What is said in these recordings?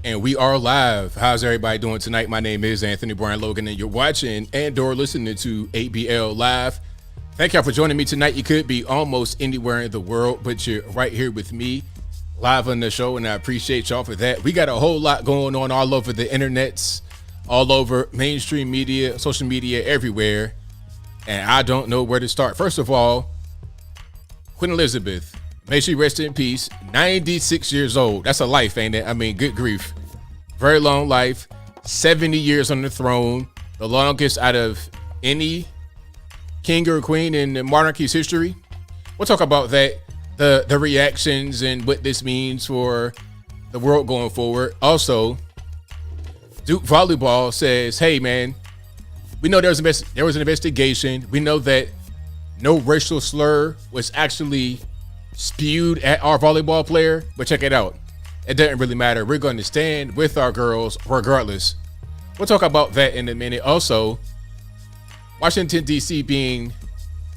And we are live. How's everybody doing tonight? My name is Anthony Brian Logan, and you're watching and/or listening to ABL Live. Thank y'all for joining me tonight. You could be almost anywhere in the world, but you're right here with me live on the show, and I appreciate y'all for that. We got a whole lot going on all over the internets, all over mainstream media, social media, everywhere, and I don't know where to start. First of all, Queen Elizabeth, may she rest in peace, 96 years old. That's a life, ain't it? I mean, good grief. Very long life, 70 years on the throne, the longest out of any king or queen in the monarchy's history. We'll talk about that, the reactions and what this means for the world going forward. Also, Duke Volleyball says, hey, man, we know there was an investigation. We know that no racial slur was actually spewed at our volleyball player, but check it out. It doesn't really matter. We're going to stand with our girls regardless. We'll talk about that in a minute. Also, Washington, D.C. being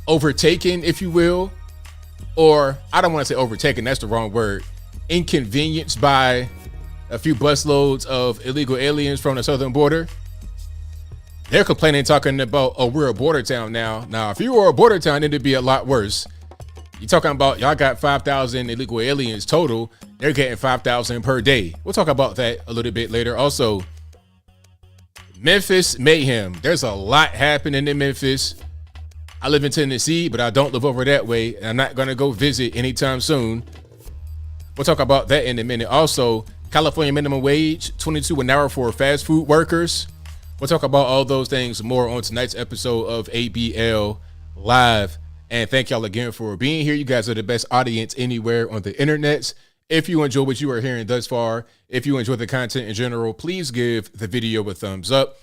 overtaken, if you will, or I don't want to say overtaken, that's the wrong word, inconvenienced by a few busloads of illegal aliens from the southern border. They're complaining, talking about, oh, we're a border town now. Now, if you were a border town, it'd be a lot worse. You're talking about y'all got 5,000 illegal aliens total. They're getting 5,000 per day. We'll talk about that a little bit later. Also, Memphis Mayhem. There's a lot happening in Memphis. I live in Tennessee, but I don't live over that way. And I'm not going to go visit anytime soon. We'll talk about that in a minute. Also, California minimum wage, $22 an hour for fast food workers. We'll talk about all those things more on tonight's episode of ABL Live. And thank y'all again for being here. You guys are the best audience anywhere on the internet. If you enjoy what you are hearing thus far, if you enjoy the content in general, please give the video a thumbs up.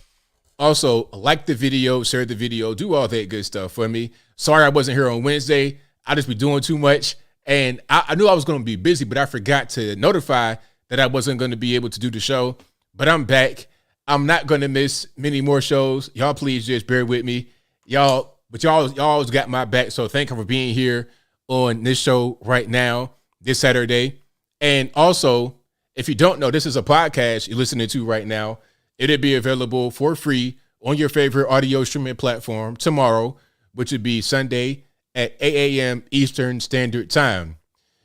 Also, like the video, share the video, do all that good stuff for me. Sorry I wasn't here on Wednesday. I just be doing too much. And I knew I was going to be busy, but I forgot to notify that I wasn't going to be able to do the show. But I'm back. I'm not going to miss many more shows. Y'all please just bear with me. Y'all always got my back, so thank you for being here on this show right now, this Saturday. And also, if you don't know, this is a podcast you're listening to right now. It'll be available for free on your favorite audio streaming platform tomorrow, which would be Sunday at 8 a.m. Eastern Standard Time.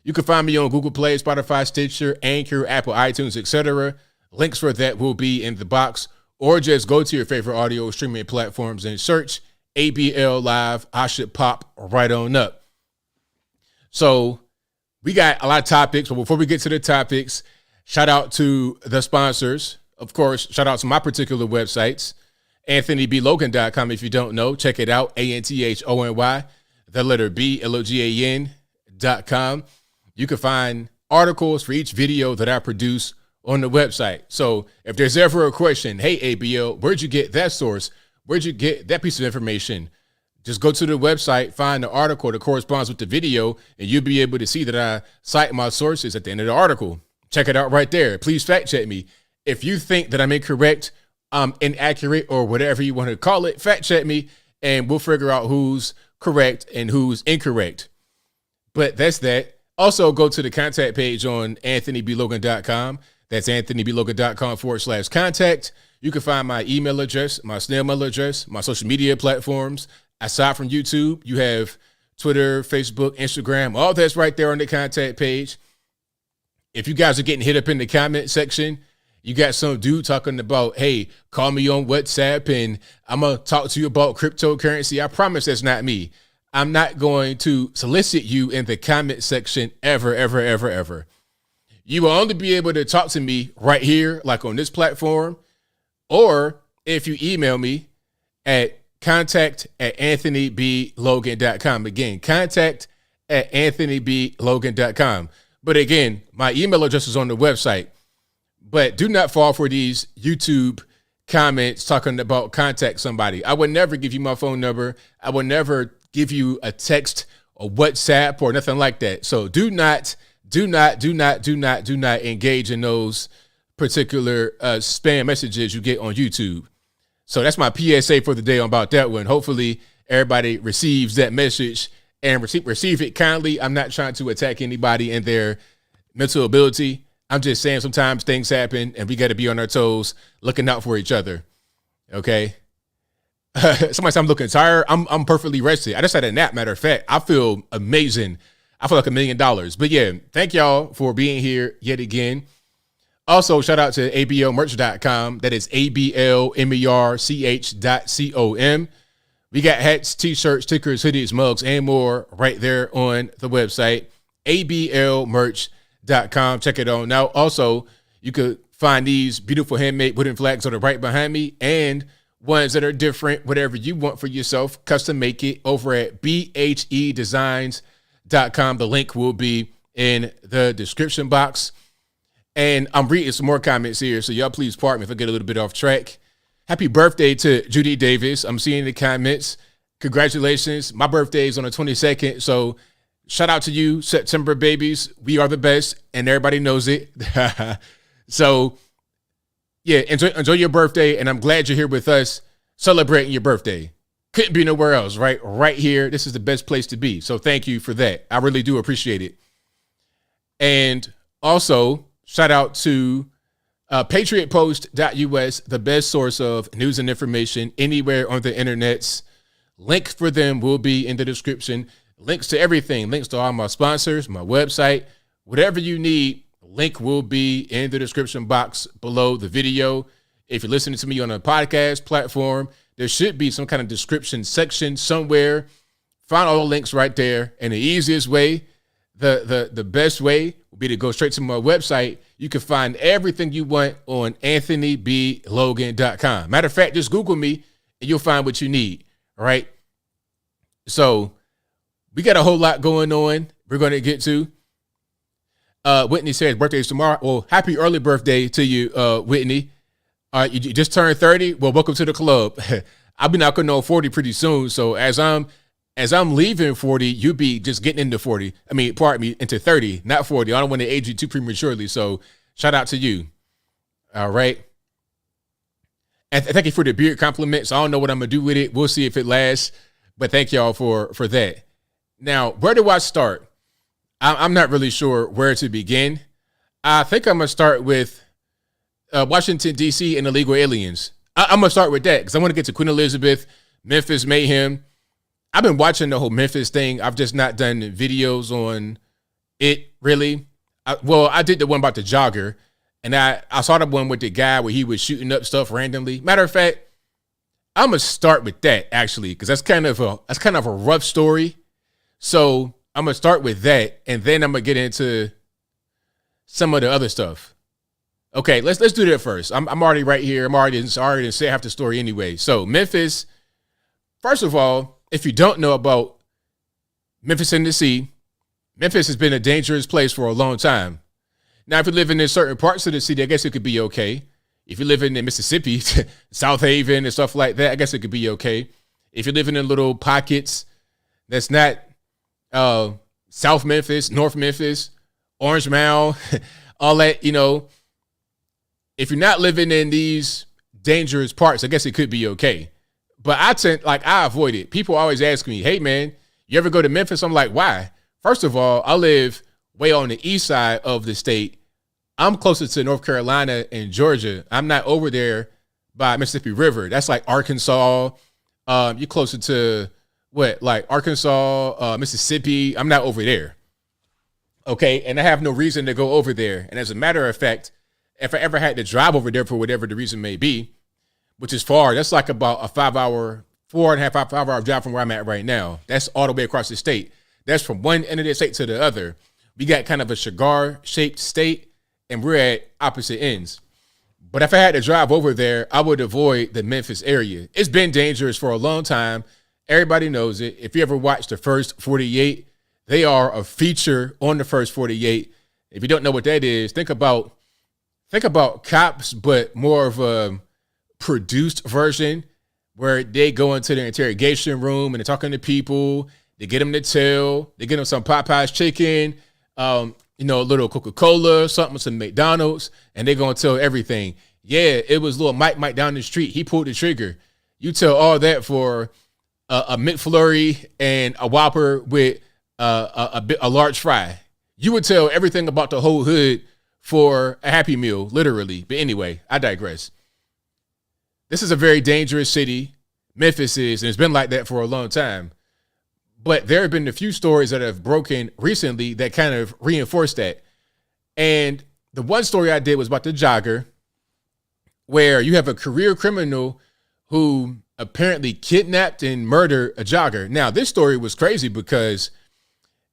You can find me on Google Play, Spotify, Stitcher, Anchor, Apple, iTunes, etc. Links for that will be in the box, or just go to your favorite audio streaming platforms and search ABL Live. I should pop right on up. So we got a lot of topics, but before we get to the topics, shout out to the sponsors. Of course, shout out to my particular websites, AnthonyBLogan.com. If you don't know, check it out, ANTHONY, the letter B, LOGAN.com. You can find articles for each video that I produce on the website. So if there's ever a question, hey, ABL, where'd you get that source? Where'd you get that piece of information? Just go to the website, find the article that corresponds with the video, and you'll be able to see that I cite my sources at the end of the article. Check it out right there. Please fact check me. If you think that I'm incorrect, inaccurate, or whatever you want to call it, fact check me, and we'll figure out who's correct and who's incorrect. But that's that. Also, go to the contact page on AnthonyBLogan.com. That's AnthonyBLogan.com/contact. You can find my email address, my snail mail address, my social media platforms. Aside from YouTube, you have Twitter, Facebook, Instagram. All that's right there on the contact page. If you guys are getting hit up in the comment section, you got some dude talking about, hey, call me on WhatsApp and I'm going to talk to you about cryptocurrency. I promise that's not me. I'm not going to solicit you in the comment section ever, ever, ever, ever. You will only be able to talk to me right here, like on this platform, or if you email me at contact@AnthonyBLogan.com. Again, contact@AnthonyBLogan.com. But again, my email address is on the website. But do not fall for these YouTube comments talking about contact somebody. I would never give you my phone number. I would never give you a text or WhatsApp or nothing like that. So do not engage in those particular spam messages you get on YouTube. So that's my PSA for the day about that one. Hopefully everybody receives that message and receive it kindly. I'm not trying to attack anybody and their mental ability. I'm just saying sometimes things happen and we got to be on our toes, looking out for each other. Okay. Somebody said I'm looking tired. I'm perfectly rested. I just had a nap. Matter of fact, I feel amazing. I feel like $1 million. But yeah, thank y'all for being here yet again. Also, shout out to ablmerch.com. That is ablmerch.com. We got hats, t-shirts, stickers, hoodies, mugs, and more right there on the website, ablmerch.com. Check it out. Now, also, you could find these beautiful handmade wooden flags that are right behind me and ones that are different, whatever you want for yourself. Custom make it over at bhedesigns.com. The link will be in the description box. And I'm reading some more comments here, so y'all please pardon me if I get a little bit off track. Happy birthday to Judy Davis. I'm seeing the comments. Congratulations. My birthday is on the 22nd, so shout out to you, September babies. We are the best, and everybody knows it. So, yeah, enjoy your birthday, and I'm glad you're here with us celebrating your birthday. Couldn't be nowhere else, right? Right here. This is the best place to be, so thank you for that. I really do appreciate it. And also, shout out to patriotpost.us, the best source of news and information anywhere on the internets. Link for them will be in the description. Links to everything. Links to all my sponsors, my website, whatever you need. Link will be in the description box below the video. If you're listening to me on a podcast platform, there should be some kind of description section somewhere. Find all the links right there. And the easiest way, the best way would be to go straight to my website. You can find everything you want on anthonyblogan.com. Matter of fact, just Google me and you'll find what you need. All right. So we got a whole lot going on. We're going to get to. Whitney says birthday is tomorrow. Well, happy early birthday to you, Whitney. You just turned 30. Well, welcome to the club. I'll be knocking on 40 pretty soon. So as I'm leaving 40, you'll be just getting into 40. I mean, pardon me, into 30, not 40. I don't want to age you too prematurely. So shout out to you. All right. And thank you for the beard compliments. I don't know what I'm going to do with it. We'll see if it lasts. But thank y'all for that. Now, where do I start? I'm not really sure where to begin. I think I'm going to start with Washington, D.C. and illegal aliens. I'm going to start with that because I want to get to Queen Elizabeth, Memphis, Mayhem. I've been watching the whole Memphis thing. I've just not done videos on it, really. I did the one about the jogger, and I saw the one with the guy where he was shooting up stuff randomly. Matter of fact, I'm going to start with that, actually, because that's kind of a rough story. So I'm going to start with that, and then I'm going to get into some of the other stuff. Okay, let's do that first. I'm already right here. I'm already say half the story anyway. So Memphis, first of all, if you don't know about Memphis, Tennessee, Memphis has been a dangerous place for a long time. Now, if you're living in certain parts of the city, I guess it could be okay. If you're living in Mississippi, South Haven and stuff like that, I guess it could be okay. If you're living in little pockets that's not South Memphis, North Memphis, Orange Mound, all that, if you're not living in these dangerous parts, I guess it could be okay. But I avoid it. People always ask me, hey, man, you ever go to Memphis? I'm like, why? First of all, I live way on the east side of the state. I'm closer to North Carolina and Georgia. I'm not over there by Mississippi River. That's like Arkansas. You're closer to Arkansas, Mississippi. I'm not over there. Okay. And I have no reason to go over there. And as a matter of fact, if I ever had to drive over there for whatever the reason may be, which is far, that's like about a 5 hour drive from where I'm at right now. That's all the way across the state. That's from one end of the state to the other. We got kind of a cigar-shaped state, and we're at opposite ends. But if I had to drive over there, I would avoid the Memphis area. It's been dangerous for a long time. Everybody knows it. If you ever watched the First 48, they are a feature on the First 48. If you don't know what that is, think about Cops, but more of a produced version where they go into their interrogation room and they're talking to people. They get them to tell. They get them some Popeye's chicken, a little Coca-Cola, something, some McDonald's, and they're going to tell everything. Yeah, it was little Mike down the street. He pulled the trigger. You tell all that for a McFlurry and a Whopper with a large fry. You would tell everything about the whole hood for a Happy Meal, literally. But anyway, I digress. This is a very dangerous city. Memphis is, and it's been like that for a long time. But there have been a few stories that have broken recently that kind of reinforce that. And the one story I did was about the jogger, where you have a career criminal who apparently kidnapped and murdered a jogger. Now, this story was crazy because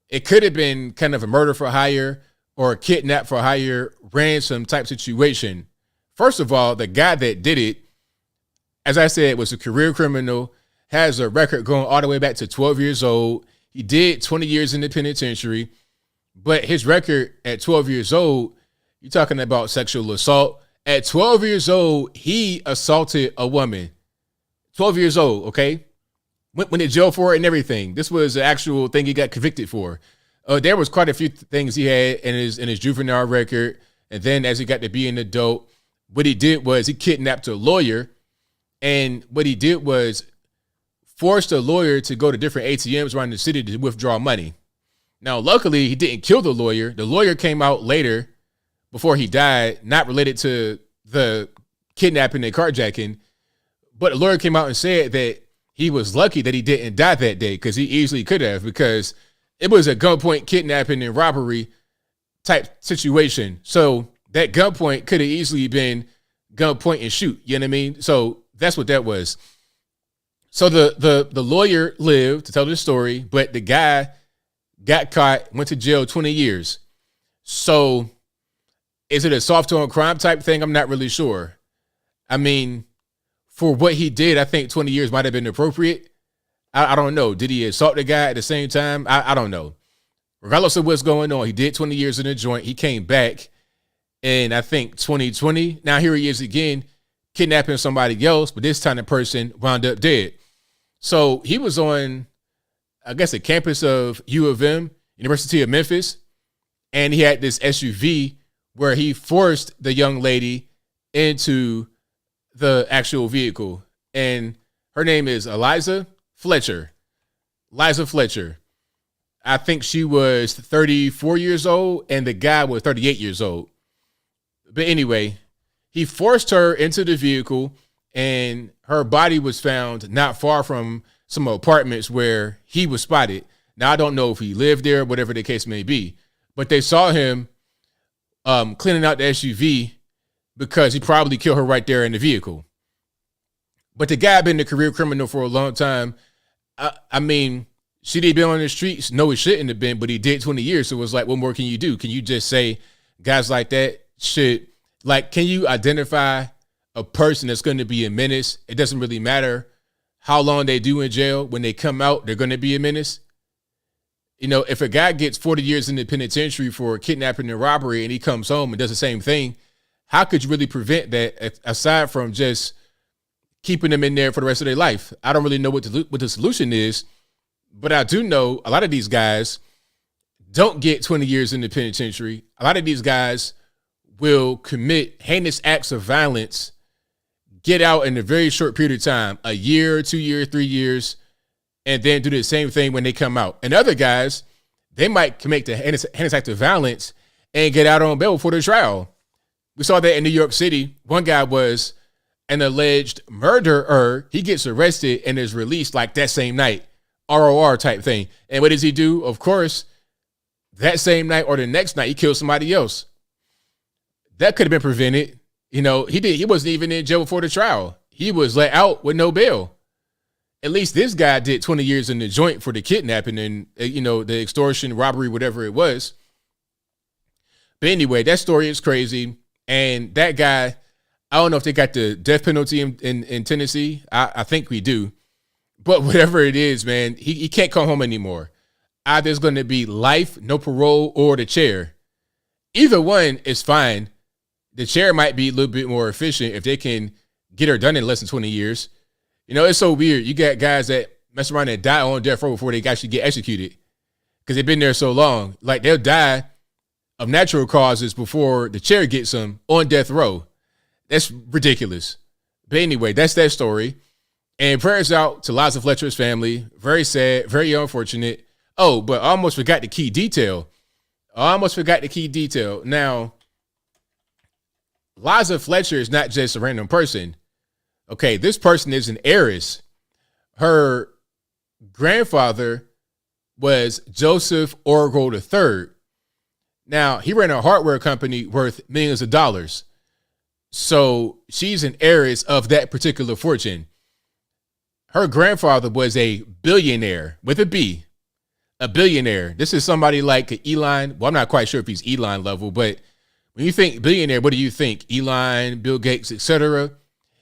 it could have been kind of a murder for hire or a kidnap for hire ransom type situation. First of all, the guy that did it, as I said, was a career criminal, has a record going all the way back to 12 years old. He did 20 years in the penitentiary, but his record at 12 years old, you're talking about sexual assault. At 12 years old, he assaulted a woman. 12 years old, okay? Went to jail for it and everything. This was an actual thing he got convicted for. There was quite a few things he had in his juvenile record. And then as he got to be an adult, what he did was he kidnapped a lawyer. And what he did was forced a lawyer to go to different ATMs around the city to withdraw money. Now, luckily, he didn't kill the lawyer. The lawyer came out later before he died, not related to the kidnapping and carjacking. But the lawyer came out and said that he was lucky that he didn't die that day because he easily could have, because it was a gunpoint kidnapping and robbery type situation. So that gunpoint could have easily been gunpoint and shoot. You know what I mean? So that's what that was. So the lawyer lived to tell the story, but the guy got caught, went to jail 20 years. So is it a soft on crime type thing? I'm not really sure. I mean, for what he did, I think 20 years might have been appropriate. I don't know. Did he assault the guy at the same time? I don't know. Regardless of what's going on, he did 20 years in the joint. He came back in, I think, 2020. Now here he is again, kidnapping somebody else, but this time the person wound up dead. So he was on, I guess, the campus of U of M, University of Memphis, and he had this SUV where he forced the young lady into the actual vehicle. And her name is Liza Fletcher. I think she was 34 years old and the guy was 38 years old. But anyway, he forced her into the vehicle and her body was found not far from some apartments where he was spotted. Now, I don't know if he lived there, whatever the case may be, but they saw him cleaning out the SUV because he probably killed her right there in the vehicle. But the guy had been a career criminal for a long time. I mean, should he been on the streets? No, he shouldn't have been, but he did 20 years. So it was like, what more can you do? Can you just say guys like that should, like, can you identify a person that's going to be a menace? It doesn't really matter how long they do in jail. When they come out, they're going to be a menace. You know, if a guy gets 40 years in the penitentiary for kidnapping and robbery and he comes home and does the same thing, how could you really prevent that aside from just keeping them in there for the rest of their life? I don't really know what the solution is, but I do know a lot of these guys don't get 20 years in the penitentiary. A lot of these guys will commit heinous acts of violence, get out in a very short period of time, a year, 2 years, 3 years, and then do the same thing when they come out. And other guys, they might commit the heinous act of violence and get out on bail before the trial. We saw that in New York City. One guy was an alleged murderer. He gets arrested and is released like that same night, ROR type thing. And what does he do? Of course, that same night or the next night, he kills somebody else. That could have been prevented. You know, he wasn't even in jail before the trial. He was let out with no bail. At least this guy did 20 years in the joint for the kidnapping and, you know, the extortion, robbery, whatever it was. But anyway, that story is crazy. And that guy, I don't know if they got the death penalty in Tennessee. I think we do. But whatever it is, man, he can't come home anymore. Either it's going to be life, no parole, or the chair. Either one is fine. The chair might be a little bit more efficient if they can get her done in less than 20 years. You know, it's so weird. You got guys that mess around and die on death row before they actually get executed because they've been there so long. Like, they'll die of natural causes before the chair gets them on death row. That's ridiculous. But anyway, that's that story. And prayers out to Liza Fletcher's family. Very sad, very unfortunate. Oh, but I almost forgot the key detail. Now, Liza Fletcher is not just a random person. Okay, this person is an heiress. Her grandfather was Joseph Orgel III. Now, he ran a hardware company worth millions of dollars. So she's an heiress of that particular fortune. Her grandfather was a billionaire with a B, a billionaire. This is somebody like Elon. Well, I'm not quite sure if he's Elon level, but when you think billionaire, what do you think? Elon, Bill Gates, etc.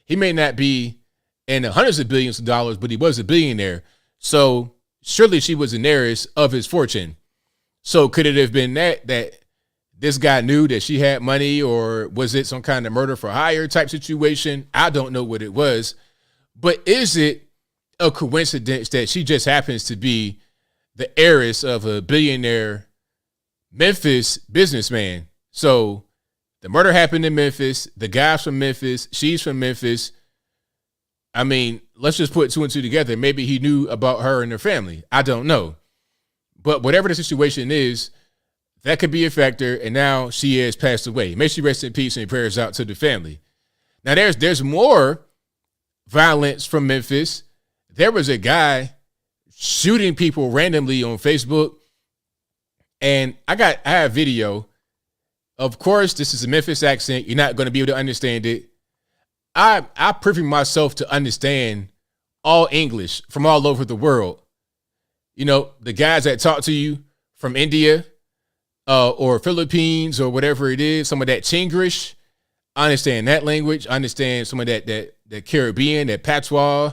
He may not be in the hundreds of billions of dollars, but he was a billionaire. So surely she was an heiress of his fortune. So could it have been that this guy knew that she had money, or was it some kind of murder for hire type situation? I don't know what it was. But is it a coincidence that she just happens to be the heiress of a billionaire Memphis businessman? So the murder happened in Memphis. The guy's from Memphis. She's from Memphis. I mean, let's just put two and two together. Maybe he knew about her and her family. I don't know. But whatever the situation is, that could be a factor. And now she has passed away. May she rest in peace, and prayers out to the family. Now there's more violence from Memphis. There was a guy shooting people randomly on Facebook. And I have video. Of course, this is a Memphis accent. You're not going to be able to understand it. I privy myself to understand all English from all over the world. You know, the guys that talk to you from India or Philippines or whatever it is, some of that Chinglish, I understand that language. I understand some of that Caribbean, that patois,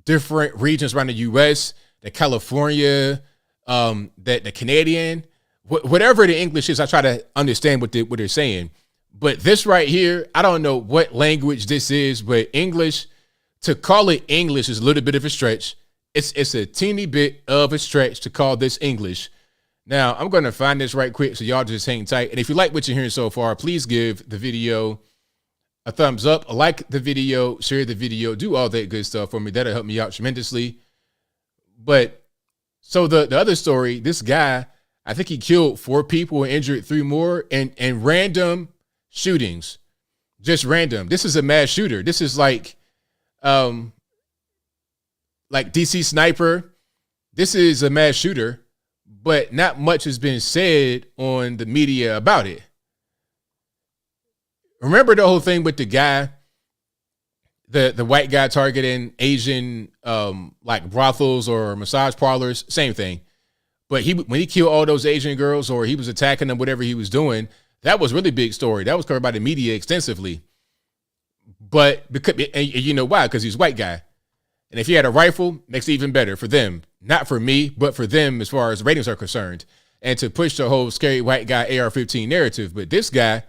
different regions around the U.S., the California, the Canadian, whatever the English is, I try to understand what they're saying. But this right here, I don't know what language this is, but English, to call it English is a little bit of a stretch. It's a teeny bit of a stretch to call this English. Now, I'm going to find this right quick, so y'all just hang tight. And if you like what you're hearing so far, please give the video a thumbs up, like the video, share the video, do all that good stuff for me. That'll help me out tremendously. But so the other story, this guy, I think he killed 4 people and injured 3 more, and random shootings, just random. This is a mass shooter. This is like DC Sniper. This is a mass shooter, but not much has been said on the media about it. Remember the whole thing with the guy, the white guy targeting Asian like brothels or massage parlors, same thing. But when he killed all those Asian girls, or he was attacking them, whatever he was doing, that was really big story. That was covered by the media extensively. But and you know why? Because he's a white guy. And if he had a rifle, makes it even better for them. Not for me, but for them as far as ratings are concerned. And to push the whole scary white guy AR-15 narrative. But this guy,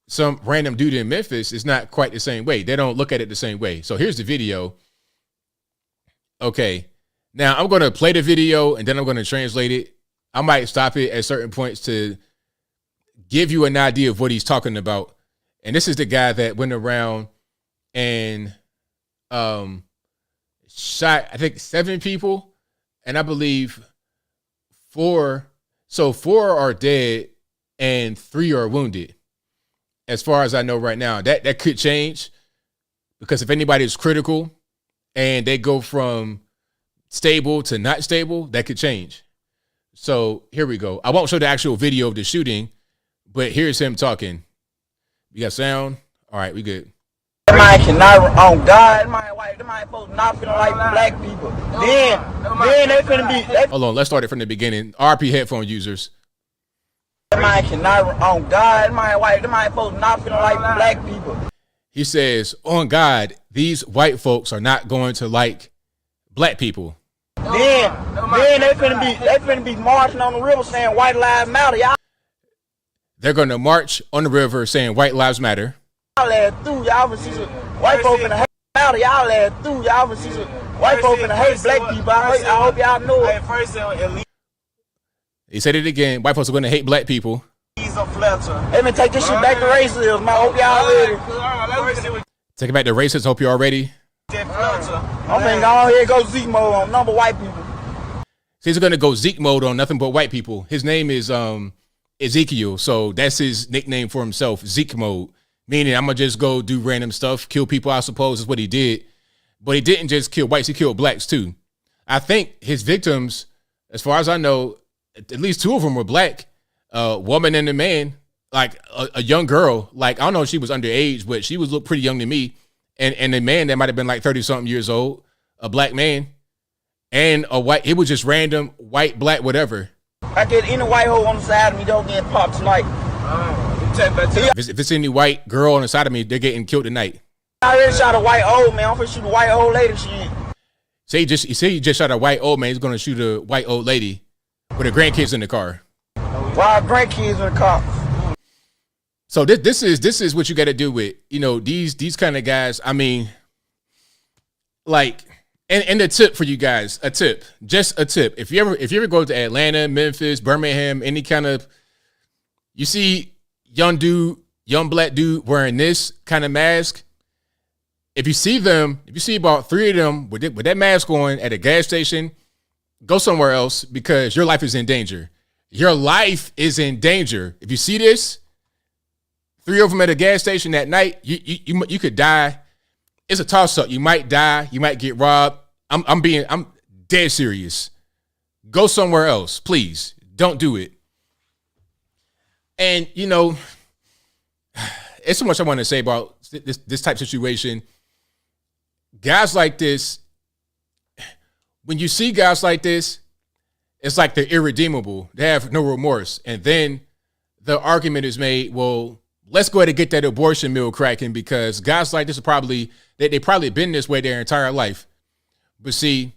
some random dude in Memphis, is not quite the same way. They don't look at it the same way. So here's the video. Okay. Now I'm going to play the video and then I'm going to translate it. I might stop it at certain points to give you an idea of what he's talking about. And this is the guy that went around and shot, I think, 7 people, and I believe 4. So 4 are dead and 3 are wounded, as far as I know right now. That could change, because if anybody is critical and they go from stable to not stable, that could change. So here we go. I won't show the actual video of the shooting, but here's him talking. You got sound? All right, we good. That man cannot, on God, that man white, that man folks not finna like black people. Then they finna be. Hold on, let's start it from the beginning. RP headphone users. That man cannot, on God, that man white, that man folks not finna like black people. He says, on God, these white folks are not going to like black people. Then they finna be marching on the river saying white lives matter, y'all. They're going to march on the river saying white lives matter. Y'all ass through, y'all finna see some white folk finna hate matter, y'all ass through, y'all finna see some white folk finna hate black people. I hope y'all know it. He said it again. White folks are going to hate black people. He's a fletcher. Let me take this shit back to racism. I hope y'all ready. Take it back to racism. Hope you're all ready. I'm finna go ahead and go Zeke mode on number white people. So he's going to go Zeke mode on nothing but white people. His name is Ezekiel. So that's his nickname for himself, Zeke mode, meaning I'm going to just go do random stuff, kill people, I suppose is what he did. But he didn't just kill whites, he killed blacks too. I think his victims, as far as I know, at least 2 of them were black, a woman and a man, like a young girl. Like, I don't know if she was underage, but she looked pretty young to me. And a man that might have been like 30-something years old, a black man, and a white, it was just random, white, black, whatever. I get any white hole on the side of me, don't get popped tonight. If it's any white girl on the side of me, they're getting killed tonight. I already shot a white old man. I'm finna shoot a white old lady. Shit. Say you just shot a white old man. He's gonna shoot a white old lady with her grandkids in the car. Why grandkids in the car? So this is what you got to do with, you know, these kind of guys. I mean, like, and a tip for you guys, just a tip. If you ever go to Atlanta, Memphis, Birmingham, any kind of, you see young black dude wearing this kind of mask. If you see about 3 of them with that mask on at a gas station, go somewhere else because your life is in danger. Your life is in danger. If you see this, 3 of them at a gas station at night, you could die. It's a toss up. You might die. You might get robbed. I'm dead serious. Go somewhere else, please. Don't do it. And you know, it's so much I want to say about this type of situation. Guys like this, when you see guys like this, it's like they're irredeemable. They have no remorse. And then the argument is made, well, let's go ahead and get that abortion mill cracking because guys like this are probably, they probably been this way their entire life. But see,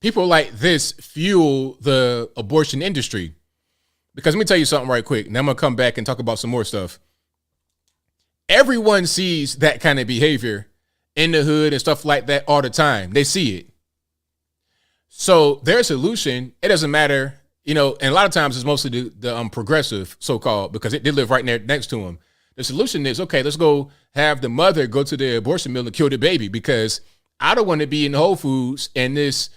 people like this fuel the abortion industry. Because let me tell you something right quick, and I'm going to come back and talk about some more stuff. Everyone sees that kind of behavior in the hood and stuff like that all the time. They see it. So their solution, it doesn't matter, you know, and a lot of times it's mostly the progressive so-called because they live right next to them. The solution is, okay, let's go have the mother go to the abortion mill and kill the baby because I don't want to be in Whole Foods in this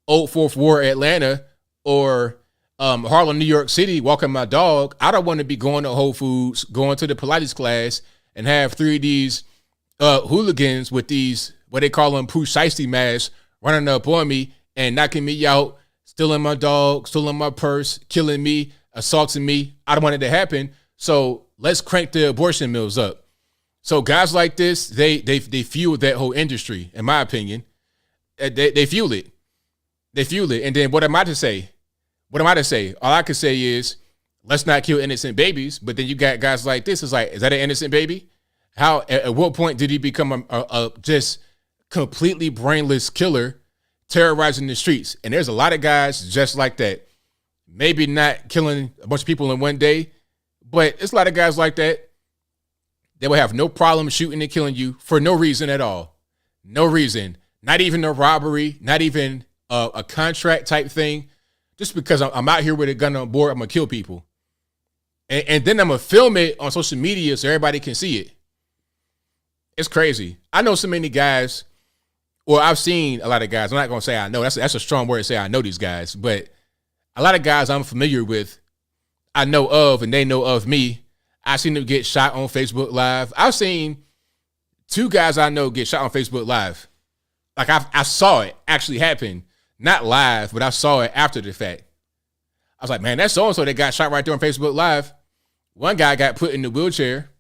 Old Fourth Ward Atlanta or Harlem, New York City, walking my dog. I don't want to be going to Whole Foods, going to the Pilates class and have 3 of these hooligans with these, what they call them, push shiesty masks running up on me and knocking me out, stealing my dog, stealing my purse, killing me, assaulting me. I don't want it to happen. So let's crank the abortion mills up. So guys like this, they fuel that whole industry, in my opinion. They fuel it. They fuel it. And then what am I to say? What am I to say? All I can say is, let's not kill innocent babies. But then you got guys like this. It's like, is that an innocent baby? How? At what point did he become a just completely brainless killer terrorizing the streets? And there's a lot of guys just like that. Maybe not killing a bunch of people in one day, but it's a lot of guys like that. They will have no problem shooting and killing you for no reason at all. No reason. Not even a robbery. Not even a contract type thing. Just because I'm out here with a gun on board, I'm going to kill people. And then I'm going to film it on social media so everybody can see it. It's crazy. I know so many guys, or I've seen a lot of guys. I'm not going to say I know. That's a strong word to say I know these guys. But a lot of guys I'm familiar with, I know of, and they know of me. I've seen them get shot on Facebook Live. I've seen 2 guys I know get shot on Facebook Live. Like I saw it actually happen. Not live, but I saw it after the fact. I was like, man, that's so-and-so that got shot right there on Facebook Live. One guy got put in the wheelchair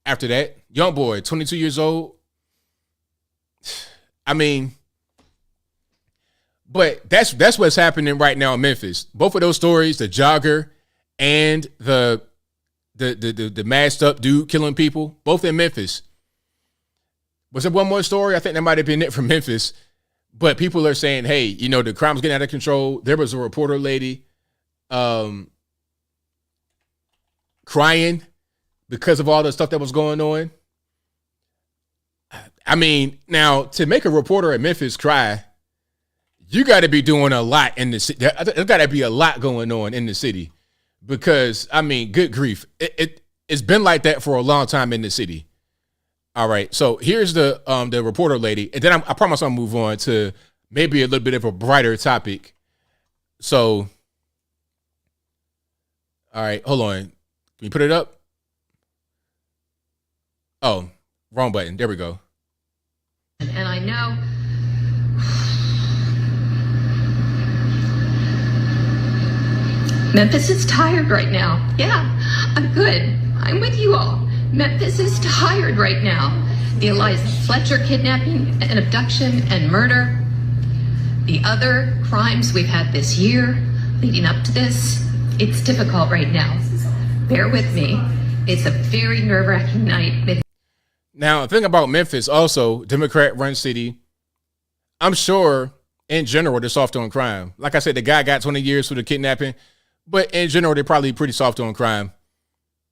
after that. Young boy, 22 years old. I mean, but that's what's happening right now in Memphis. Both of those stories, the jogger and the masked up dude killing people, both in Memphis. Was there one more story? I think that might have been it from Memphis. But people are saying, hey, you know, the crime's getting out of control. There was a reporter lady crying because of all the stuff that was going on. I mean, now, to make a reporter in Memphis cry, you got to be doing a lot in the city. There's got to be a lot going on in the city because, I mean, good grief. It's been like that for a long time in the city. All right, so here's the reporter lady, and then I promise I'll move on to maybe a little bit of a brighter topic. So All right, hold on. Can you put it up? Oh, wrong button. There we go. And I know Memphis is tired right now. Yeah, I'm good. I'm with you all. Memphis is tired right now. The Eliza Fletcher kidnapping and abduction and murder. The other crimes we've had this year leading up to this. It's difficult right now. Bear with me. It's a very nerve-wracking night. Now, the thing about Memphis, also, Democrat-run city, I'm sure, in general, they're soft on crime. Like I said, the guy got 20 years for the kidnapping, but in general, they're probably pretty soft on crime.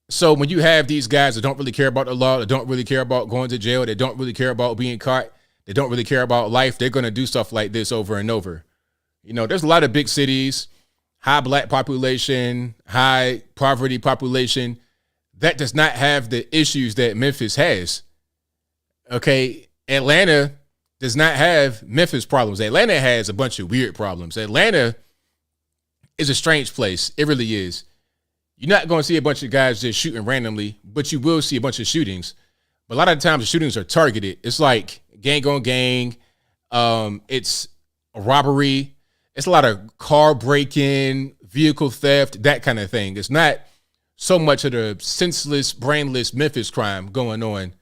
So when you have these guys that don't really care about the law, that don't really care about going to jail, that don't really care about being caught, they don't really care about life, they're going to do stuff like this over and over. You know, there's a lot of big cities, high black population, high poverty population, that does not have the issues that Memphis has. Okay, Atlanta does not have Memphis problems. Atlanta has a bunch of weird problems. Atlanta is a strange place. It really is. You're not going to see a bunch of guys just shooting randomly, but you will see a bunch of shootings. But a lot of the times the shootings are targeted. It's like gang on gang. It's a robbery. It's a lot of car breaking, vehicle theft, that kind of thing. It's not so much of the senseless, brainless Memphis crime going on.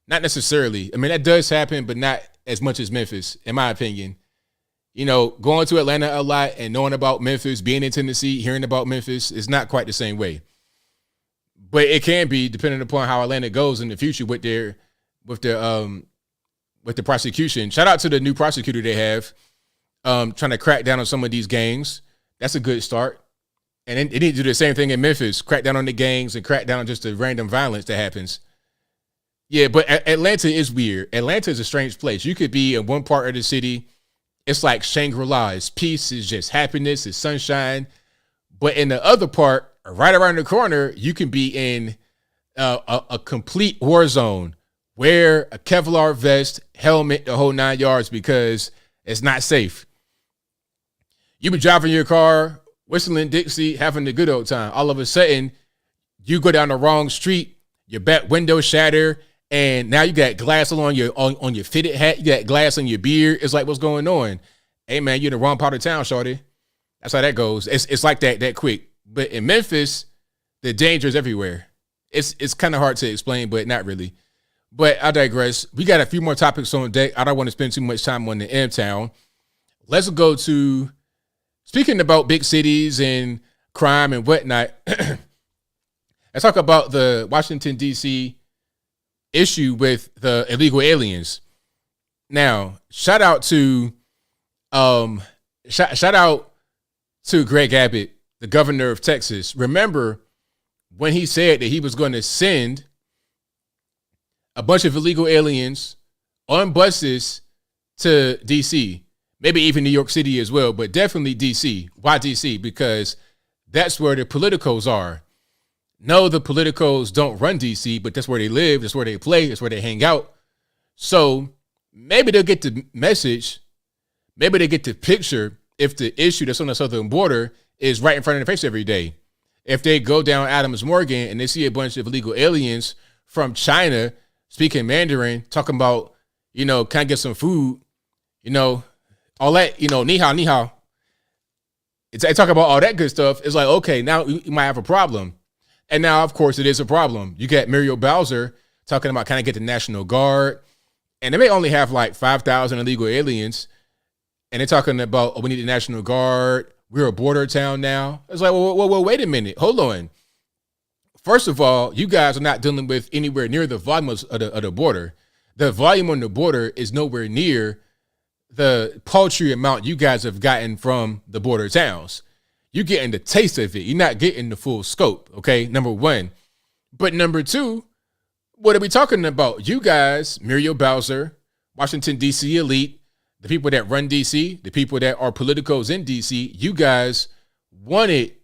Not necessarily. I mean, that does happen, but not as much as Memphis, in my opinion. You know, going to Atlanta a lot and knowing about Memphis, being in Tennessee, hearing about Memphis is not quite the same way. But it can be, depending upon how Atlanta goes in the future with the prosecution. Shout out to the new prosecutor they have, trying to crack down on some of these gangs. That's a good start. And they need to do the same thing in Memphis, crack down on the gangs and crack down on just the random violence that happens. Yeah, but Atlanta is weird. Atlanta is a strange place. You could be in one part of the city. It's like Shangri-La. It's peace. It's just happiness. It's sunshine. But in the other part, right around the corner, you can be in a complete war zone. Wear a Kevlar vest, helmet, the whole 9 yards because it's not safe. You be driving your car, whistling Dixie, having a good old time. All of a sudden, you go down the wrong street, your back window shatter, and now you got glass on your fitted hat. You got glass on your beard. It's like, what's going on? Hey, man, you're in the wrong part of town, shorty. That's how that goes. It's like that quick. But in Memphis, the danger is everywhere. It's kind of hard to explain, but not really. But I digress. We got a few more topics on deck. I don't want to spend too much time on the M-Town. Let's go to, speaking about big cities and crime and whatnot, let's talk about the Washington, D.C. issue with the illegal aliens. Now, shout out to Greg Abbott, the governor of Texas. Remember when he said that he was going to send a bunch of illegal aliens on buses to DC, maybe even New York City as well, but definitely DC. Why DC? Because that's where the politicos are. No, the politicos don't run DC, but that's where they live. That's where they play. That's where they hang out. So maybe they'll get the message. Maybe they get the picture if the issue that's on the southern border is right in front of their face every day. If they go down Adams Morgan and they see a bunch of illegal aliens from China speaking Mandarin, talking about, can I get some food? All that, ni hao, ni hao. They talk about all that good stuff. It's like, okay, now you might have a problem. And now, of course, it is a problem. You got Muriel Bowser talking about, can I get the National Guard? And they may only have like 5,000 illegal aliens. And they're talking about, we need the National Guard. We're a border town now. It's like, well, wait a minute. Hold on. First of all, you guys are not dealing with anywhere near the volume of the border. The volume on the border is nowhere near the paltry amount you guys have gotten from the border towns. You're getting the taste of it. You're not getting the full scope, okay? Number one. But number two, what are we talking about? You guys, Muriel Bowser, Washington, D.C. elite, the people that run D.C., the people that are politicos in D.C., you guys wanted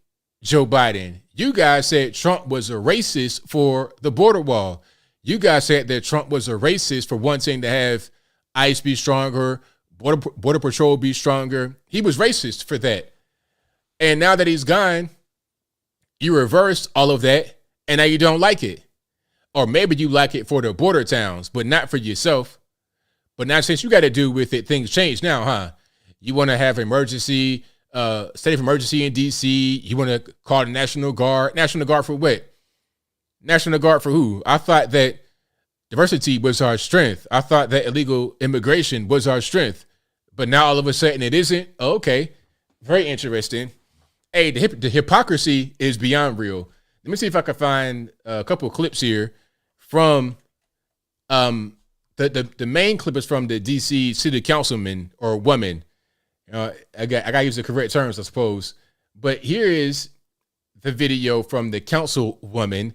Joe Biden. You guys said Trump was a racist for the border wall. You guys said that Trump was a racist for wanting to have ICE be stronger, border patrol be stronger. He was racist for that. And now that he's gone, You reversed all of that, and now you don't like it. Or maybe you like it for the border towns, but not for yourself. But now since you got to do with it, things change now, huh? You want to have emergency, state of emergency in D.C. You want to call the National Guard. National Guard for what? National Guard for who? I thought that diversity was our strength. I thought that illegal immigration was our strength. But now all of a sudden it isn't? Oh, okay. Very interesting. Hey, the hypocrisy is beyond real. Let me see if I can find a couple of clips here from the main clip is from the DC city councilman or woman. I got to use the correct terms, I suppose. But here is the video from the councilwoman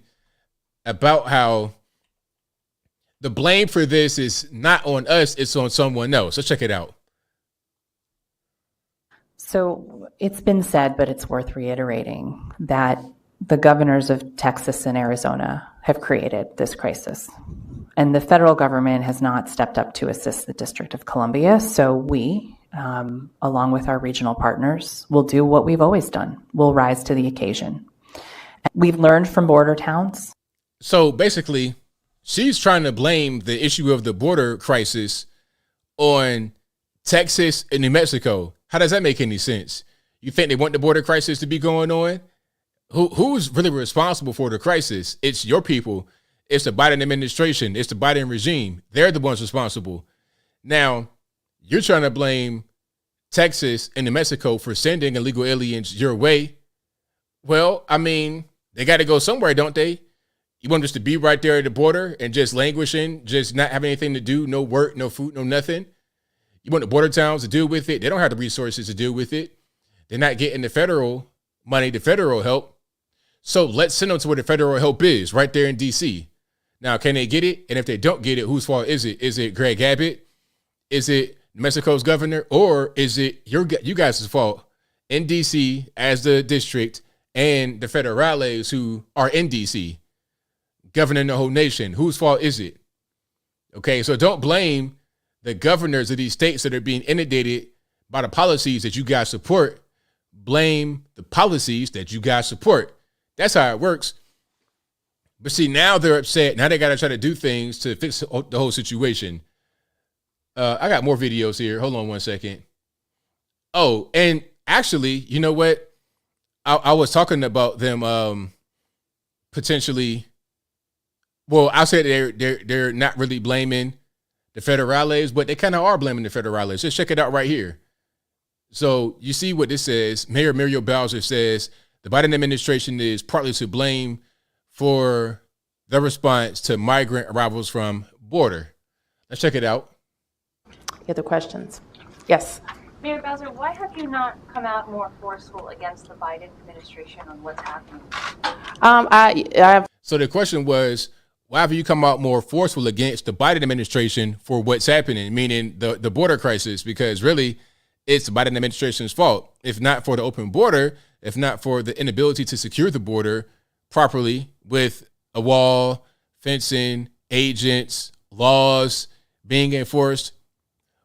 about how the blame for this is not on us, it's on someone else. Let's check it out. So it's been said, but it's worth reiterating, that the governors of Texas and Arizona have created this crisis. And the federal government has not stepped up to assist the District of Columbia. So we, along with our regional partners, will do what we've always done. We'll rise to the occasion. We've learned from border towns. So basically, she's trying to blame the issue of the border crisis on Texas and New Mexico. How does that make any sense? You think they want the border crisis to be going on? Who's really responsible for the crisis? It's your people. It's the Biden administration. It's the Biden regime. They're the ones responsible. Now, you're trying to blame Texas and New Mexico for sending illegal aliens your way. Well, I mean, they got to go somewhere, don't they? You want us to be right there at the border and just languishing, just not having anything to do, no work, no food, no nothing? You want the border towns to deal with it? They don't have the resources to deal with it. They're not getting the federal money, the federal help. So let's send them to where the federal help is, right there in D.C. Now, can they get it? And if they don't get it, whose fault is it? Is it Greg Abbott? Is it New Mexico's governor? Or is it you guys' fault in D.C. as the district and the federales who are in D.C. governing the whole nation? Whose fault is it? Okay, so don't blame the governors of these states that are being inundated by the policies that you guys support. Blame the policies that you guys support. That's how it works. But see, now they're upset. Now they got to try to do things to fix the whole situation. I got more videos here. Hold on one second. Oh, and actually, you know what? I was talking about them potentially. Well, I said they're not really blaming the federales, but they kind of are blaming the federales. Just check it out right here. So you see what this says. Mayor Muriel Bowser says the Biden administration is partly to blame for the response to migrant arrivals from border. Let's check it out. Other questions? Yes. Mayor Bowser, why have you not come out more forceful against the Biden administration on what's happening? So the question was, why have you come out more forceful against the Biden administration for what's happening, meaning the border crisis? Because really, it's the Biden administration's fault. If not for the open border, if not for the inability to secure the border properly with a wall, fencing, agents, laws being enforced,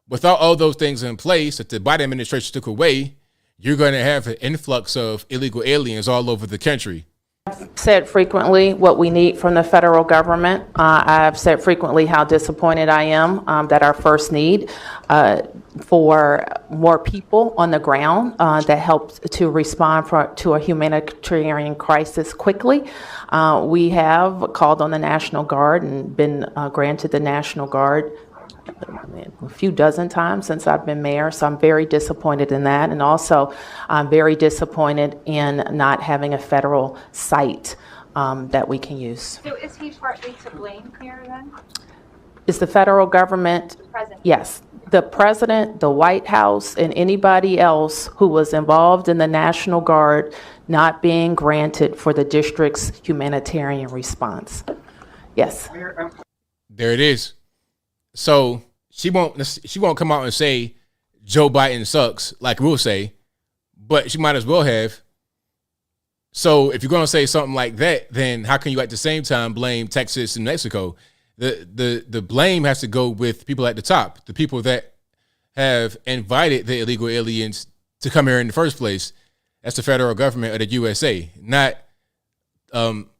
without all those things in place that the Biden administration took away, you're going to have an influx of illegal aliens all over the country. I've said frequently what we need from the federal government. I've said frequently how disappointed I am that our first need for more people on the ground that helps to respond to a humanitarian crisis quickly. We have called on the National Guard and been granted the National Guard a few dozen times since I've been mayor, so I'm very disappointed in that. And also, I'm very disappointed in not having a federal site that we can use. So is he partly to blame here then? Is the federal government? The president? Yes. The president, the White House, and anybody else who was involved in the National Guard not being granted for the district's humanitarian response. Yes. There it is. So she won't come out and say Joe Biden sucks like we'll say, but she might as well have. So if you're going to say something like that, then how can you at the same time blame Texas and Mexico? The blame has to go with people at the top, the people that have invited the illegal aliens to come here in the first place. That's the federal government of the USA, not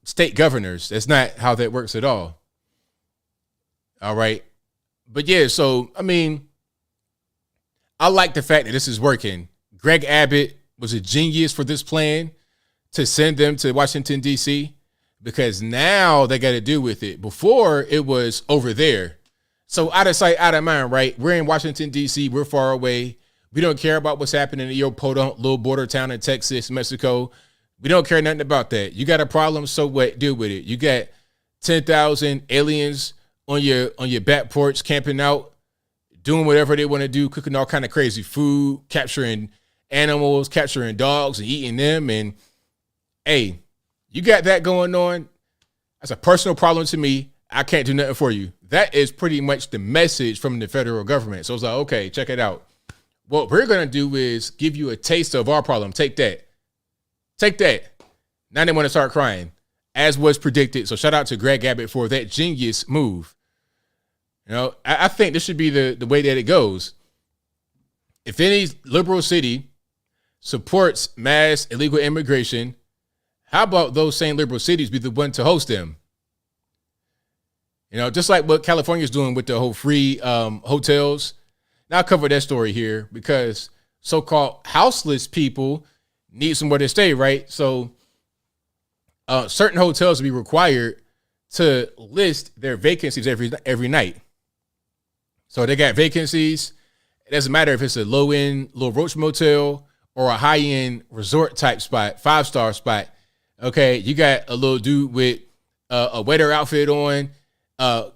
state governors. That's not how that works at all. All right. But yeah, so, I mean, I like the fact that this is working. Greg Abbott was a genius for this plan to send them to Washington, D.C., because now they got to do with it. Before, it was over there. So out of sight, out of mind, right? We're in Washington, D.C. We're far away. We don't care about what's happening in your podunk little border town in Texas, Mexico. We don't care nothing about that. You got a problem, so what? Deal with it. You got 10,000 aliens on your back porch camping out, doing whatever they want to do, cooking all kind of crazy food, capturing animals, capturing dogs and eating them. And hey, you got that going on. That's a personal problem to me. I can't do nothing for you. That is pretty much the message from the federal government. So it's like, okay, check it out. What we're going to do is give you a taste of our problem. Take that. Take that. Now they want to start crying, as was predicted. So shout out to Greg Abbott for that genius move. You know, I think this should be the way that it goes. If any liberal city supports mass illegal immigration, how about those same liberal cities be the one to host them? You know, just like what California's doing with the whole free hotels. Now I'll cover that story here because so-called houseless people need somewhere to stay, right? So certain hotels will be required to list their vacancies every night. So they got vacancies. It doesn't matter if it's a low-end, low roach motel or a high-end resort type spot, 5-star spot. Okay, you got a little dude with a waiter outfit on,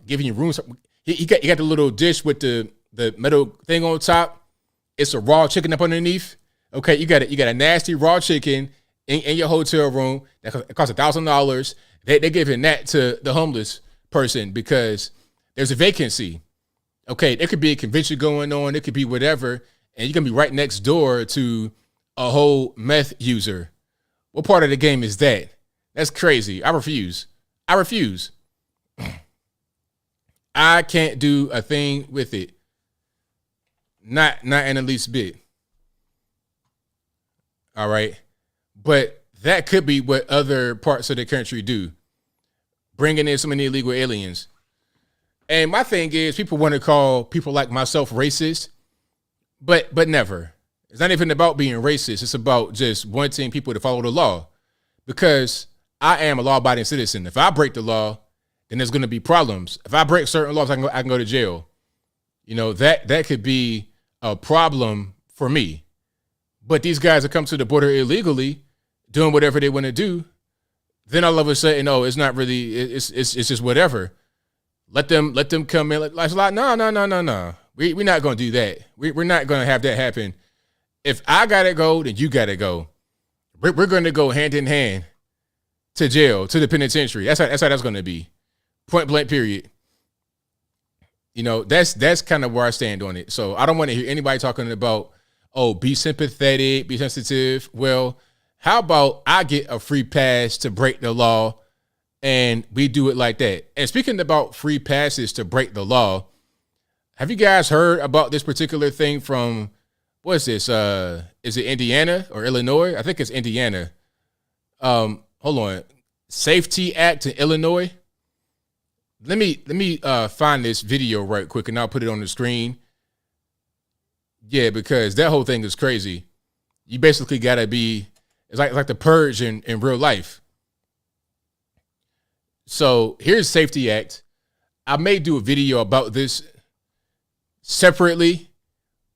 giving you rooms. You got the little dish with the metal thing on top. It's a raw chicken up underneath. Okay, you got a nasty raw chicken in your hotel room that costs $1,000. They're giving that to the homeless person because there's a vacancy. Okay, there could be a convention going on. It could be whatever, and you're gonna be right next door to a whole meth user. What part of the game is that? That's crazy. I refuse. I can't do a thing with it. Not in the least bit. All right. But that could be what other parts of the country do. Bringing in so many illegal aliens. And my thing is, people want to call people like myself racist, but never. It's not even about being racist. It's about just wanting people to follow the law, because I am a law-abiding citizen. If I break the law, then there's going to be problems. If I break certain laws, I can go to jail. You know, that could be a problem for me. But these guys that come to the border illegally, doing whatever they want to do, then all of a sudden, oh, it's not really, it's just whatever. Let them come in. Like, no. We're not going to do that. We're not going to have that happen. If I got to go, then you got to go. We're going to go hand in hand to jail, to the penitentiary. That's how that's going to be. Point blank, period. You know, that's kind of where I stand on it. So I don't want to hear anybody talking about, oh, be sympathetic, be sensitive. Well, how about I get a free pass to break the law and we do it like that? And speaking about free passes to break the law, have you guys heard about this particular thing from, what is this? Is it Indiana or Illinois? I think it's Indiana. Hold on. Safety Act in Illinois. Let me find this video right quick and I'll put it on the screen. Yeah, because that whole thing is crazy. You basically gotta be, it's like the purge in real life. So here's Safety Act. I may do a video about this separately,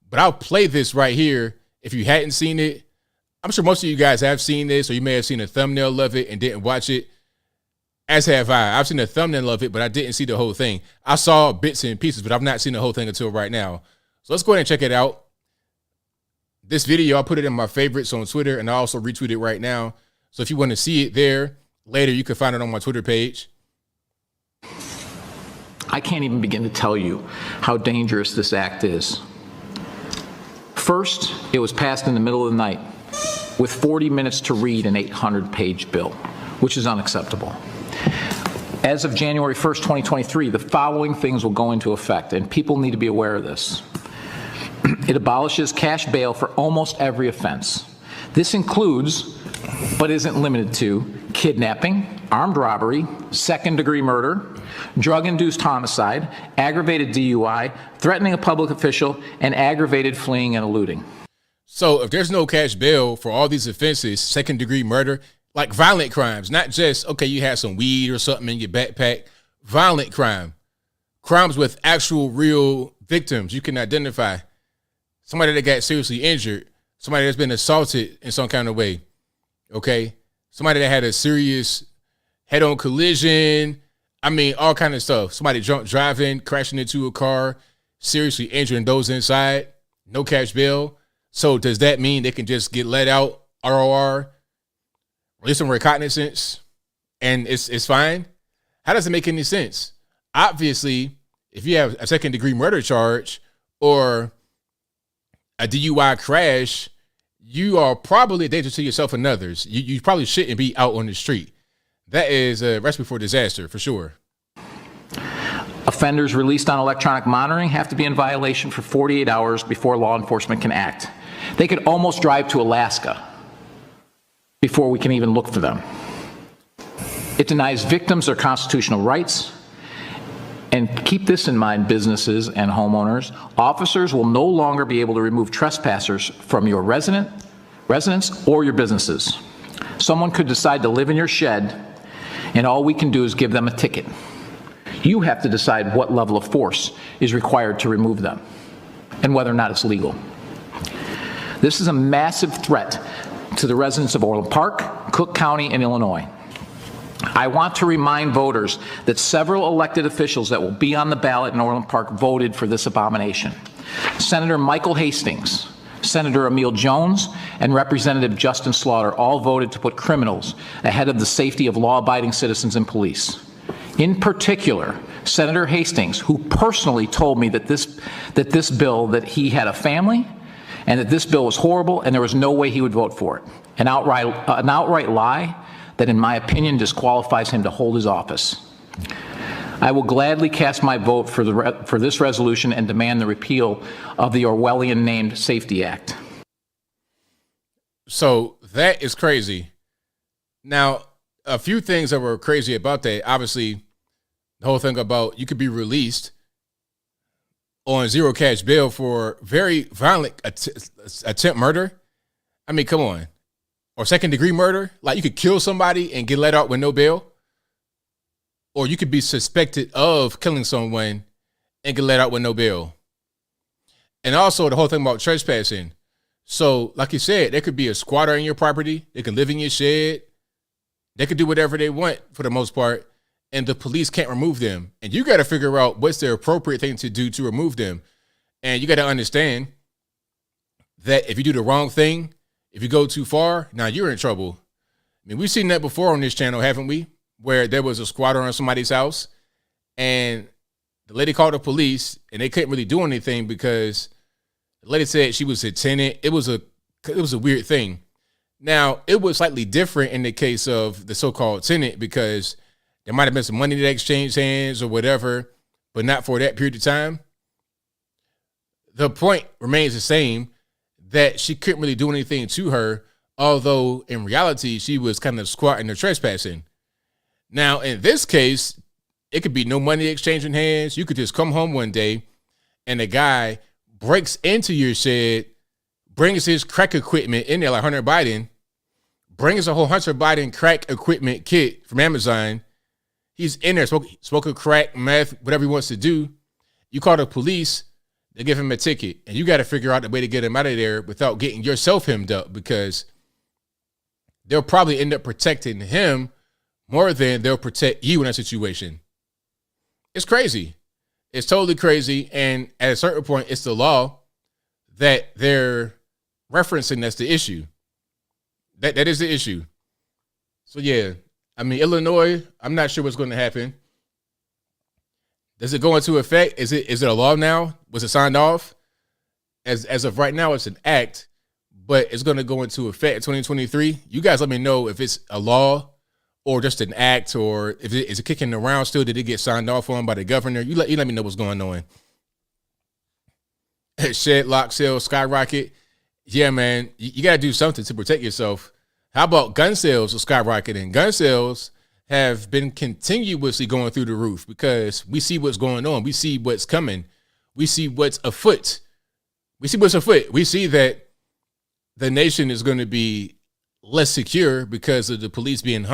but I'll play this right here. If you hadn't seen it, I'm sure most of you guys have seen this, or you may have seen a thumbnail of it and didn't watch it. As have I. I've seen a thumbnail of it, but I didn't see the whole thing. I saw bits and pieces, but I've not seen the whole thing until right now. So let's go ahead and check it out. This video, I'll put it in my favorites on Twitter, and I also retweet it right now. So if you want to see it there later, you can find it on my Twitter page. I can't even begin to tell you how dangerous this act is. First, it was passed in the middle of the night with 40 minutes to read an 800-page bill, which is unacceptable. As of January 1st, 2023, the following things will go into effect, and people need to be aware of this. It abolishes cash bail for almost every offense. This includes but isn't limited to kidnapping, armed robbery, second-degree murder, drug-induced homicide, aggravated DUI, threatening a public official, and aggravated fleeing and eluding. So if there's no cash bail for all these offenses, second-degree murder, like violent crimes, not just, okay, you had some weed or something in your backpack, violent crime, crimes with actual real victims you can identify, somebody that got seriously injured, somebody that's been assaulted in some kind of way, okay, somebody that had a serious head-on collision, I mean, all kind of stuff, somebody drunk driving, crashing into a car, seriously injuring those inside, no cash bail. So does that mean they can just get let out, ROR, release some recognizance, and it's fine? How does it make any sense? Obviously, if you have a second-degree murder charge or a DUI crash, you are probably a danger to yourself and others. You probably shouldn't be out on the street. That is a recipe for disaster, for sure. Offenders released on electronic monitoring have to be in violation for 48 hours before law enforcement can act. They could almost drive to Alaska before we can even look for them. It denies victims their constitutional rights. And keep this in mind, businesses and homeowners. Officers will no longer be able to remove trespassers from your residence or your businesses. Someone could decide to live in your shed, and all we can do is give them a ticket. You have to decide what level of force is required to remove them and whether or not it's legal. This is a massive threat to the residents of Orland Park, Cook County, and Illinois. I want to remind voters that several elected officials that will be on the ballot in Orland Park voted for this abomination. Senator Michael Hastings, Senator Emil Jones, and Representative Justin Slaughter all voted to put criminals ahead of the safety of law-abiding citizens and police. In particular, Senator Hastings, who personally told me that this bill, that he had a family, and that this bill was horrible, and there was no way he would vote for it. An outright lie that, in my opinion, disqualifies him to hold his office. I will gladly cast my vote for this resolution and demand the repeal of the Orwellian-named Safety Act. So that is crazy. Now, a few things that were crazy about that, obviously, the whole thing about you could be released on zero cash bail for very violent attempt murder. I mean, come on. Or second-degree murder. Like, you could kill somebody and get let out with no bail. Or you could be suspected of killing someone and get let out with no bail. And also the whole thing about trespassing. So, like you said, there could be a squatter in your property. They can live in your shed. They could do whatever they want for the most part. And the police can't remove them. And you got to figure out what's the appropriate thing to do to remove them. And you got to understand that if you do the wrong thing, if you go too far, now you're in trouble. I mean, we've seen that before on this channel, haven't we? Where there was a squatter on somebody's house and the lady called the police and they couldn't really do anything because the lady said she was a tenant. It was a weird thing. Now, it was slightly different in the case of the so-called tenant because there might have been some money that exchanged hands or whatever, but not for that period of time. The point remains the same, that she couldn't really do anything to her, although in reality, she was kind of squatting or trespassing. Now, in this case, it could be no money exchanging hands. You could just come home one day and a guy breaks into your shed, brings his crack equipment in there like Hunter Biden, brings a whole Hunter Biden crack equipment kit from Amazon. He's in there smoking crack, meth, whatever he wants to do. You call the police, they give him a ticket, and you got to figure out the way to get him out of there without getting yourself hemmed up, because they'll probably end up protecting him more than they'll protect you in that situation. It's crazy. It's totally crazy. And at a certain point, it's the law that they're referencing that's the issue. That is the issue. So, yeah, I mean, Illinois, I'm not sure what's going to happen. Does it go into effect? Is it a law now? Was it signed off? As of right now, it's an act, but it's going to go into effect in 2023. You guys let me know if it's a law or just an act, or if it is it kicking around still. Did it get signed off on by the governor? You let me know what's going on. Shed lock sales skyrocket. Yeah, man, you got to do something to protect yourself. How about gun sales are skyrocketing? Gun sales have been continuously going through the roof because we see what's going on. We see what's coming. We see what's afoot. We see that the nation is going to be less secure because of the police being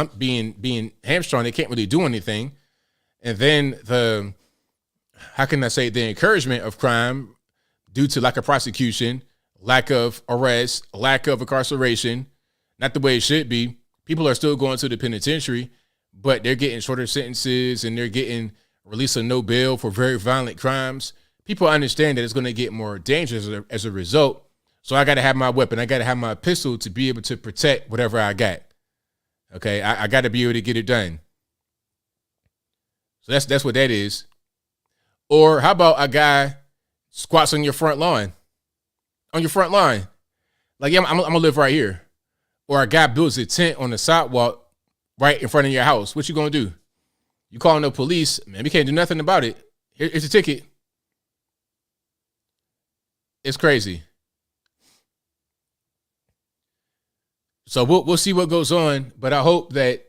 hamstrung. They can't really do anything. And then the encouragement of crime due to lack of prosecution, lack of arrest, lack of incarceration, not the way it should be. People are still going to the penitentiary, but they're getting shorter sentences and they're getting released on no bail for very violent crimes. People understand that it's going to get more dangerous as a result. So I got to have my weapon. I got to have my pistol to be able to protect whatever I got. Okay, I got to be able to get it done. So that's what that is. Or how about a guy squats on your front lawn? On your front lawn. Like, yeah, I'm going to live right here. Or a guy builds a tent on the sidewalk right in front of your house. What you going to do? You calling the police? Man, we can't do nothing about it. Here's a ticket. It's crazy. So we'll see what goes on. But I hope that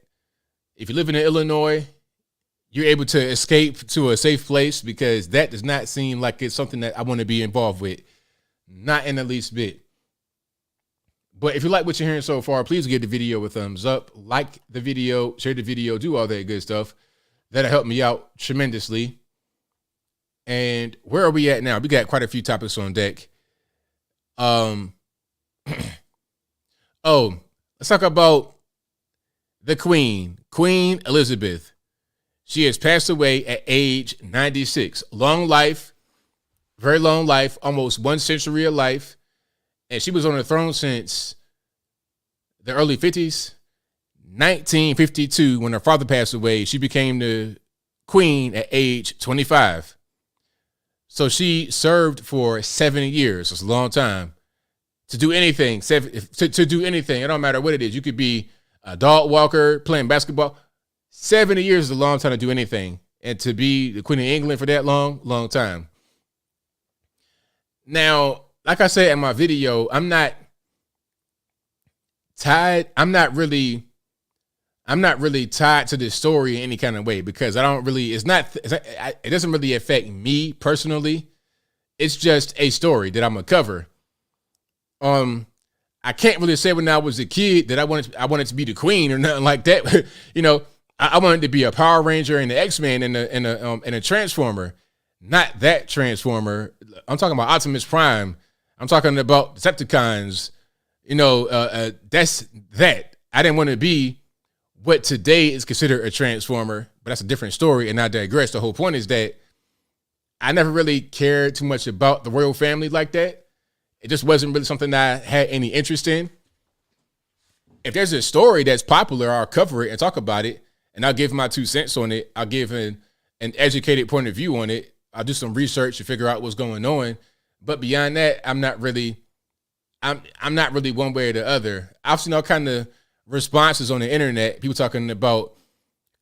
if you live in Illinois, you're able to escape to a safe place, because that does not seem like it's something that I want to be involved with. Not in the least bit. But if you like what you're hearing so far, please give the video a thumbs up, like the video, share the video, do all that good stuff. That'll help me out tremendously. And where are we at now? We got quite a few topics on deck. Oh, let's talk about the Queen Elizabeth. She has passed away at age 96. Long life, very long life, almost 1 century of life. And she was on the throne since the early 50s. 1952, when her father passed away, she became the queen at age 25. So she served for 70 years. That's a long time to do anything. To do anything. It don't matter what it is. You could be a dog walker, playing basketball. 70 years is a long time to do anything. And to be the Queen of England for that long time. Now, like I said in my video, I'm not really tied to this story in any kind of way, because it doesn't really affect me personally. It's just a story that I'm gonna cover. I can't really say when I was a kid that I wanted to be the queen or nothing like that. You know, I wanted to be a Power Ranger and the X-Men and a Transformer. Not that Transformer. I'm talking about Optimus Prime. I'm talking about Decepticons. You know, that's that. I didn't want to be what today is considered a Transformer, but that's a different story, and I digress. The whole point is that I never really cared too much about the royal family like that. It just wasn't really something that I had any interest in. If there's a story that's popular, I'll cover it and talk about it, and I'll give my 2 cents on it. I'll give an educated point of view on it. I'll do some research to figure out what's going on. But beyond that, I'm not really one way or the other. I've seen all kind of responses on the internet. People talking about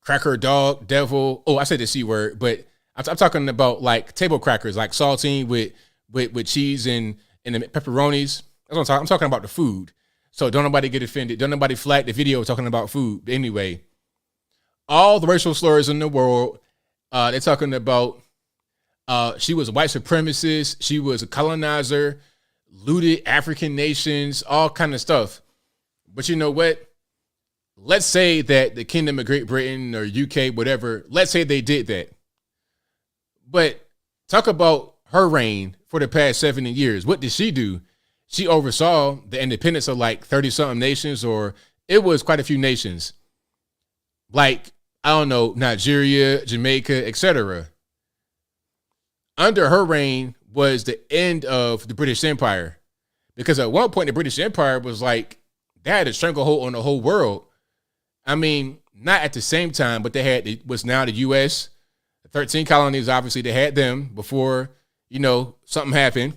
cracker, dog, devil. Oh, I said the C word, but I'm talking about like table crackers, like saltine with cheese and the pepperonis. That's what I'm talking about, the food. So don't nobody get offended. Don't nobody flag the video talking about food. But anyway, all the racial slurs in the world, they're talking about she was a white supremacist. She was a colonizer, looted African nations, all kind of stuff. But you know what? Let's say that the Kingdom of Great Britain or UK, whatever, let's say they did that. But talk about her reign for the past 70 years. What did she do? She oversaw the independence of like 30-something nations, or it was quite a few nations. Like, I don't know, Nigeria, Jamaica, etc. Under her reign was the end of the British Empire. Because at one point, the British Empire was like, they had a stranglehold on the whole world. I mean, not at the same time, but it was now the U.S., 13 colonies, obviously, they had them before, you know, something happened.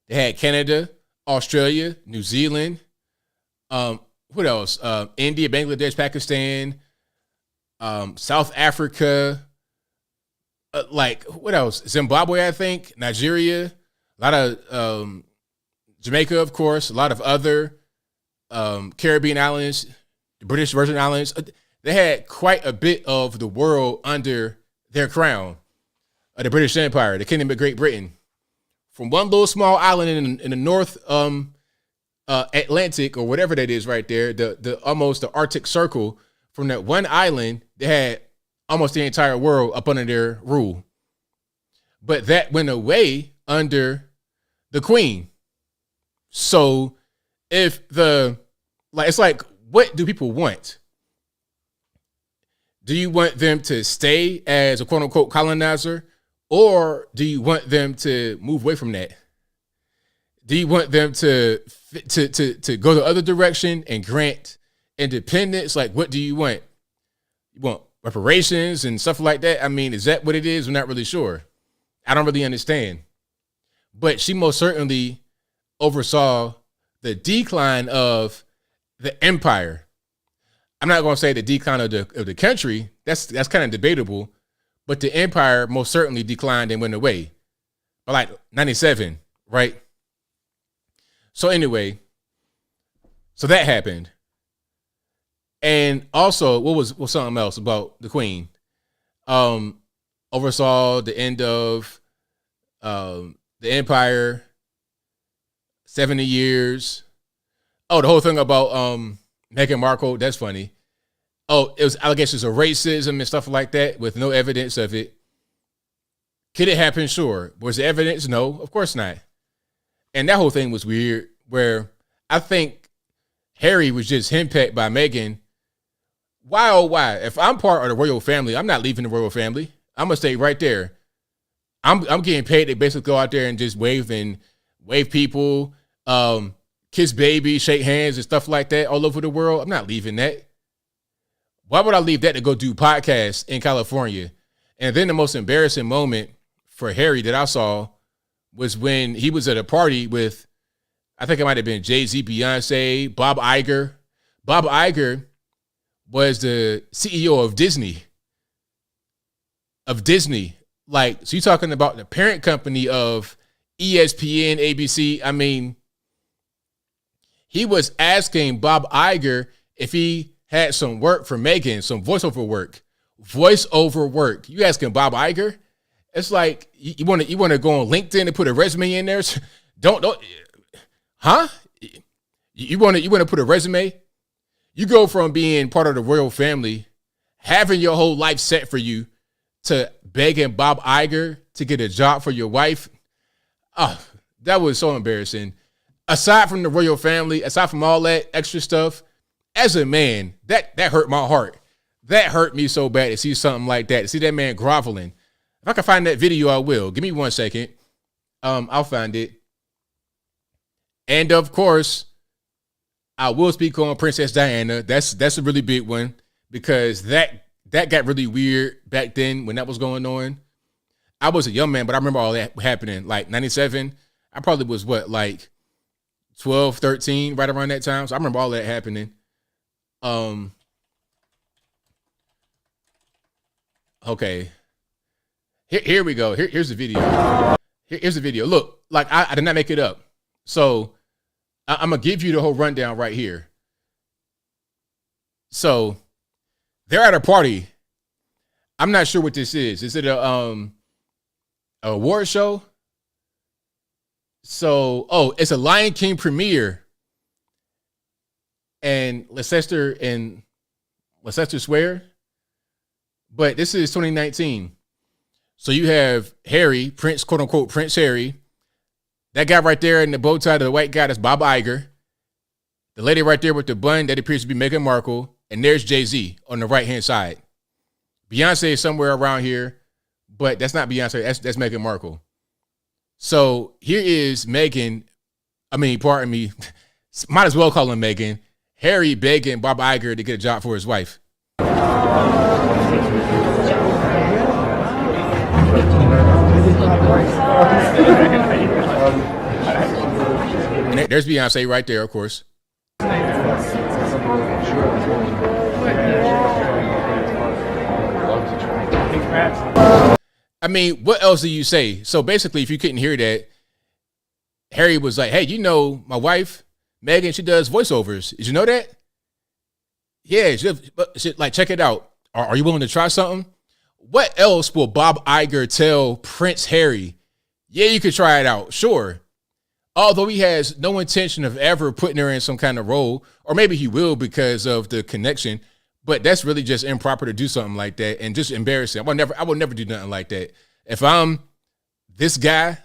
They had Canada, Australia, New Zealand, what else? India, Bangladesh, Pakistan, South Africa, like, what else? Zimbabwe, I think, Nigeria, a lot of Jamaica, of course, a lot of other Caribbean islands, the British Virgin Islands. They had quite a bit of the world under their crown, the British Empire, the Kingdom of Great Britain. From one little small island in the North Atlantic, or whatever that is right there, the almost the Arctic Circle, from that one island, they had almost the entire world up under their rule. But that went away under the Queen. So if it's like, what do people want? Do you want them to stay as a quote unquote colonizer, or do you want them to move away from that? Do you want them to go the other direction and grant independence? Like, what do you want? You want reparations and stuff like that? I mean, is that what it is? We're not really sure. I don't really understand. But she most certainly oversaw the decline of the empire. I'm not going to say the decline of the country. That's kind of debatable. But the empire most certainly declined and went away. By like 97, right? So anyway, so that happened. And also, what was something else about the Queen? Oversaw the end of the empire, 70 years. Oh, the whole thing about Meghan Markle, that's funny. Oh, it was allegations of racism and stuff like that with no evidence of it. Could it happen? Sure. Was there evidence? No, of course not. And that whole thing was weird, where I think Harry was just henpecked by Meghan. Why, oh, why? If I'm part of the royal family, I'm not leaving the royal family. I'm going to stay right there. I'm getting paid to basically go out there and just wave people, kiss babies, shake hands and stuff like that all over the world. I'm not leaving that. Why would I leave that to go do podcasts in California? And then the most embarrassing moment for Harry that I saw was when he was at a party with, I think it might have been Jay-Z, Beyonce, Bob Iger. Bob Iger was the CEO of Disney. Like, so you're talking about the parent company of ESPN, ABC. I mean, he was asking Bob Iger if he had some work for Meghan, some voiceover work. You asking Bob Iger? It's like, you want to go on LinkedIn and put a resume in there? Don't, huh? You want to put a resume? You go from being part of the royal family, having your whole life set for you, to begging Bob Iger to get a job for your wife. Oh, that was so embarrassing. Aside from the royal family, aside from all that extra stuff, as a man, that hurt my heart. That hurt me so bad to see something like that, to see that man groveling. If I can find that video, I will. Give me 1 second. I'll find it. And of course, I will speak on Princess Diana. That's a really big one, because that got really weird back then when that was going on. I was a young man, but I remember all that happening. Like 97, I probably was like 12, 13, right around that time. So I remember all that happening. Okay. Here we go. Here's the video. Here's the video. Look, like I did not make it up. So I'm going to give you the whole rundown right here. So they're at a party. I'm not sure what this is. Is it a award show? So, it's a Lion King premiere. And Leicester swear. But this is 2019. So you have Harry, Prince, quote unquote, Prince Harry. That guy right there in the bow tie, the white guy, that's Bob Iger. The lady right there with the bun, that appears to be Meghan Markle. And there's Jay-Z on the right-hand side. Beyonce is somewhere around here, but that's not Beyonce. That's Meghan Markle. So here is Meghan. I mean, pardon me. Might as well call him Meghan. Harry begging Bob Iger to get a job for his wife. And there's Beyonce right there, of course. I mean, what else do you say? So basically, if you couldn't hear that, Harry was like, hey, my wife, Megan, she does voiceovers. Did you know that? Yeah, like, check it out. Are you willing to try something? What else will Bob Iger tell Prince Harry? Yeah, you could try it out. Sure. Although he has no intention of ever putting her in some kind of role, or maybe he will because of the connection, but that's really just improper to do something like that and just embarrassing. I will never do nothing like that. If I'm this guy,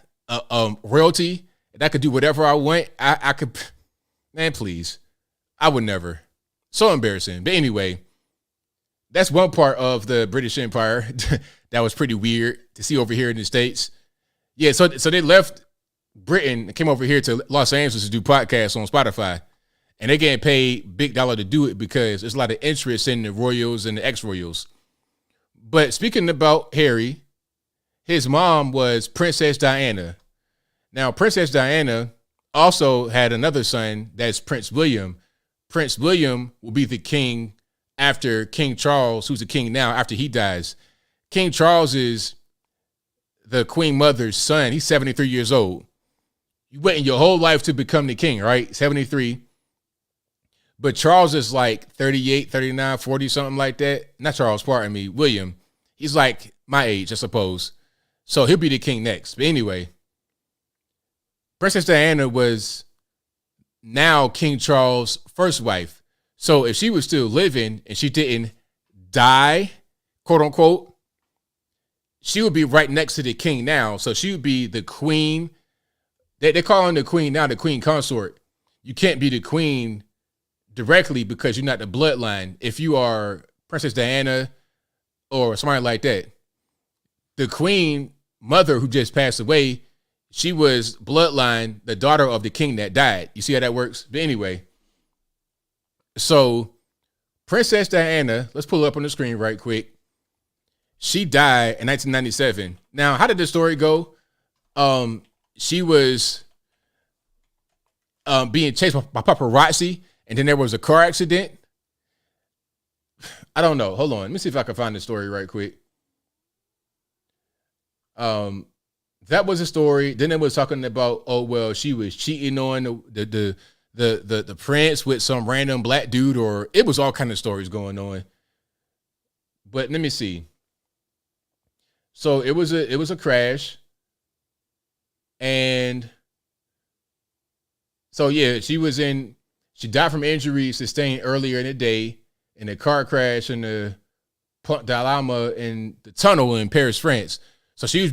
royalty, and I could do whatever I want, I could, man, please. I would never. So embarrassing. But anyway, that's one part of the British Empire that was pretty weird to see over here in the States. Yeah, so they left Britain and came over here to Los Angeles to do podcasts on Spotify. And they getting paid big dollar to do it because there's a lot of interest in the royals and the ex-royals. But speaking about Harry, his mom was Princess Diana. Now, Princess Diana also had another son that's Prince William. Prince William will be the king after King Charles, who's the king now, after he dies. King Charles is the Queen Mother's son. He's 73 years old. You waiting your whole life to become the king, right? 73. But Charles is like 38, 39, 40, something like that. Not Charles, pardon me, William. He's like my age, I suppose. So he'll be the king next. But anyway, Princess Diana was now King Charles' first wife. So if she was still living and she didn't die, quote unquote, she would be right next to the king now. So she would be the queen. They call her the queen now, the queen consort. You can't be the queen directly because you're not the bloodline. If you are Princess Diana or somebody like that, the queen mother who just passed away, she was bloodline, the daughter of the king that died. You see how that works? But anyway, so Princess Diana, let's pull it up on the screen right quick. She died in 1997. Now, how did the story go? She was being chased by paparazzi, and then there was a car accident. I don't know. Hold on. Let me see if I can find the story right quick. That was a story. Then it was talking about, oh, well, she was cheating on the prince with some random black dude, or it was all kind of stories going on. But let me see. So it was a crash. And so, yeah, she died from injuries sustained earlier in the day in a car crash in the Pont d'Alma in the tunnel in Paris, France. So she was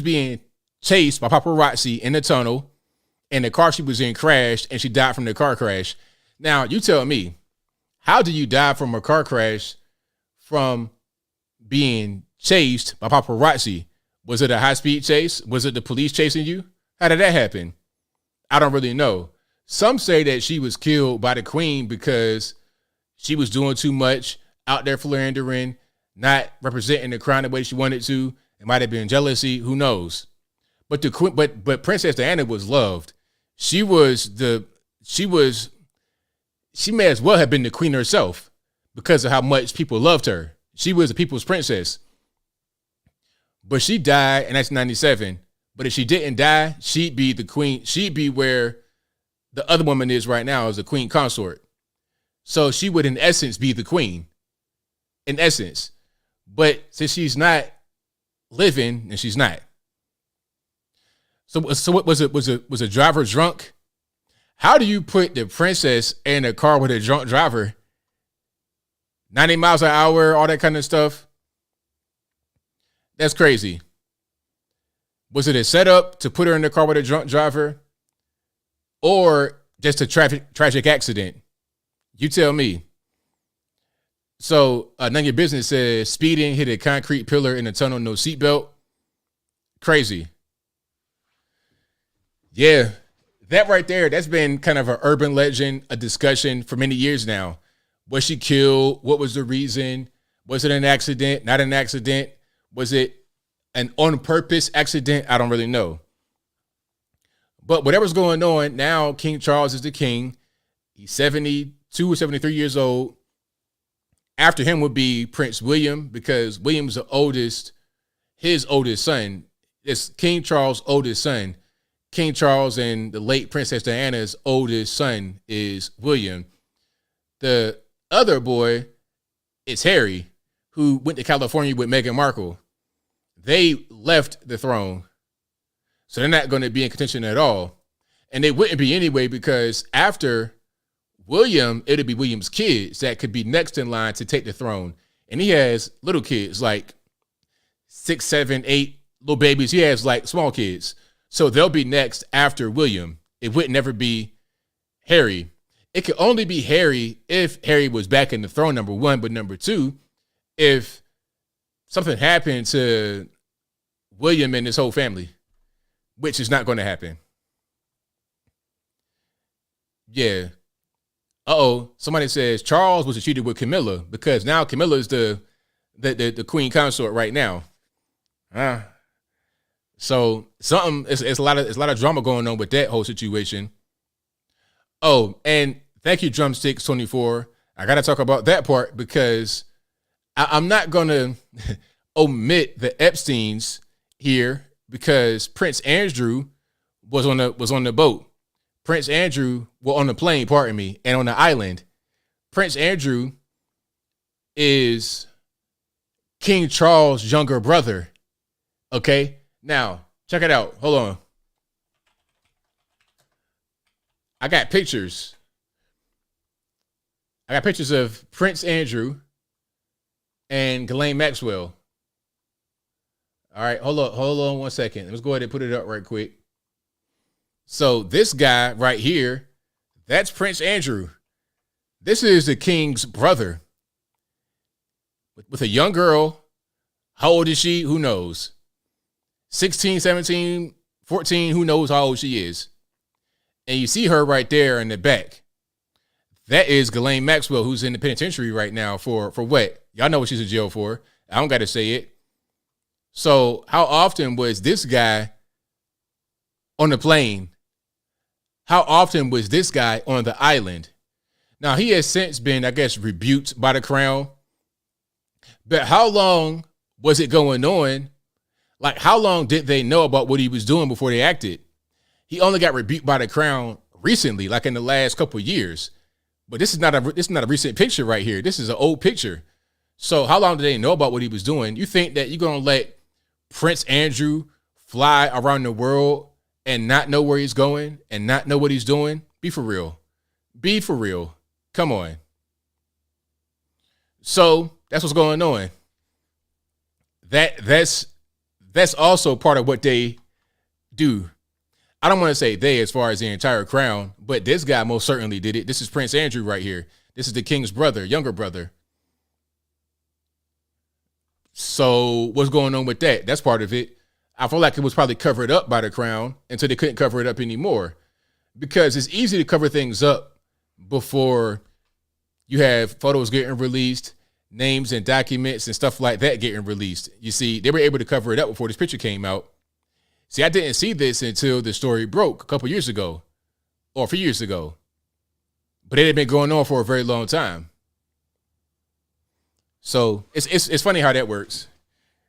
being chased by paparazzi in the tunnel, and the car she was in crashed, and she died from the car crash. Now, you tell me, how do you die from a car crash from being chased by paparazzi? Was it a high-speed chase? Was it the police chasing you? How did that happen? I don't really know. Some say that she was killed by the queen because she was doing too much, out there philandering, not representing the crown the way she wanted to. It might have been jealousy. Who knows? But the queen, but Princess Diana was loved. She may as well have been the queen herself because of how much people loved her. She was a people's princess. But she died in 1997. But if she didn't die, she'd be the queen. She'd be where the other woman is right now, as a queen consort. So she would, in essence, be the queen. In essence. But since she's not living, and she's not. So what was it? Was a driver drunk? How do you put the princess in a car with a drunk driver? 90 miles an hour, all that kind of stuff. That's crazy. Was it a setup to put her in the car with a drunk driver? Or just a tragic accident? You tell me. So, None of Your Business says, speeding, hit a concrete pillar in a tunnel, no seatbelt. Crazy. Yeah, that right there, that's been kind of an urban legend, a discussion for many years now. Was she killed? What was the reason? Was it an accident? Not an accident? Was it an on-purpose accident? I don't really know. But whatever's going on, now King Charles is the king. He's 72 or 73 years old. After him would be Prince William, because William's the oldest, his oldest son. It's King Charles' oldest son King Charles and the late Princess Diana's oldest son is William. The other boy is Harry, who went to California with Meghan Markle. They left the throne, so they're not going to be in contention at all. And they wouldn't be anyway, because after William, it'll be William's kids that could be next in line to take the throne. And he has little kids, like 6, 7, 8 little babies. He has like small kids. So they'll be next after William. It would never be Harry. It could only be Harry if Harry was back in the throne, number one. But number two, if something happened to William and his whole family, which is not going to happen. Yeah. Somebody says Charles was cheated with Camilla, because now Camilla is the queen consort right now. So it's a lot of drama going on with that whole situation. Oh, and thank you, Drumsticks 24. I got to talk about that part, because I'm not going to omit the Epsteins here, because Prince Andrew was on the boat. Prince Andrew, well, on the plane, pardon me, and on the island. Prince Andrew is King Charles' younger brother. Okay? Now, check it out. Hold on. I got pictures. I got pictures of Prince Andrew and Ghislaine Maxwell. All right, hold on 1 second. Let's go ahead and put it up right quick. So this guy right here, that's Prince Andrew. This is the king's brother with a young girl. How old is she? Who knows? 16, 17, 14, who knows how old she is? And you see her right there in the back. That is Ghislaine Maxwell, who's in the penitentiary right now for what? Y'all know what she's in jail for. I don't got to say it. So how often was this guy on the plane? How often was this guy on the island? Now, he has since been, I guess, rebuked by the crown. But how long was it going on? Like, how long did they know about what he was doing before they acted? He only got rebuked by the crown recently, like in the last couple of years. But this is not a recent picture right here. This is an old picture. So how long did they know about what he was doing? You think that you're going to let Prince Andrew fly around the world and not know where he's going and not know what he's doing? Be for real. Be for real. Come on. So that's what's going on. That's also part of what they do. I don't want to say they as far as the entire crown, but this guy most certainly did it. This is Prince Andrew right here. This is the king's brother, younger brother. So what's going on with that? That's part of it. I feel like it was probably covered up by the crown until they couldn't cover it up anymore, because it's easy to cover things up before you have photos getting released, names and documents and stuff like that getting released. You see, they were able to cover it up before this picture came out. See, I didn't see this until the story broke a couple years ago or a few years ago, but it had been going on for a very long time. So it's funny how that works.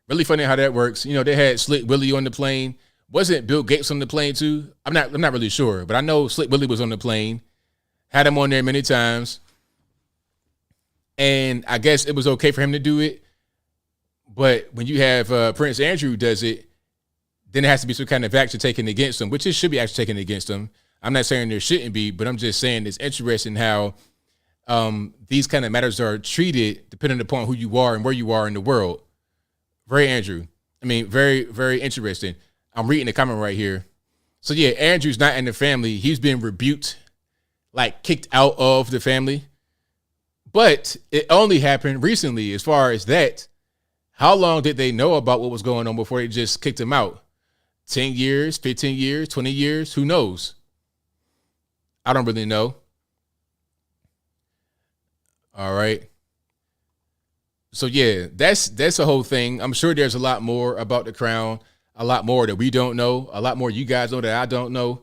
Really funny how that works. You know, they had Slick Willie on the plane. Wasn't Bill Gates on the plane too? I'm not really sure, but I know Slick Willie was on the plane. Had him on there many times. And I guess it was okay for him to do it. But when you have Prince Andrew does it, then there has to be some kind of action taken against him, which it should be action taken against him. I'm not saying there shouldn't be, but I'm just saying it's interesting how these kind of matters are treated depending upon who you are and where you are in the world. Very, very interesting. I'm reading the comment right here. So yeah, Andrew's not in the family. He's been rebuked, like kicked out of the family. But it only happened recently as far as that. How long did they know about what was going on before they just kicked him out? 10 years, 15 years, 20 years? Who knows? I don't really know. All right. So yeah, that's the whole thing. I'm sure there's a lot more about the crown, a lot more that we don't know, a lot more you guys know that I don't know.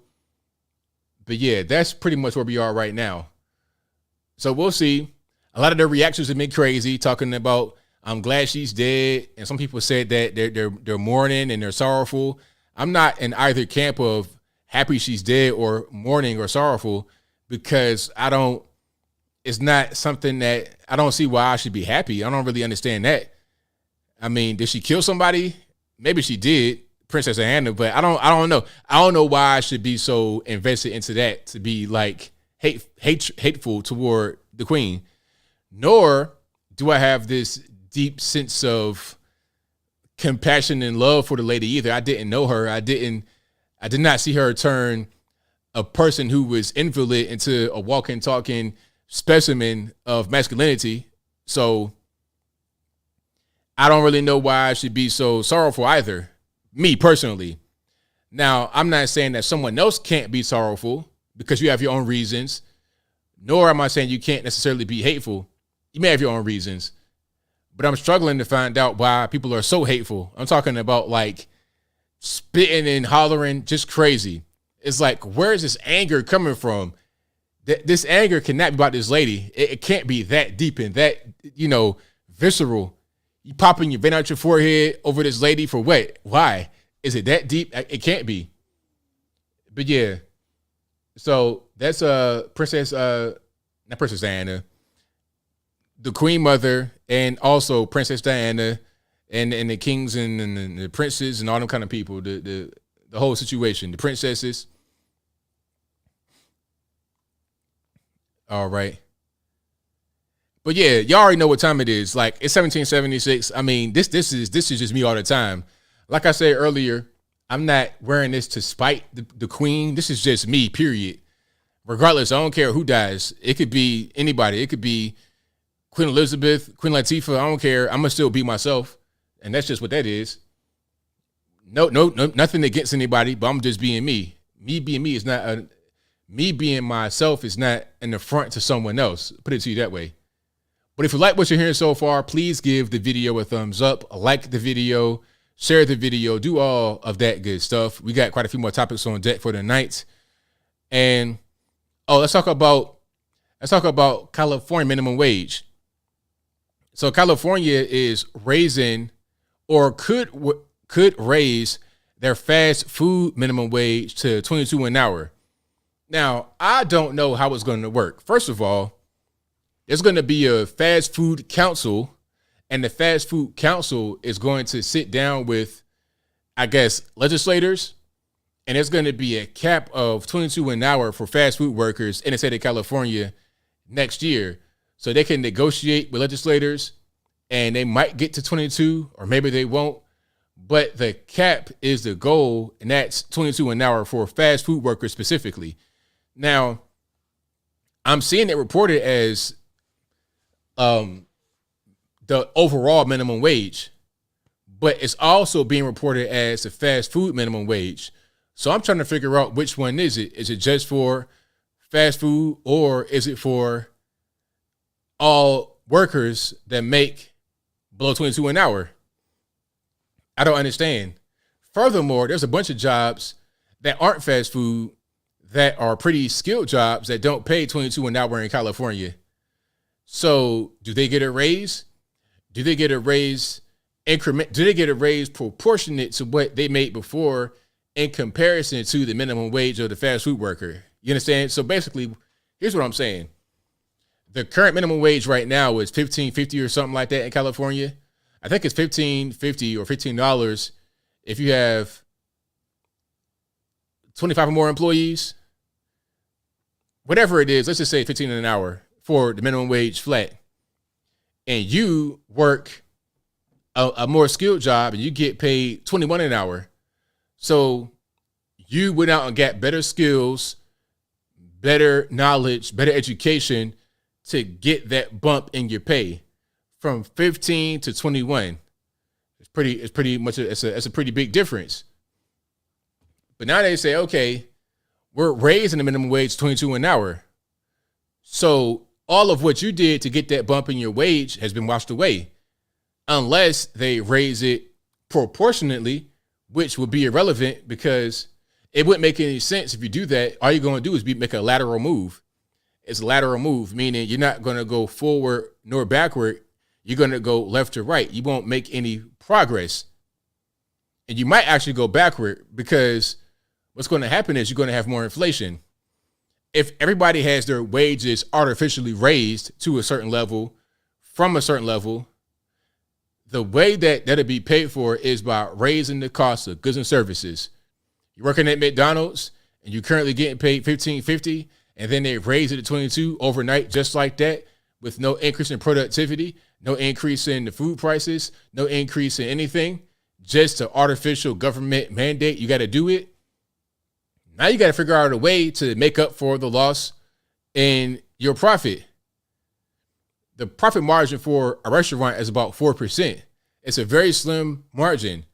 But yeah, that's pretty much where we are right now. So we'll see. A lot of the reactions have been crazy, talking about I'm glad she's dead, and some people said that they're mourning and they're sorrowful. I'm not in either camp of happy she's dead or mourning or sorrowful, because it's not something that I don't see why I should be happy. I don't really understand that. I mean, did she kill somebody? Maybe she did, Princess Diana, but I don't know. I don't know why I should be so invested into that, to be like hateful toward the queen. Nor do I have this deep sense of compassion and love for the lady either. I didn't know her. I did not see her turn a person who was invalid into a walking, talking specimen of masculinity. So I don't really know why I should be so sorrowful either, me personally. Now, I'm not saying that someone else can't be sorrowful because you have your own reasons, nor am I saying you can't necessarily be hateful. You may have your own reasons, but I'm struggling to find out why people are so hateful. I'm talking about like spitting and hollering, just crazy. It's like, where is this anger coming from? This anger cannot be about this lady. It can't be that deep and that, visceral. You popping your vein out your forehead over this lady for what? Why? Is it that deep? It can't be. But yeah. So that's not Princess Diana, the Queen Mother, and also Princess Diana, and the kings and the princes and all them kind of people. The whole situation, the princesses. All right. But yeah, y'all already know what time it is. Like, it's 1776. I mean, this is just me all the time. Like I said earlier, I'm not wearing this to spite the queen. This is just me, period. Regardless, I don't care who dies. It could be anybody. It could be Queen Elizabeth, Queen Latifah. I don't care. I'm gonna still be myself, and that's just what that is. No, nothing against anybody, but I'm just being me. Me being me is not me being myself is not an affront to someone else. Put it to you that way. But if you like what you're hearing so far, please give the video a thumbs up, like the video, share the video, do all of that good stuff. We got quite a few more topics on deck for the night. And let's talk about California minimum wage. So California is raising, or could raise, their fast food minimum wage to $22 an hour. Now, I don't know how it's going to work. First of all, there's going to be a fast food council, and the fast food council is going to sit down with, I guess, legislators, and there's going to be a cap of $22 an hour for fast food workers in the state of California next year. So they can negotiate with legislators, and they might get to 22, or maybe they won't. But the cap is the goal, and that's $22 an hour for fast food workers specifically. Now, I'm seeing it reported as the overall minimum wage, but it's also being reported as the fast food minimum wage. So I'm trying to figure out which one is it. Is it just for fast food, or is it for all workers that make below 22 an hour? I don't understand. Furthermore, there's a bunch of jobs that aren't fast food that are pretty skilled jobs that don't pay 22 an hour in California. So do they get a raise? Do they get a raise increment? Do they get a raise proportionate to what they made before in comparison to the minimum wage of the fast food worker? You understand? So basically, here's what I'm saying. The current minimum wage right now is $15.50 or something like that in California. I think it's $15.50 or $15 if you have 25 or more employees. Whatever it is, let's just say $15 an hour for the minimum wage flat. And you work a more skilled job and you get paid $21 an hour. So you went out and got better skills, better knowledge, better education to get that bump in your pay from 15 to 21. It's pretty much it's a pretty big difference. But now they say, okay, we're raising the minimum wage to 22 an hour. So all of what you did to get that bump in your wage has been washed away, unless they raise it proportionately, which would be irrelevant because it wouldn't make any sense if you do that. All you're going to do is make a lateral move. It's a lateral move, meaning you're not going to go forward nor backward. You're going to go left to right. You won't make any progress. And you might actually go backward because what's going to happen is you're going to have more inflation. If everybody has their wages artificially raised to a certain level, from a certain level, the way that that'll be paid for is by raising the cost of goods and services. You're working at McDonald's and you're currently getting paid $15.50, and then they raise it to $22 overnight, just like that, with no increase in productivity, no increase in the food prices, no increase in anything, just an artificial government mandate. You got to do it. Now you got to figure out a way to make up for the loss in your profit. The profit margin for a restaurant is about 4%. It's a very slim margin.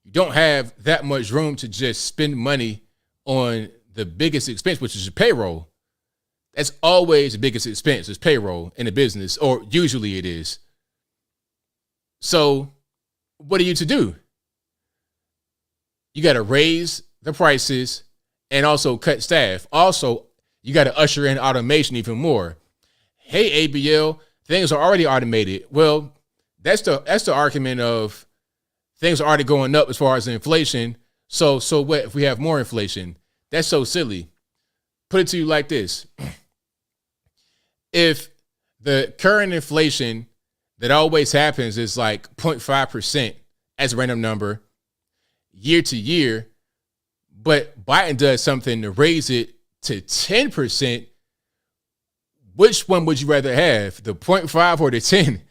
You don't have that much room to just spend money on the biggest expense, which is your payroll. That's always the biggest expense, is payroll in a business, or usually it is. So what are you to do? You got to raise the prices and also cut staff. Also, you got to usher in automation even more. Hey, ABL, things are already automated. Well, that's the argument of things are already going up as far as inflation. So what if we have more inflation? That's so silly. Put it to you like this. If the current inflation that always happens is like 0.5% as a random number year to year, but Biden does something to raise it to 10%, which one would you rather have, the 0.5 or the 10?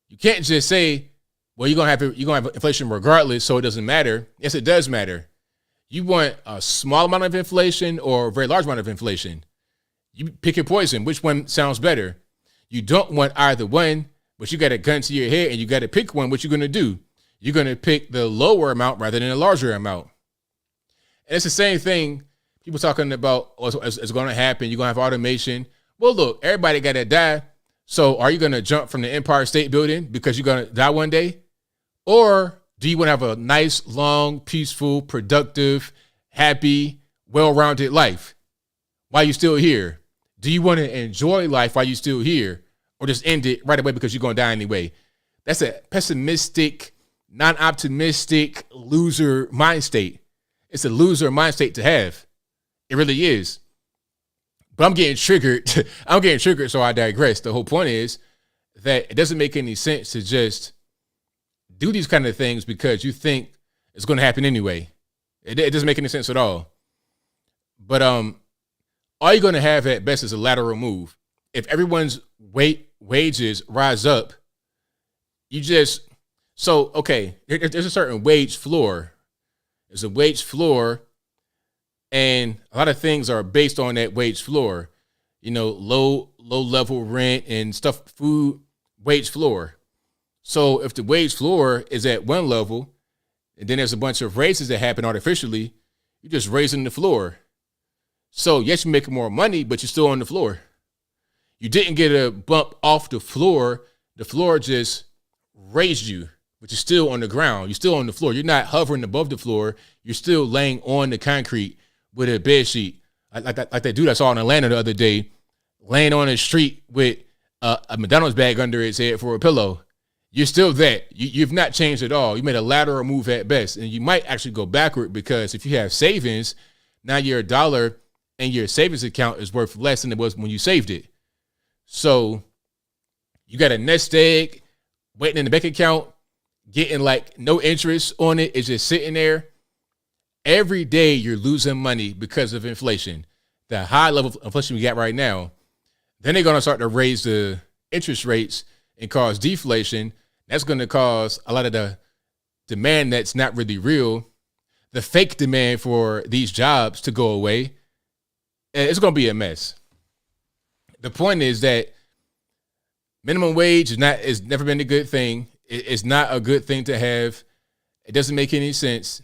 You can't just say, well, you're gonna have inflation regardless, so it doesn't matter. Yes, it does matter. You want a small amount of inflation or a very large amount of inflation? You pick your poison. Which one sounds better? You don't want either one, but you got a gun to your head and you got to pick one. What you're gonna do? You're gonna pick the lower amount rather than a larger amount. And it's the same thing. People talking about it's going to happen. You're going to have automation. Well, look, everybody got to die. So are you going to jump from the Empire State Building because you're going to die one day? Or do you want to have a nice, long, peaceful, productive, happy, well-rounded life while you're still here? Do you want to enjoy life while you're still here, or just end it right away because you're going to die anyway? That's a pessimistic, non-optimistic, loser mind state. It's a loser mind state to have. It really is. But I'm getting triggered. So I digress. The whole point is that it doesn't make any sense to just do these kind of things because you think it's going to happen anyway. It doesn't make any sense at all. But all you're going to have at best is a lateral move. If everyone's wages rise up, there's a certain wage floor. There's a wage floor, and a lot of things are based on that wage floor. You know, low level rent and stuff, food, wage floor. So if the wage floor is at one level, and then there's a bunch of raises that happen artificially, you're just raising the floor. So yes, you're making more money, but you're still on the floor. You didn't get a bump off the floor. The floor just raised you, but you're still on the ground. You're still on the floor. You're not hovering above the floor. You're still laying on the concrete with a bed sheet. Like that dude I saw in Atlanta the other day, laying on the street with a McDonald's bag under his head for a pillow. You're still that. You've not changed at all. You made a lateral move at best. And you might actually go backward because if you have savings, now your dollar and your savings account is worth less than it was when you saved it. So you got a nest egg waiting in the bank account, getting like no interest on it. It's just sitting there. Every day you're losing money because of inflation, the high level of inflation we got right now. Then they're going to start to raise the interest rates and cause deflation. That's going to cause a lot of the demand that's not really real, the fake demand for these jobs to go away. And it's going to be a mess. The point is that minimum wage is never been a good thing. It's not a good thing to have. It doesn't make any sense.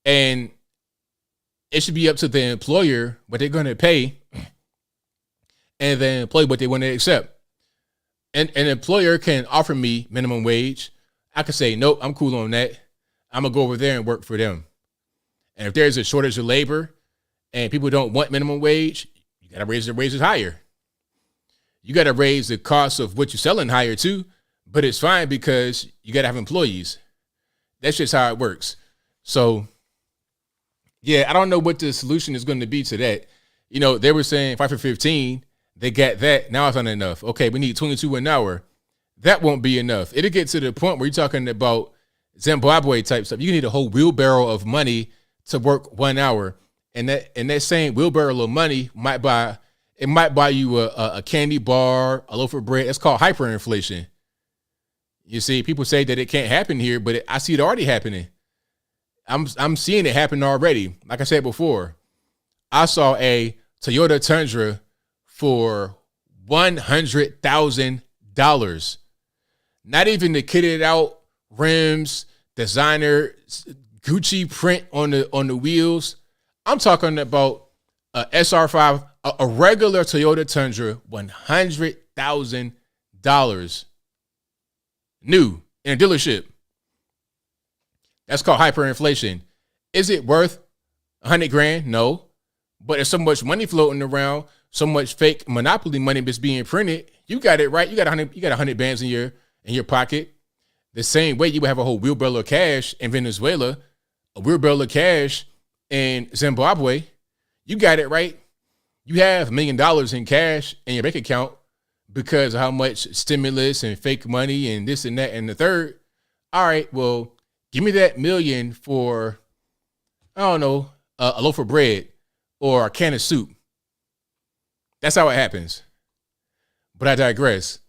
And it should be up to the employer what they're going to pay and the employee what they want to accept. And an employer can offer me minimum wage. I could say, nope, I'm cool on that. I'm going to go over there and work for them. And if there's a shortage of labor and people don't want minimum wage, you got to raise the wages higher. You got to raise the cost of what you're selling higher too, but it's fine because you got to have employees. That's just how it works. So Yeah, I don't know what the solution is going to be to that. You know, they were saying 5 for 15. They got that. Now it's not enough. Okay, we need 22 an hour. That won't be enough. It'll get to the point where you're talking about Zimbabwe type stuff. You need a whole wheelbarrow of money to work 1 hour. And that same wheelbarrow of money might buy you a candy bar, a loaf of bread. It's called hyperinflation. You see, people say that it can't happen here, but I see it already happening. I'm seeing it happen already. Like I said before, I saw a Toyota Tundra for $100,000. Not even the kitted out rims, designer Gucci print on the wheels. I'm talking about a SR5, a regular Toyota Tundra, $100,000 new in a dealership. That's called hyperinflation. Is it worth $100,000? No, but there's so much money floating around, so much fake monopoly money that's being printed. You got it right. You got 100 bands in your pocket. The same way you would have a whole wheelbarrow of cash in Venezuela, a wheelbarrow of cash in Zimbabwe. You got it right. You have $1 million in cash in your bank account because of how much stimulus and fake money and this and that and the third. All right, well, give me that million for, I don't know, a loaf of bread or a can of soup. That's how it happens. But I digress.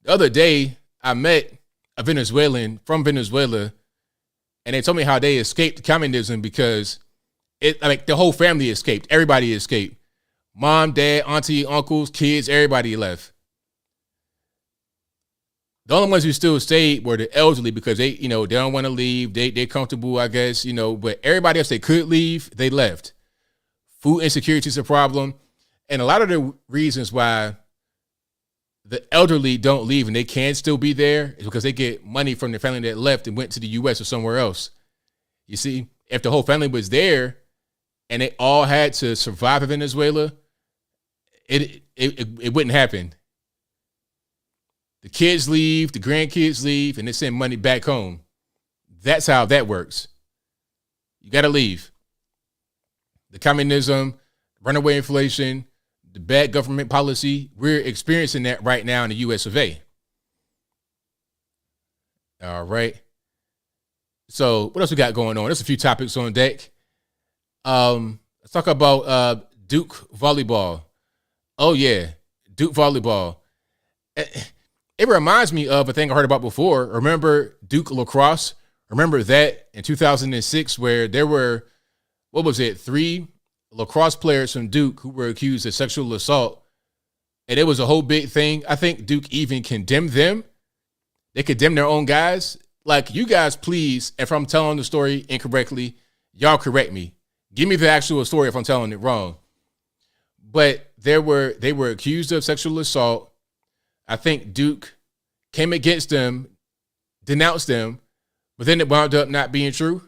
The other day, I met a Venezuelan from Venezuela, and they told me how they escaped communism because the whole family escaped. Everybody escaped. Mom, dad, auntie, uncles, kids, everybody left. The only ones who still stayed were the elderly because they don't want to leave. They're comfortable, I guess, but everybody else they could leave, they left. Food insecurity is a problem. And a lot of the reasons why the elderly don't leave and they can still be there is because they get money from the family that left and went to the U.S. or somewhere else. You see, if the whole family was there and they all had to survive in Venezuela, it wouldn't happen. The kids leave, the grandkids leave, and they send money back home. That's how that works. You got to leave. The communism, runaway inflation, the bad government policy, we're experiencing that right now in the U.S. of A. All right. So what else we got going on? There's a few topics on deck. Let's talk about Duke volleyball. Oh, yeah, Duke volleyball. It reminds me of a thing I heard about before. Remember Duke lacrosse? Remember that in 2006 where there were, 3 lacrosse players from Duke who were accused of sexual assault. And it was a whole big thing. I think Duke even condemned them. They condemned their own guys. Like, you guys, please, if I'm telling the story incorrectly, y'all correct me. Give me the actual story if I'm telling it wrong. But they were accused of sexual assault. I think Duke came against them, denounced them, but then it wound up not being true.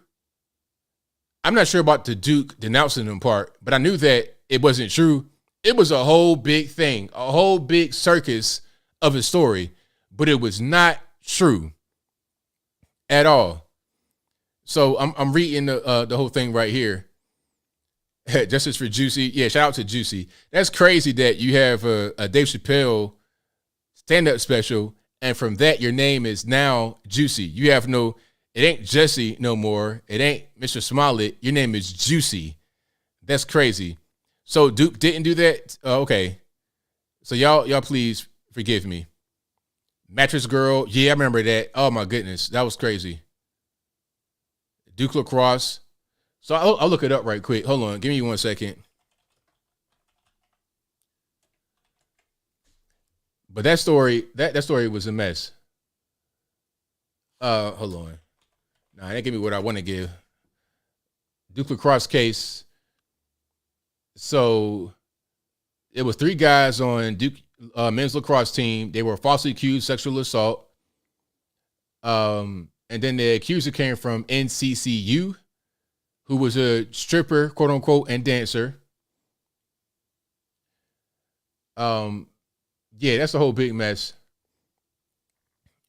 I'm not sure about the Duke denouncing them part, but I knew that it wasn't true. It was a whole big thing, a whole big circus of a story, but it was not true at all. So I'm reading the whole thing right here. Justice for Juicy. Yeah, shout out to Juicy. That's crazy that you have a Dave Chappelle stand-up special, and from that, your name is now Juicy. You have it ain't Jesse no more. It ain't Mr. Smollett. Your name is Juicy. That's crazy. So Duke didn't do that? Okay. So y'all please forgive me. Mattress Girl. Yeah, I remember that. Oh, my goodness. That was crazy. Duke lacrosse. So I'll look it up right quick. Hold on. Give me 1 second. But that story was a mess. Hold on. Nah, that give me what I want to give. Duke lacrosse case. So it was 3 guys on Duke men's lacrosse team. They were falsely accused of sexual assault. And then the accuser came from NCCU, who was a stripper, quote unquote, and dancer. Yeah, that's a whole big mess.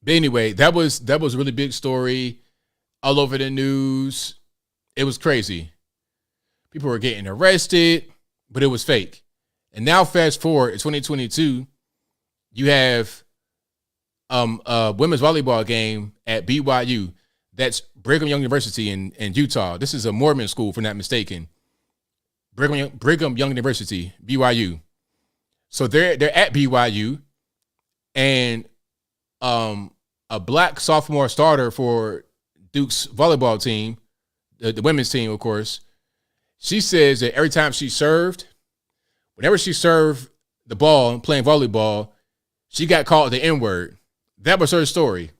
But anyway, that was a really big story all over the news. It was crazy. People were getting arrested, but it was fake. And now fast forward in 2022, you have a women's volleyball game at BYU. That's Brigham Young University in Utah. This is a Mormon school, if I'm not mistaken. Brigham Young University, BYU. So they're at BYU, and a black sophomore starter for Duke's volleyball team, the women's team, of course, she says that every time she served, whenever she served the ball playing volleyball, she got called the N-word. That was her story.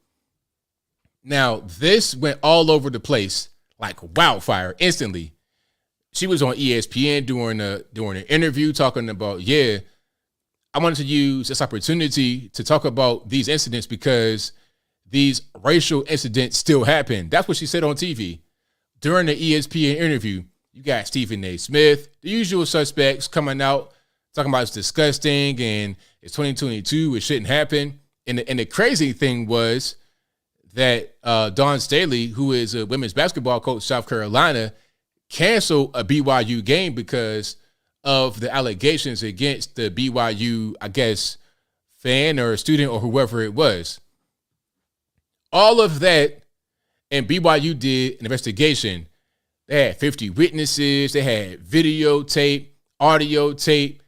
Now, this went all over the place like wildfire instantly. She was on ESPN during an interview talking about, I wanted to use this opportunity to talk about these incidents because these racial incidents still happen. That's what she said on TV. During the ESPN interview, you got Stephen A. Smith, the usual suspects coming out, talking about it's disgusting and it's 2022, it shouldn't happen. And the crazy thing was that Dawn Staley, who is a women's basketball coach, South Carolina, canceled a BYU game because of the allegations against the BYU, I guess, fan or student or whoever it was. All of that, and BYU did an investigation. They had 50 witnesses. They had videotape, audio tape.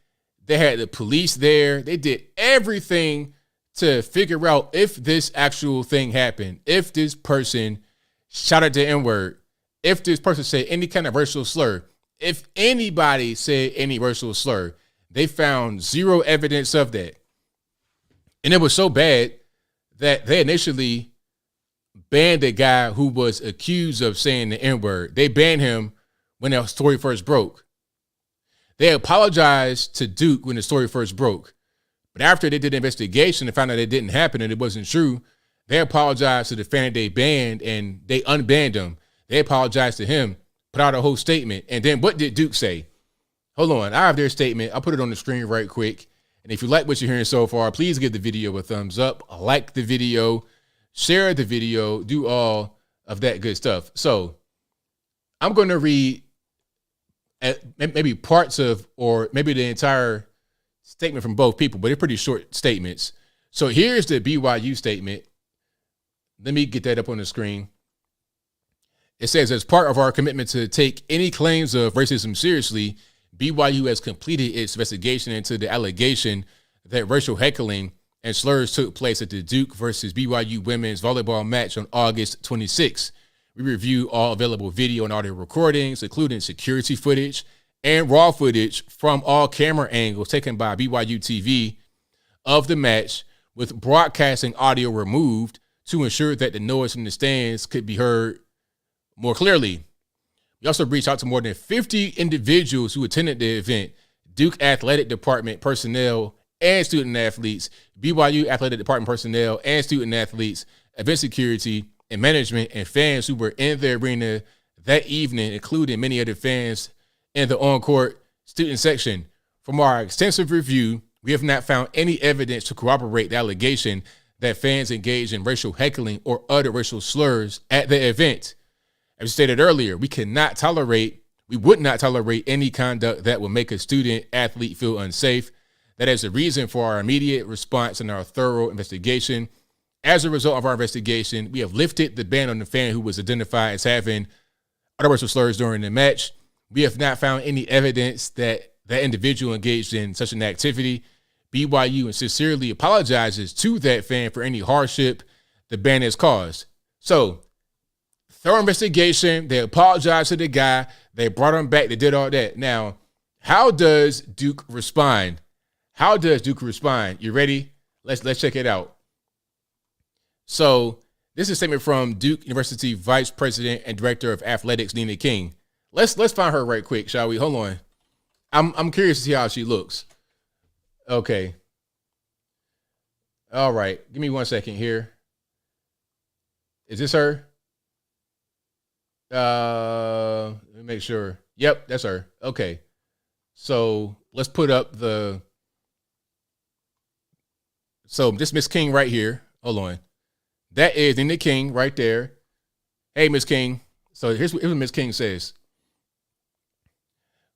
They had the police there. They did everything to figure out if this actual thing happened, if this person shouted the N-word, if this person said any kind of racial slur, if anybody said any racial slur. They found zero evidence of that. And it was so bad that they initially banned a guy who was accused of saying the N-word. They banned him when the story first broke. They apologized to Duke when the story first broke. But after they did the investigation and found out it didn't happen and it wasn't true, they apologized to the fan that they banned and they unbanned him. They apologized to him, put out a whole statement. And then what did Duke say? Hold on. I have their statement. I'll put it on the screen right quick. And if you like what you're hearing so far, please give the video a thumbs up, like the video, share the video, do all of that good stuff. So I'm going to read maybe parts of, or maybe the entire statement from both people, but they're pretty short statements. So here's the BYU statement. Let me get that up on the screen. It says, as part of our commitment to take any claims of racism seriously, BYU has completed its investigation into the allegation that racial heckling and slurs took place at the Duke versus BYU women's volleyball match on August 26. We review all available video and audio recordings, including security footage and raw footage from all camera angles taken by BYU TV of the match, with broadcasting audio removed to ensure that the noise from the stands could be heard more clearly. We also reached out to more than 50 individuals who attended the event: Duke Athletic Department personnel and student athletes, BYU Athletic Department personnel and student athletes, event security and management, and fans who were in the arena that evening, including many other fans in the on-court student section. From our extensive review, we have not found any evidence to corroborate the allegation that fans engaged in racial heckling or other racial slurs at the event. As stated earlier, we would not tolerate any conduct that would make a student athlete feel unsafe. That is the reason for our immediate response and our thorough investigation. As a result of our investigation, we have lifted the ban on the fan who was identified as having other racial slurs during the match. We have not found any evidence that that individual engaged in such an activity. BYU sincerely apologizes to that fan for any hardship the ban has caused. So, thorough investigation. They apologized to the guy. They brought him back. They did all that. Now, how does Duke respond? You ready? Let's check it out. So, this is a statement from Duke University Vice President and Director of Athletics, Nina King. Let's find her right quick, shall we? Hold on. I'm curious to see how she looks. Okay. All right. Give me 1 second here. Is this her? Let me make sure. Yep, that's her. Okay. So let's put up so this Miss King right here. Hold on. That is Nina King right there. Hey, Miss King. So here's what Ms. King says.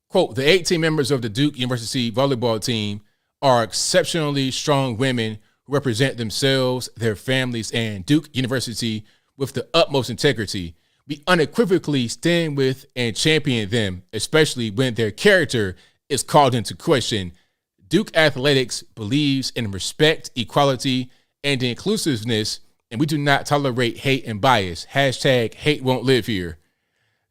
Quote, the 18 members of the Duke University volleyball team are exceptionally strong women who represent themselves, their families, and Duke University with the utmost integrity. We unequivocally stand with and champion them, especially when their character is called into question. Duke Athletics believes in respect, equality, and inclusiveness, and we do not tolerate hate and bias. Hashtag hate won't live here.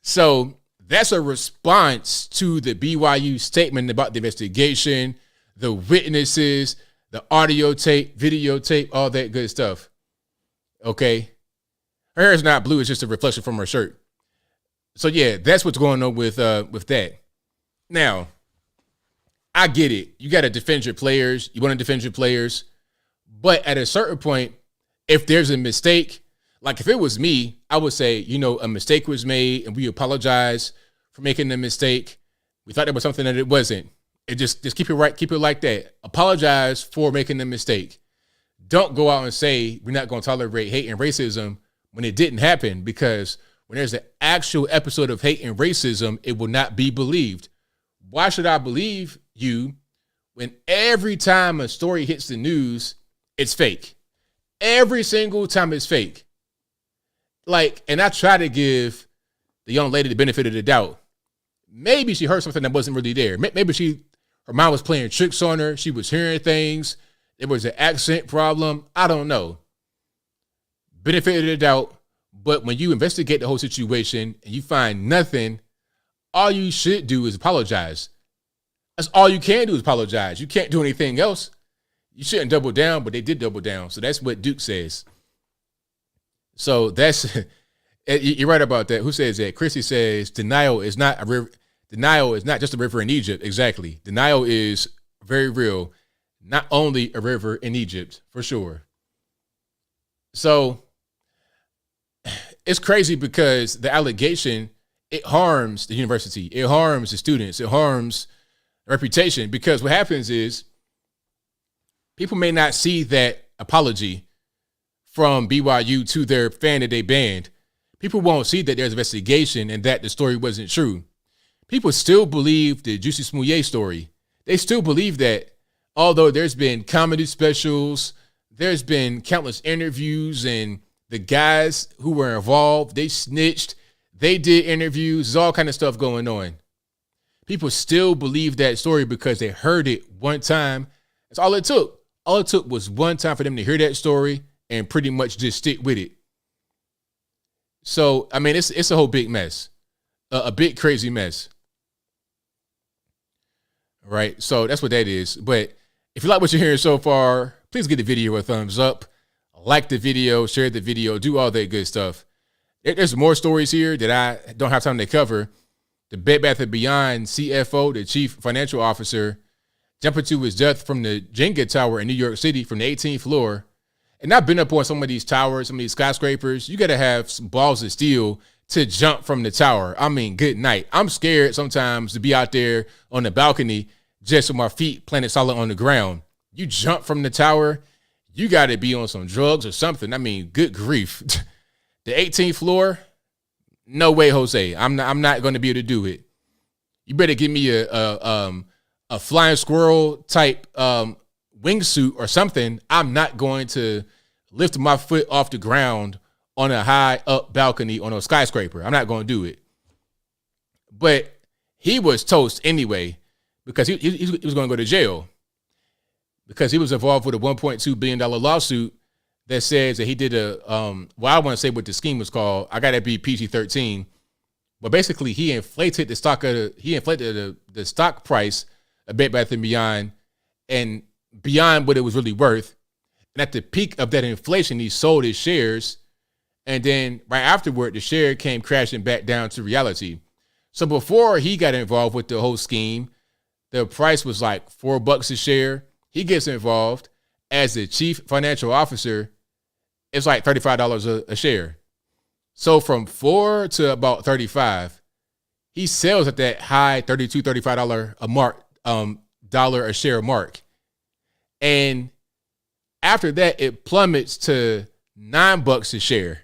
So that's a response to the BYU statement about the investigation, the witnesses, the audio tape, videotape, all that good stuff. Okay. Her hair is not blue. It's just a reflection from her shirt. So yeah, that's what's going on with that. Now, I get it. You got to defend your players. You want to defend your players. But at a certain point, if there's a mistake, like if it was me, I would say, you know, a mistake was made and we apologize for making the mistake. We thought there was something that it wasn't. It just keep it right. Keep it like that. Apologize for making the mistake. Don't go out and say we're not going to tolerate hate and racism when it didn't happen, because when there's an actual episode of hate and racism, it will not be believed. Why should I believe you when every time a story hits the news, it's fake? Every single time it's fake. Like, and I try to give the young lady the benefit of the doubt. Maybe she heard something that wasn't really there. Maybe her mind was playing tricks on her. She was hearing things. There was an accent problem. I don't know. Benefit of the doubt. But when you investigate the whole situation and you find nothing, all you should do is apologize. That's all you can do is apologize. You can't do anything else. You shouldn't double down, but they did double down. So that's what Duke says. So that's, you're right about that. Who says that? Chrissy says denial is not a river. Denial is not just a river in Egypt. Exactly. Denial is very real. Not only a river in Egypt, for sure. So it's crazy because the allegation, it harms the university. It harms the students. It harms reputation, because what happens is people may not see that apology from BYU to their fan that they banned. People won't see that there's an investigation and that the story wasn't true. People still believe the Juicy Smouye story. They still believe that, although there's been comedy specials, there's been countless interviews, and the guys who were involved, they snitched, they did interviews, there's all kind of stuff going on. People still believe that story because they heard it one time. That's all it took. All it took was one time for them to hear that story and pretty much just stick with it. So, I mean, it's a whole big mess, a big crazy mess. All right, so that's what that is. But if you like what you're hearing so far, please give the video a thumbs up, like the video, share the video, do all that good stuff. There's more stories here that I don't have time to cover. The Bath and Beyond CFO, the chief financial officer, jumping to his death from the Jenga tower in New York City from the 18th floor. And I've been up on some of these towers, some of these skyscrapers. You got to have some balls of steel to jump from the tower. I mean, good night. I'm scared sometimes to be out there on the balcony just with my feet planted solid on the ground. You jump from the tower, you got to be on some drugs or something. I mean, good grief. The 18th floor, no way, Jose. I'm not going to be able to do it. You better give me a flying squirrel type wingsuit or something. I'm not going to lift my foot off the ground on a high up balcony on a skyscraper. I'm not going to do it. But he was toast anyway, because he was going to go to jail because he was involved with a $1.2 billion lawsuit that says that he did I want to say what the scheme was called. I got to be PG-13. But basically, he inflated the stock price a bit Bath and Beyond and beyond what it was really worth. And at the peak of that inflation, he sold his shares. And then right afterward, the share came crashing back down to reality. So before he got involved with the whole scheme, the price was like $4 a share. He gets involved as the chief financial officer. It's like $35 a share. So from $4 to about $35, he sells at that high $32, $35 dollar a share mark. And after that, it plummets to $9 a share.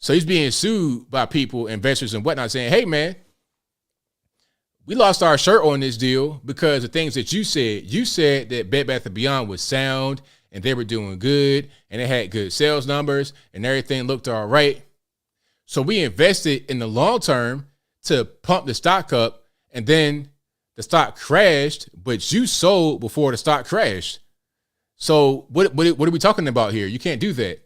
So he's being sued by people, investors and whatnot, saying, hey, man, we lost our shirt on this deal because of things that you said. You said that Bed Bath and Beyond was sound and they were doing good and they had good sales numbers and everything looked all right. So we invested in the long term to pump the stock up, and then the stock crashed, but you sold before the stock crashed. So what are we talking about here? You can't do that.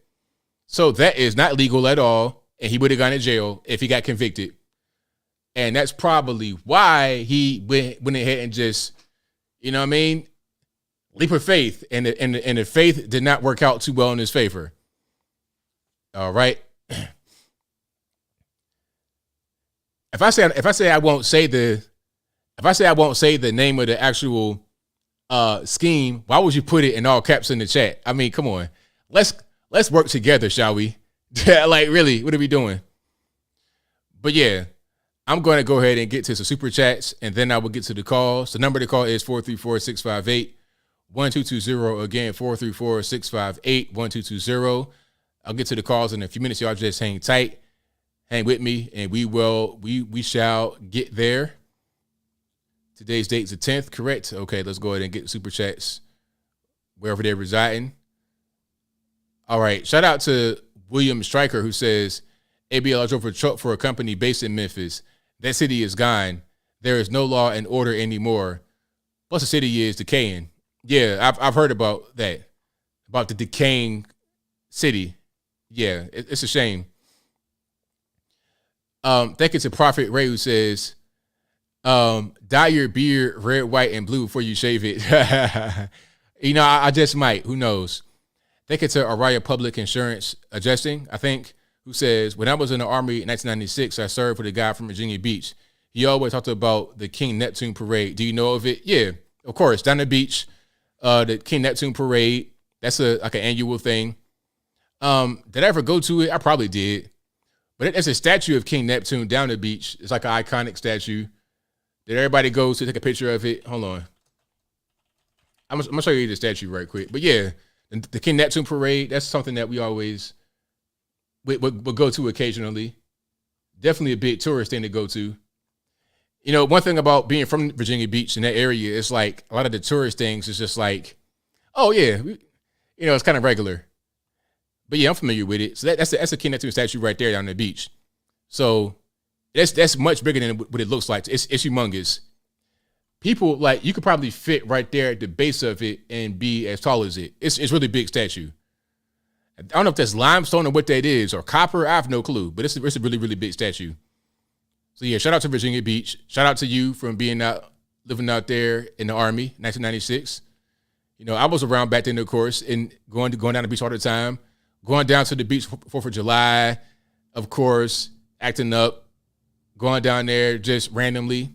So that is not legal at all, and he would have gone to jail if he got convicted. And that's probably why he went ahead and just, you know what I mean, leap of faith, and the faith did not work out too well in his favor. All right. If I say I won't say the name of the actual scheme, why would you put it in all caps in the chat? I mean, come on, let's work together, shall we? Like, really, what are we doing? But yeah, I'm going to go ahead and get to some super chats, and then I will get to the calls. The number to call is 434-658-1220. Again, 434-658-1220. I'll get to the calls in a few minutes. Y'all just hang tight. Hang with me, and we shall get there. Today's date is the 10th, correct? Okay, let's go ahead and get super chats wherever they're residing. All right, shout out to William Stryker, who says, ABL, I drove a truck for a company based in Memphis. That city is gone. There is no law and order anymore. Plus the city is decaying. Yeah, I've heard about that, about the decaying city. Yeah, it's a shame. Thank you to Prophet Ray, who says, dye your beard red, white, and blue before you shave it. You know, I just might. Who knows? Thank you to Araya Public Insurance Adjusting, I think, who says, when I was in the Army in 1996, I served with a guy from Virginia Beach. He always talked about the King Neptune Parade. Do you know of it? Yeah, of course. Down the beach, the King Neptune Parade. That's like an annual thing. Did I ever go to it? I probably did. But it's a statue of King Neptune down the beach. It's like an iconic statue that everybody goes to take a picture of it. Hold on. I'm going to show you the statue right quick. But yeah, the King Neptune Parade, that's something that we always would go to occasionally. Definitely a big tourist thing to go to. You know, one thing about being from Virginia Beach in that area, it's like a lot of the tourist things is just like, oh yeah, it's kind of regular. But yeah, I'm familiar with it. So that's a King Neptune statue right there down the beach. So that's much bigger than what it looks like. It's humongous. People, like, you could probably fit right there at the base of it and be as tall as it. It's really big statue. I don't know if that's limestone or what that is, or copper. I have no clue, but it's a really, really big statue. So yeah, shout out to Virginia Beach. Shout out to you from living out there in the Army, 1996. You know, I was around back then, of course, and going down the beach all the time. Going down to the beach for 4th of July, of course, acting up, going down there just randomly.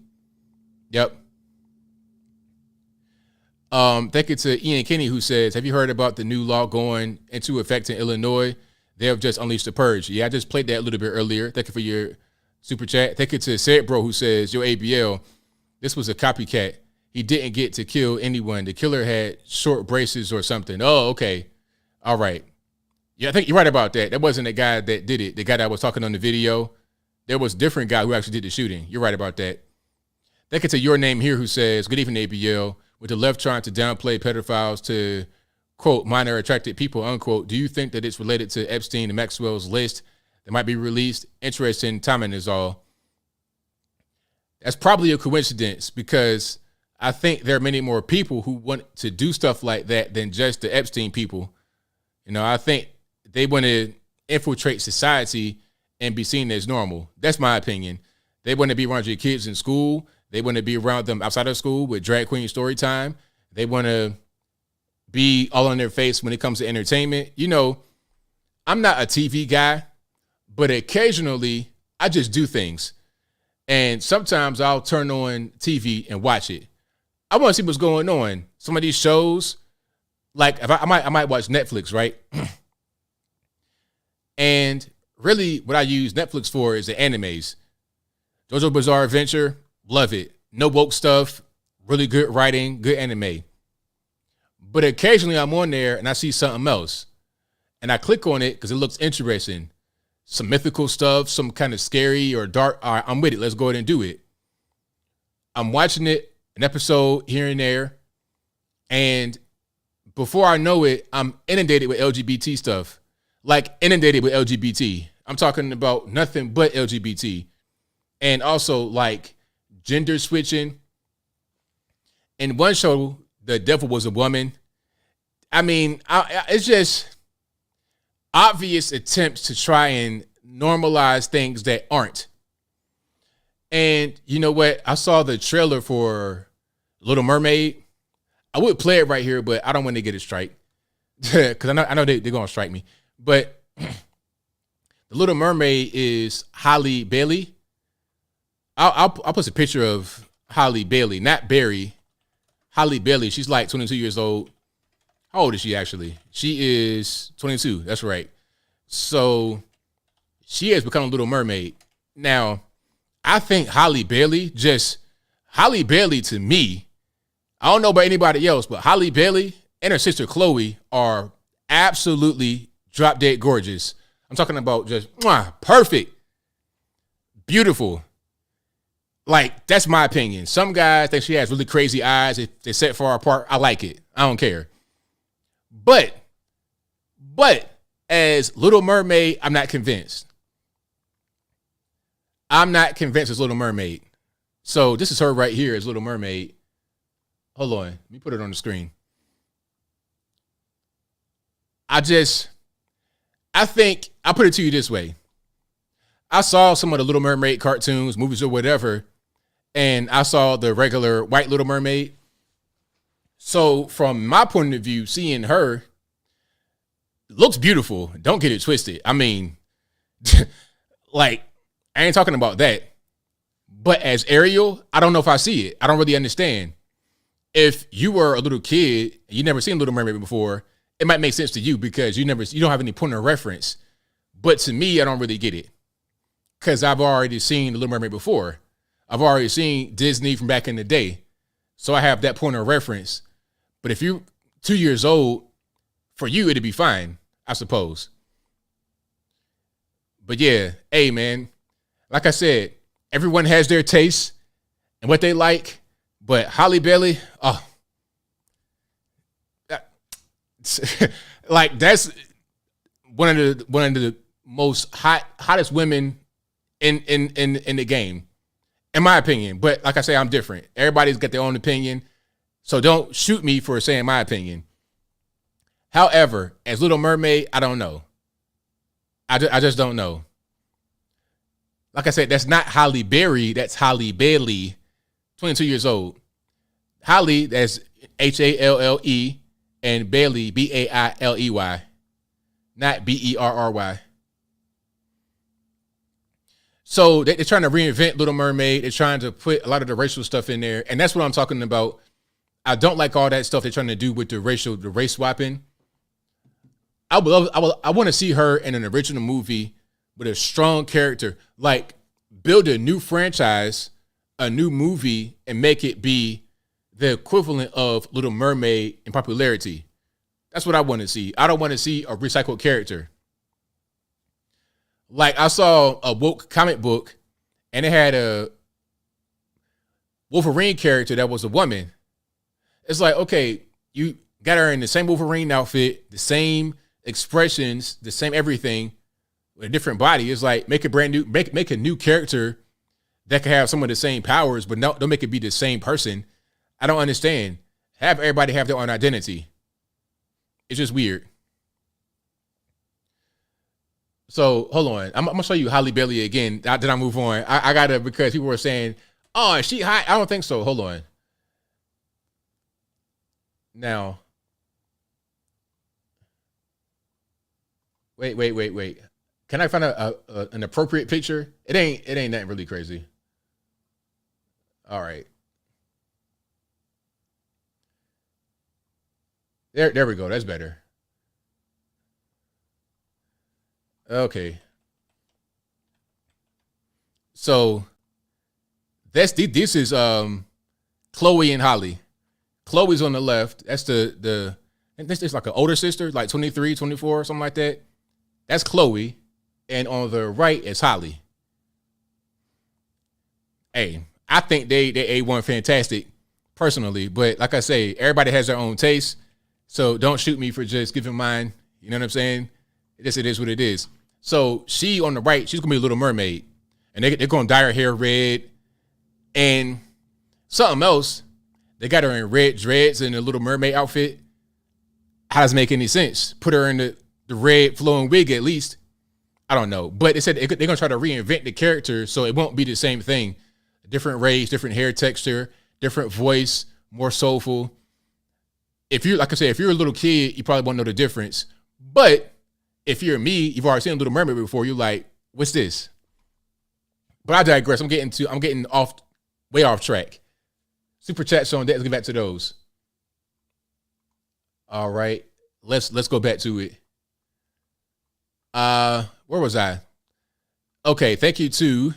Yep. Thank you to Ian Kinney, who says, have you heard about the new law going into effect in Illinois? They have just unleashed the purge. Yeah, I just played that a little bit earlier. Thank you for your super chat. Thank you to Said Bro, who says, yo, ABL, this was a copycat. He didn't get to kill anyone. The killer had short braces or something. Oh, okay. All right. Yeah, I think you're right about that. That wasn't the guy that did it. The guy that was talking on the video. There was a different guy who actually did the shooting. You're right about that. Thank you to Your Name Here, who says, good evening, ABL. With the left trying to downplay pedophiles to, quote, minor attracted people, unquote, do you think that it's related to Epstein and Maxwell's list that might be released? Interesting timing is all. That's probably a coincidence, because I think there are many more people who want to do stuff like that than just the Epstein people. You know, I think they want to infiltrate society and be seen as normal. That's my opinion. They want to be around your kids in school. They want to be around them outside of school with drag queen story time. They want to be all on their face when it comes to entertainment. You know, I'm not a TV guy, but occasionally I just do things. And sometimes I'll turn on TV and watch it. I want to see what's going on. Some of these shows, like if I might watch Netflix, right? And really what I use Netflix for is the animes. JoJo Bizarre Adventure, love it. No woke stuff, really good writing, good anime. But occasionally I'm on there and I see something else. And I click on it because it looks interesting. some mythical stuff, some kind of scary or dark. All right, I'm with it. Let's go ahead and do it. I'm watching it, an episode here and there. And before I know it, I'm inundated with LGBT stuff. Like inundated with LGBT. I'm talking about nothing but LGBT. And also like gender switching. In one show, the devil was a woman. I mean, it's just obvious attempts to try and normalize things that aren't. And you know what? I saw the trailer for Little Mermaid. I would play it right here, but I don't want to get a strike because I know they're going to strike me. But the Little Mermaid is Halle Bailey. I'll post a picture of Halle Bailey, not Barry. Halle Bailey. She's like 22 years old. How old is she actually? She is 22. That's right. So she has become a Little Mermaid. Now, I think Halle Bailey to me, I don't know about anybody else, but Halle Bailey and her sister Chloe are absolutely drop dead gorgeous. I'm talking about just perfect, beautiful. Like, that's my opinion. Some guys think she has really crazy eyes. If they're set far apart, I like it. I don't care. But as Little Mermaid, I'm not convinced. I'm not convinced as Little Mermaid. So this is her right here as Little Mermaid. Hold on. Let me put it on the screen. I think, I'll put it to you this way. I saw some of the Little Mermaid cartoons, movies or whatever, and I saw the regular white Little Mermaid. So from my point of view, seeing her looks beautiful. Don't get it twisted. I mean, like, I ain't talking about that. But as Ariel, I don't know if I see it. I don't really understand. If you were a little kid, you never seen Little Mermaid before, it might make sense to you because you don't have any point of reference. But to me, I don't really get it. Because I've already seen the Little Mermaid before. I've already seen Disney from back in the day. So I have that point of reference. But if you're 2 years old, for you, it'd be fine, I suppose. But yeah, hey, man, like I said, everyone has their taste and what they like. But Halle Bailey, like that's one of the most hottest women in the game, in my opinion. But like I say, I'm different. Everybody's got their own opinion, so don't shoot me for saying my opinion. However, as Little Mermaid, I don't know. I just don't know. Like I said, that's not Halle Berry. That's Halle Bailey, 22 years old. Halle, that's Halle, and Bailey, Bailey, not Berry. So they're trying to reinvent Little Mermaid. They're trying to put a lot of the racial stuff in there. And that's what I'm talking about. I don't like all that stuff they're trying to do with the race swapping. I want to see her in an original movie with a strong character. Like, build a new franchise, a new movie, and make it be the equivalent of Little Mermaid in popularity. That's what I want to see. I don't want to see a recycled character. Like, I saw a woke comic book, and it had a Wolverine character that was a woman. It's like, okay, you got her in the same Wolverine outfit, the same expressions, the same everything, with a different body. It's like, make a brand new, make a new character that can have some of the same powers, but don't make it be the same person. I don't understand. Have everybody have their own identity. It's just weird. So hold on. I'm gonna show you Halle Bailey again. Then I move on. I gotta, because people were saying, oh, is she hot? I don't think so. Hold on. Now, wait. Can I find an appropriate picture? It ain't that really crazy. All right. There we go. That's better. Okay. So this is Chloe and Holly. Chloe's on the left. That's this is like an older sister, like 23, 24, something like that. That's Chloe. and on the right is Holly. Hey, I think they A1 fantastic personally, but like I say, everybody has their own taste. So don't shoot me for just giving mine. You know what I'm saying? It is what it is. So she on the right, she's gonna be a Little Mermaid, and they're gonna dye her hair red, and something else. They got her in red dreads and a Little Mermaid outfit. How does it make any sense? Put her in the red flowing wig at least. I don't know, but they said they're gonna try to reinvent the character so it won't be the same thing. Different race, different hair texture, different voice, more soulful. If you're, like I said, if you're a little kid, you probably won't know the difference. But if you're me, you've already seen Little Mermaid before. You're like, what's this? But I digress. I'm getting way off track. Super chats on that. Let's get back to those. All right, let's go back to it. Where was I? Okay, thank you to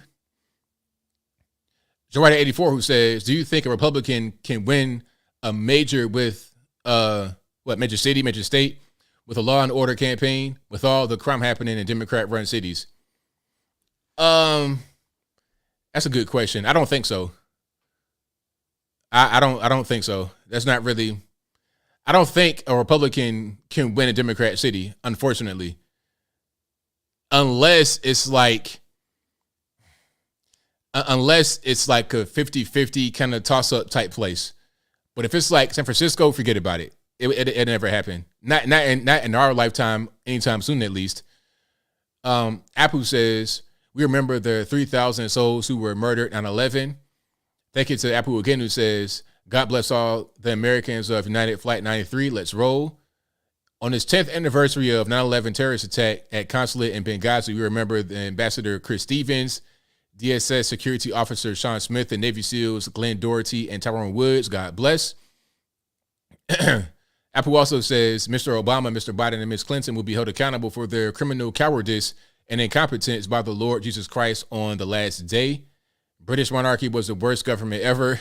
Joe84, who says, do you think a Republican can win a major with major city, major state with a law and order campaign with all the crime happening in Democrat-run cities? That's a good question. I don't think so. I don't think so. That's not really. I don't think a Republican can win a Democrat city, unfortunately, unless it's like a 50-50 kind of toss-up type place. But if it's like San Francisco, forget about it. It never happened. Not in our lifetime, anytime soon at least. Apu says, we remember the 3,000 souls who were murdered on 9/11. Thank you to Apu again, who says, God bless all the Americans of United Flight 93. Let's roll. On this 10th anniversary of 9/11 terrorist attack at consulate in Benghazi, we remember the Ambassador Chris Stevens, DSS security officer Sean Smith, and Navy SEALs Glenn Doherty and Tyrone Woods. God bless. Apple also says Mr. Obama, Mr. Biden, and Ms. Clinton will be held accountable for their criminal cowardice and incompetence by the Lord Jesus Christ on the last day. British monarchy was the worst government ever,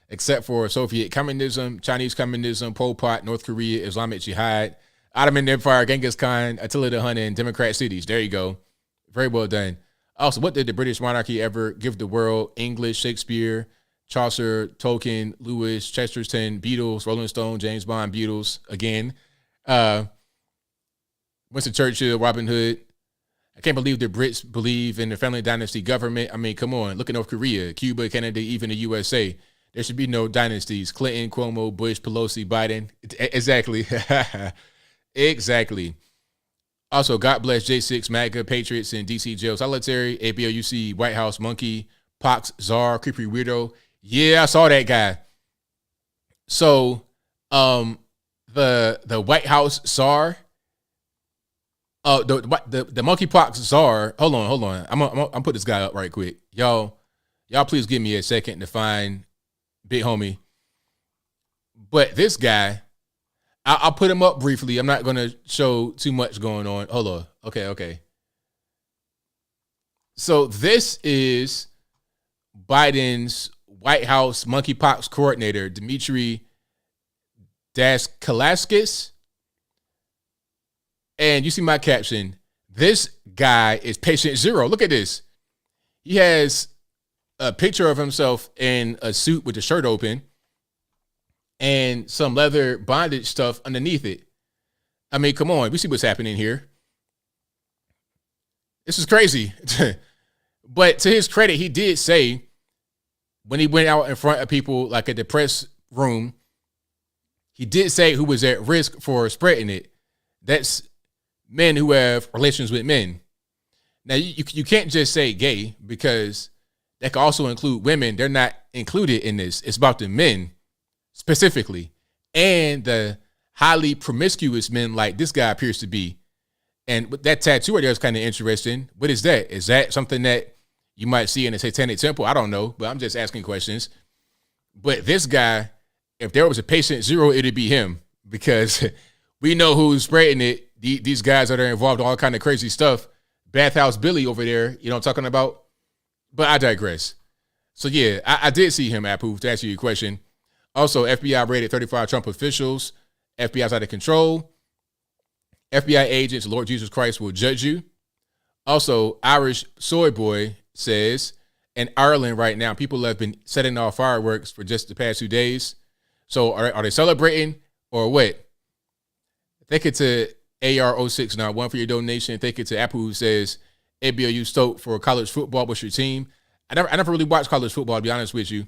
except for Soviet communism, Chinese communism, Pol Pot, North Korea, Islamic Jihad, Ottoman Empire, Genghis Khan, Attila the Hun, and Democrat cities. There you go. Very well done. Also, what did the British monarchy ever give the world? English, Shakespeare, Chaucer, Tolkien, Lewis, Chesterton, Beatles, Rolling Stone, James Bond, Beatles, again. Winston Churchill, Robin Hood. I can't believe the Brits believe in the family dynasty government. I mean, come on. Look at North Korea, Cuba, Canada, even the USA. There should be no dynasties. Clinton, Cuomo, Bush, Pelosi, Biden. Exactly. Exactly. Also, God bless J6, MAGA, Patriots, and DC jail solitary, ABL, UC, White House, Monkey, Pox, Czar, Creepy Weirdo. Yeah, I saw that guy. So, the White House Czar, the monkeypox czar. Hold on. I'm gonna put this guy up right quick, y'all. Please give me a second to find Big Homie. But this guy, I'll put him up briefly. I'm not gonna show too much going on. Hold on. Okay. So this is Biden's White House monkeypox coordinator, Dmitry Daskalaskis. And you see my caption. This guy is patient zero. Look at this. He has a picture of himself in a suit with the shirt open and some leather bondage stuff underneath it. I mean, come on. We see what's happening here. This is crazy. But to his credit, he did say when he went out in front of people, like at the press room, he did say who was at risk for spreading it. That's men who have relations with men. Now, you can't just say gay, because that could also include women. They're not included in this. It's about the men specifically, and the highly promiscuous men like this guy appears to be. And that tattoo right there is kind of interesting. What is that? Is that something that you might see in a satanic temple? I don't know, but I'm just asking questions. But this guy, if there was a patient zero, it'd be him, because we know who's spreading it. These guys that are involved in all kind of crazy stuff. Bathhouse Billy over there, you know what I'm talking about? But I digress. So yeah, I did see him, Apu, to answer your question. Also, FBI raided 35 Trump officials. FBI's out of control. FBI agents, Lord Jesus Christ will judge you. Also, Irish Soy Boy says, in Ireland right now, people have been setting off fireworks for just the past 2 days. So are they celebrating or what? Thank it to AR0691 for your donation. Thank it to Apple, who says, ABL, you stoked for college football. What's your team? I never really watched college football, to be honest with you.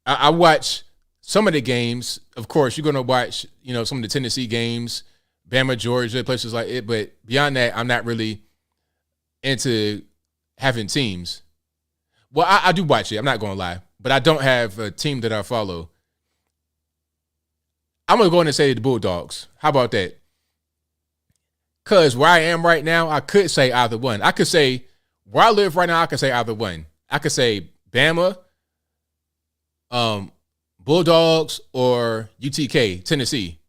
I watch some of the games. Of course, you're going to watch, some of the Tennessee games, Bama, Georgia, places like it. But beyond that, I'm not really into having teams. Well, I do watch it. I'm not going to lie. But I don't have a team that I follow. I'm going to go in and say the Bulldogs. How about that? Because where I am right now, I could say either one. I could say, where I live right now, I could say either one. I could say Bama, Bulldogs, or UTK, Tennessee.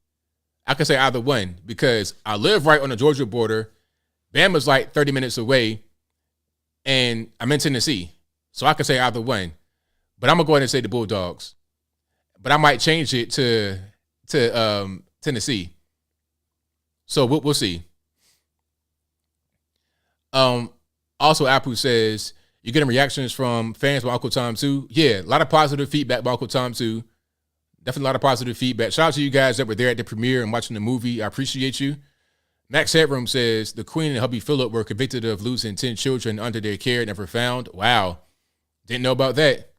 I could say either one because I live right on the Georgia border. Bama's like 30 minutes away, and I'm in Tennessee. So I could say either one. But I'm going to go ahead and say the Bulldogs. But I might change it to Tennessee. So we'll see. Also, Apple says, you're getting reactions from fans by Uncle Tom too? Yeah, a lot of positive feedback by Uncle Tom too. Definitely a lot of positive feedback. Shout out to you guys that were there at the premiere and watching the movie. I appreciate you. Max Headroom says, the Queen and hubby Philip were convicted of losing 10 children under their care, never found. Wow. Didn't know about that.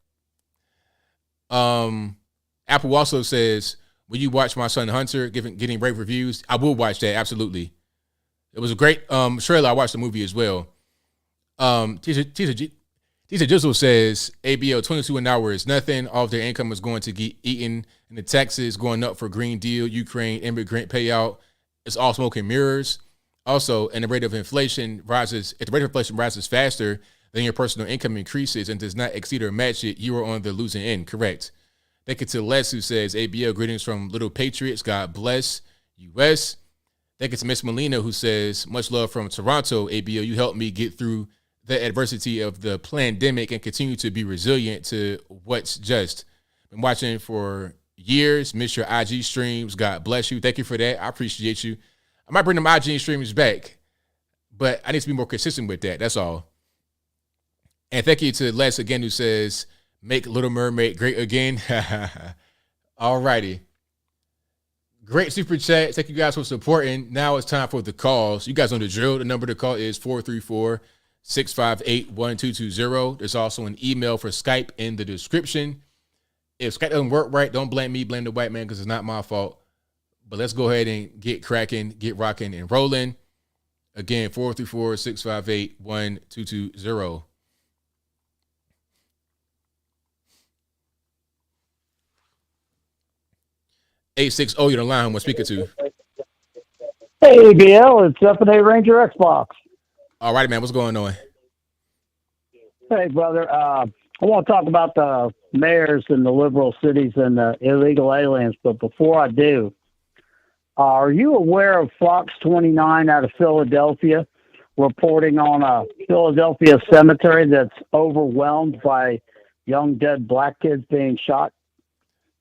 Apple also says, will you watch My Son Hunter getting rave reviews? I will watch that, absolutely. It was a great trailer. I watched the movie as well. Tisa Jizzle says, ABL 22 an hour is nothing. All of their income is going to get eaten. And the taxes going up for Green Deal, Ukraine, immigrant payout. It's all smoke and mirrors. Also, and the rate of inflation rises. If the rate of inflation rises faster than your personal income increases and does not exceed or match it, you are on the losing end. Correct. Thank you to Les, who says, ABL, greetings from Little Patriots. God bless U.S. Thank you to Miss Molina, who says, much love from Toronto. ABL, you helped me get through the adversity of the pandemic and continue to be resilient to what's just. Been watching for years. Miss your IG streams. God bless you. Thank you for that. I appreciate you. I might bring them IG streams back, but I need to be more consistent with that. That's all. And thank you to Les again, who says, make Little Mermaid great again. All righty. Great super chat. Thank you guys for supporting. Now it's time for the calls. You guys know the drill. The number to call is 434-658-1220. There's also an email for Skype in the description. If Skype doesn't work right, don't blame me, blame the white man, because it's not my fault. But let's go ahead and get cracking, get rocking, and rolling. Again, 434-658-1220. 860, you're the line. Who I'm speaking to? Hey, ABL, it's F&A Ranger Xbox. All righty, man. What's going on? Hey, brother. I want to talk about the mayors in the liberal cities and the illegal aliens, but before I do, are you aware of Fox 29 out of Philadelphia reporting on a Philadelphia cemetery that's overwhelmed by young dead black kids being shot?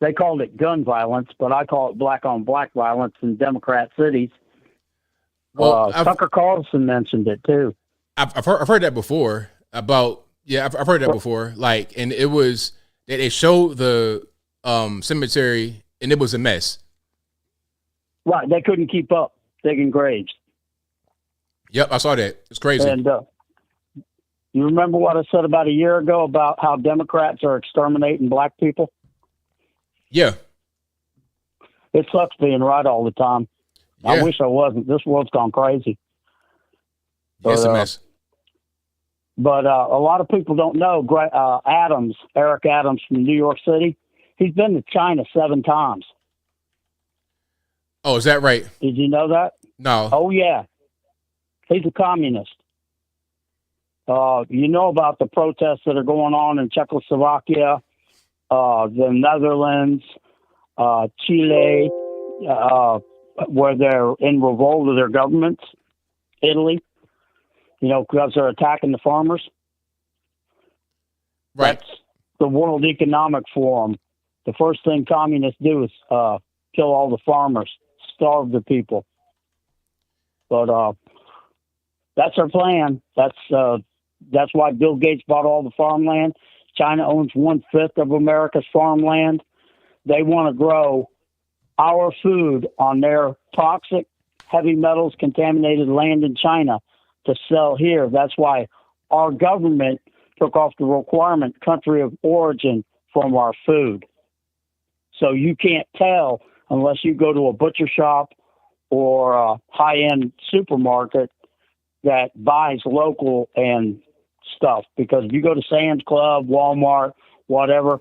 They called it gun violence, but I call it black-on-black violence in Democrat cities. Tucker Carlson mentioned it, too. I've heard that before about, I've heard that before. Like, and it was, they showed the cemetery, and it was a mess. Right, they couldn't keep up digging graves. Yep, I saw that. It's crazy. And you remember what I said about a year ago about how Democrats are exterminating black people? Yeah. It sucks being right all the time. Yeah. I wish I wasn't. This world's gone crazy. It's a mess. But a lot of people don't know Eric Adams from New York City. He's been to China 7 times. Oh, is that right? Did you know that? No. Oh, yeah. He's a communist. You know about the protests that are going on in Czechoslovakia, the Netherlands, Chile, where they're in revolt of their governments, Italy, because they're attacking the farmers. Right. That's the World Economic Forum. The first thing communists do is kill all the farmers, starve the people. But That's our plan. That's why Bill Gates bought all the farmland. China owns 1/5 of America's farmland. They want to grow our food on their toxic, heavy metals, contaminated land in China to sell here. That's why our government took off the requirement country of origin from our food. So you can't tell unless you go to a butcher shop or a high-end supermarket that buys local and stuff. Because if you go to Sam's Club, Walmart, whatever,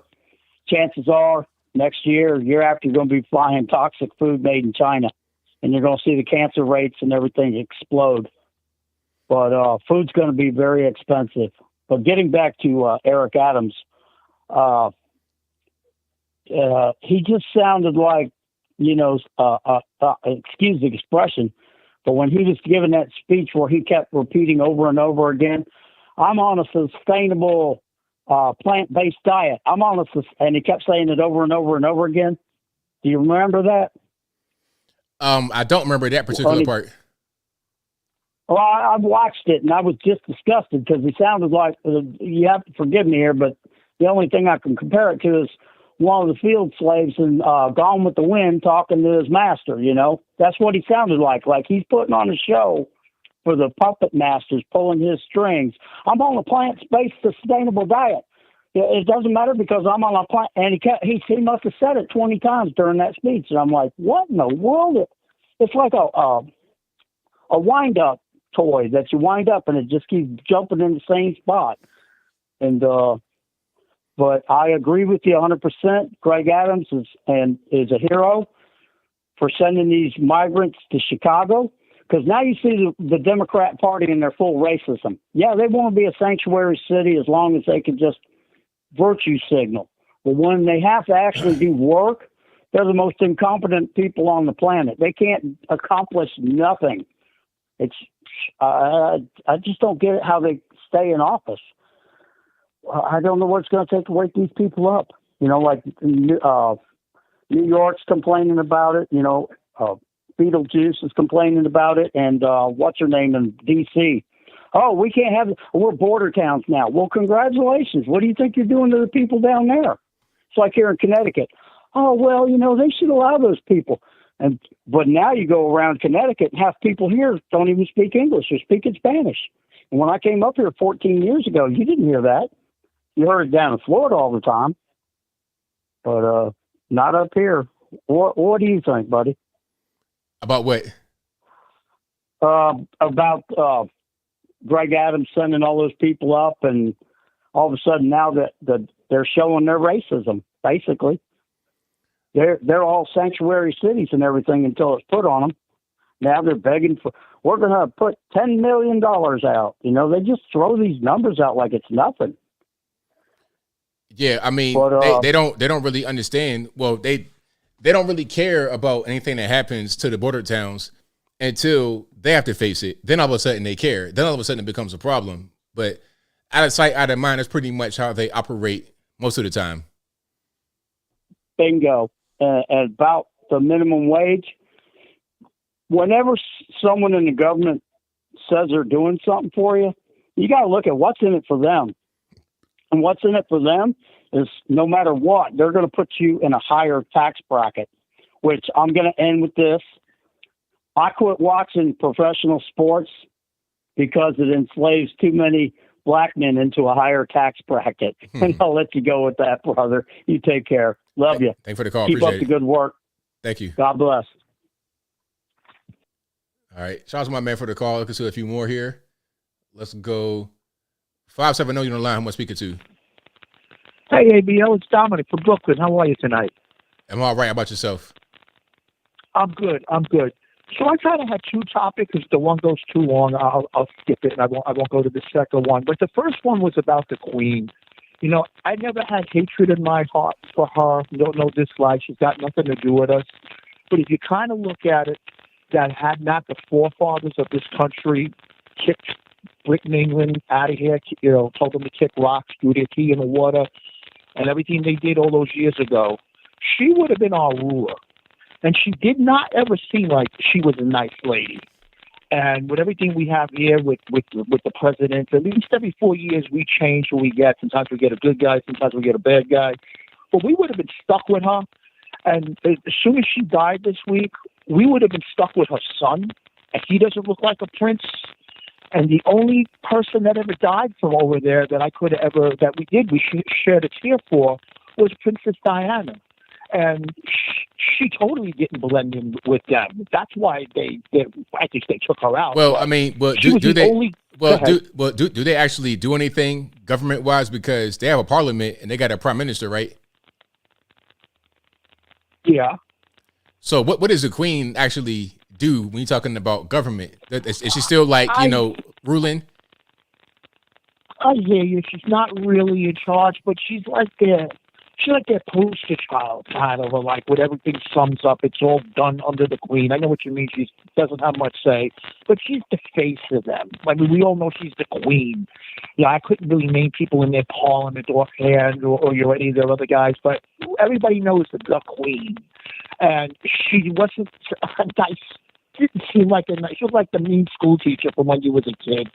chances are next year, year after, you're going to be buying toxic food made in China. And you're going to see the cancer rates and everything explode. But food's going to be very expensive. But getting back to Eric Adams, he just sounded like, excuse the expression, but when he was giving that speech where he kept repeating over and over again, I'm on a sustainable plant-based diet. And he kept saying it over and over and over again. Do you remember that? I don't remember that particular part. Well, I've watched it, and I was just disgusted because he sounded like, you have to forgive me here, but the only thing I can compare it to is one of the field slaves in Gone with the Wind talking to his master, That's what he sounded like he's putting on a show for the puppet masters, pulling his strings. I'm on a plant-based sustainable diet. It doesn't matter because I'm on a plant, and he must have said it 20 times during that speech, and I'm like, what in the world? It's like a wind-up toy that you wind up and it just keeps jumping in the same spot. And but I agree with you 100%. Greg Adams is a hero for sending these migrants to Chicago, because now you see the Democrat Party in their full racism. Yeah, they want to be a sanctuary city as long as they can just virtue signal. But when they have to actually do work, they're the most incompetent people on the planet. They can't accomplish nothing. I just don't get it how they stay in office. I don't know what's going to take to wake these people up. Like New York's complaining about it. Beetlejuice is complaining about it. And what's her name in D.C.? Oh, we can't have it. We're border towns now. Well, congratulations. What do you think you're doing to the people down there? It's like here in Connecticut. Oh, well, they should allow those people. But now you go around Connecticut and half people here don't even speak English. They're speaking Spanish. And when I came up here 14 years ago, you didn't hear that. You heard it down in Florida all the time. But not up here. What do you think, buddy? About what? About Greg Adams sending all those people up, and all of a sudden now that they're showing their racism, basically. They're all sanctuary cities and everything until it's put on them. Now they're begging we're going to put $10 million out. They just throw these numbers out like it's nothing. Yeah, I mean, but, they don't really understand. Well, they don't really care about anything that happens to the border towns until they have to face it. Then all of a sudden they care. Then all of a sudden it becomes a problem. But out of sight, out of mind, that's pretty much how they operate most of the time. Bingo. About the minimum wage, whenever someone in the government says they're doing something for you, you got to look at what's in it for them. And what's in it for them is no matter what, they're going to put you in a higher tax bracket, which I'm going to end with this. I quit watching professional sports because it enslaves too many black men into a higher tax bracket. And I'll let you go with that, brother. You take care. Love you. Thanks for the call. Keep Appreciate up the good work. Thank you. God bless. All right. Shout out to my man for the call. Let's do a few more here. Let's go. 570, you're on the line. Who am I speaking to? Hey, ABL. It's Dominic from Brooklyn. How are you tonight? I'm all right. How about yourself? I'm good. So I kind of had two topics. If the one goes too long, I'll skip it, and I won't go to the second one. But the first one was about the Queen. I never had hatred in my heart for her. No dislike. She's got nothing to do with us. But if you kind of look at it, that had not the forefathers of this country kicked Britain, England out of here, told them to kick rocks, threw their tea in the water, and everything they did all those years ago, she would have been our ruler. And she did not ever seem like she was a nice lady. And with everything we have here with the president, at least every 4 years we change who we get. Sometimes we get a good guy, sometimes we get a bad guy. But we would have been stuck with her. And as soon as she died this week, we would have been stuck with her son. And he doesn't look like a prince. And the only person that ever died from over there that we shared a tear for, was Princess Diana. And she totally didn't blend in with them. That's why I think they took her out. Well, I mean, do they actually do anything government wise, because they have a parliament and they got a prime minister, right? Yeah. So what does the queen actually do when you're talking about government? Is she still ruling? I hear you. She's not really in charge, but she's like their poster child, kind of, like when everything sums up, it's all done under the queen. I know what you mean. She doesn't have much say, but she's the face of them. I mean, we all know she's the queen. Yeah, I couldn't really name people in their parliament offhand or any of their other guys, but everybody knows the queen. And she wasn't nice. Didn't seem like she was like the mean school teacher from when you was a kid.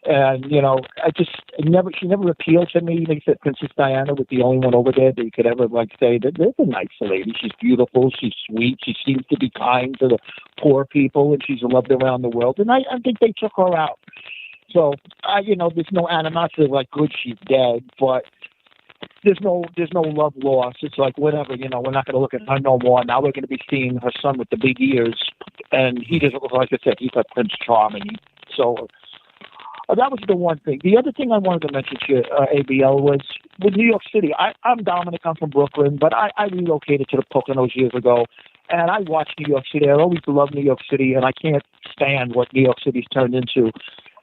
And, she never appealed to me. They said Princess Diana was the only one over there that you could ever say that there's a nice lady. She's beautiful. She's sweet. She seems to be kind to the poor people, and she's loved around the world. And I think they took her out. So, there's no animosity like, good, she's dead, but there's no love lost. It's like, whatever, we're not going to look at her no more. Now we're going to be seeing her son with the big ears, and he doesn't look like I said, he's like Prince Charming. So, that was the one thing. The other thing I wanted to mention to you, ABL, was with New York City. I'm Dominic. I'm from Brooklyn, but I relocated to the Poconos years ago, and I watched New York City. I always loved New York City, and I can't stand what New York City's turned into.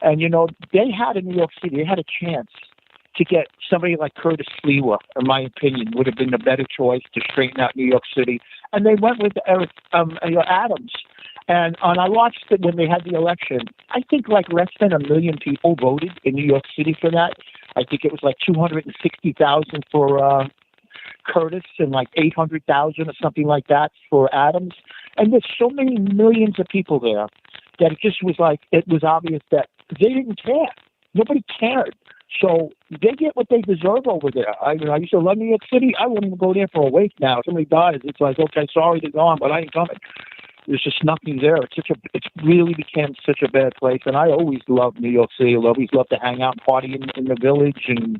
And, they had in New York City, they had a chance to get somebody like Curtis Sliwa, in my opinion, would have been the better choice to straighten out New York City. And they went with Eric Adams. And I watched it when they had the election. I think like less than 1 million people voted in New York City for that. I think it was like 260,000 for Curtis and like 800,000 or something like that for Adams. And there's so many millions of people there that it just was like, it was obvious that they didn't care. Nobody cared. So they get what they deserve over there. I used to love New York City. I wouldn't even go there for a week now. If somebody dies, it's like, okay, sorry, they're gone, but I ain't coming. There's just nothing there. It's really became such a bad place. And I always loved New York City. I always loved to hang out and party in the village and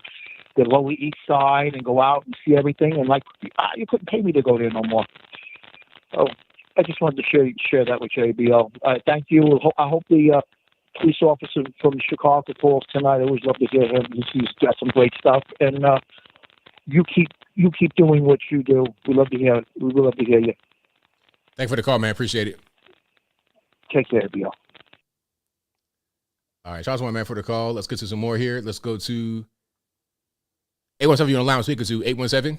the Lower East Side and go out and see everything. And you couldn't pay me to go there no more. So I just wanted to share that with you, ABL. Thank you. I hope the police officer from Chicago calls tonight. I always love to hear him. He's got some great stuff. And you keep doing what you do. We love to hear you. Thanks for the call, man. Appreciate it. Take care, BL. All right, Charles, man, for the call. Let's get to some more here. Let's go to 817. You're on the line. Speaker to 817.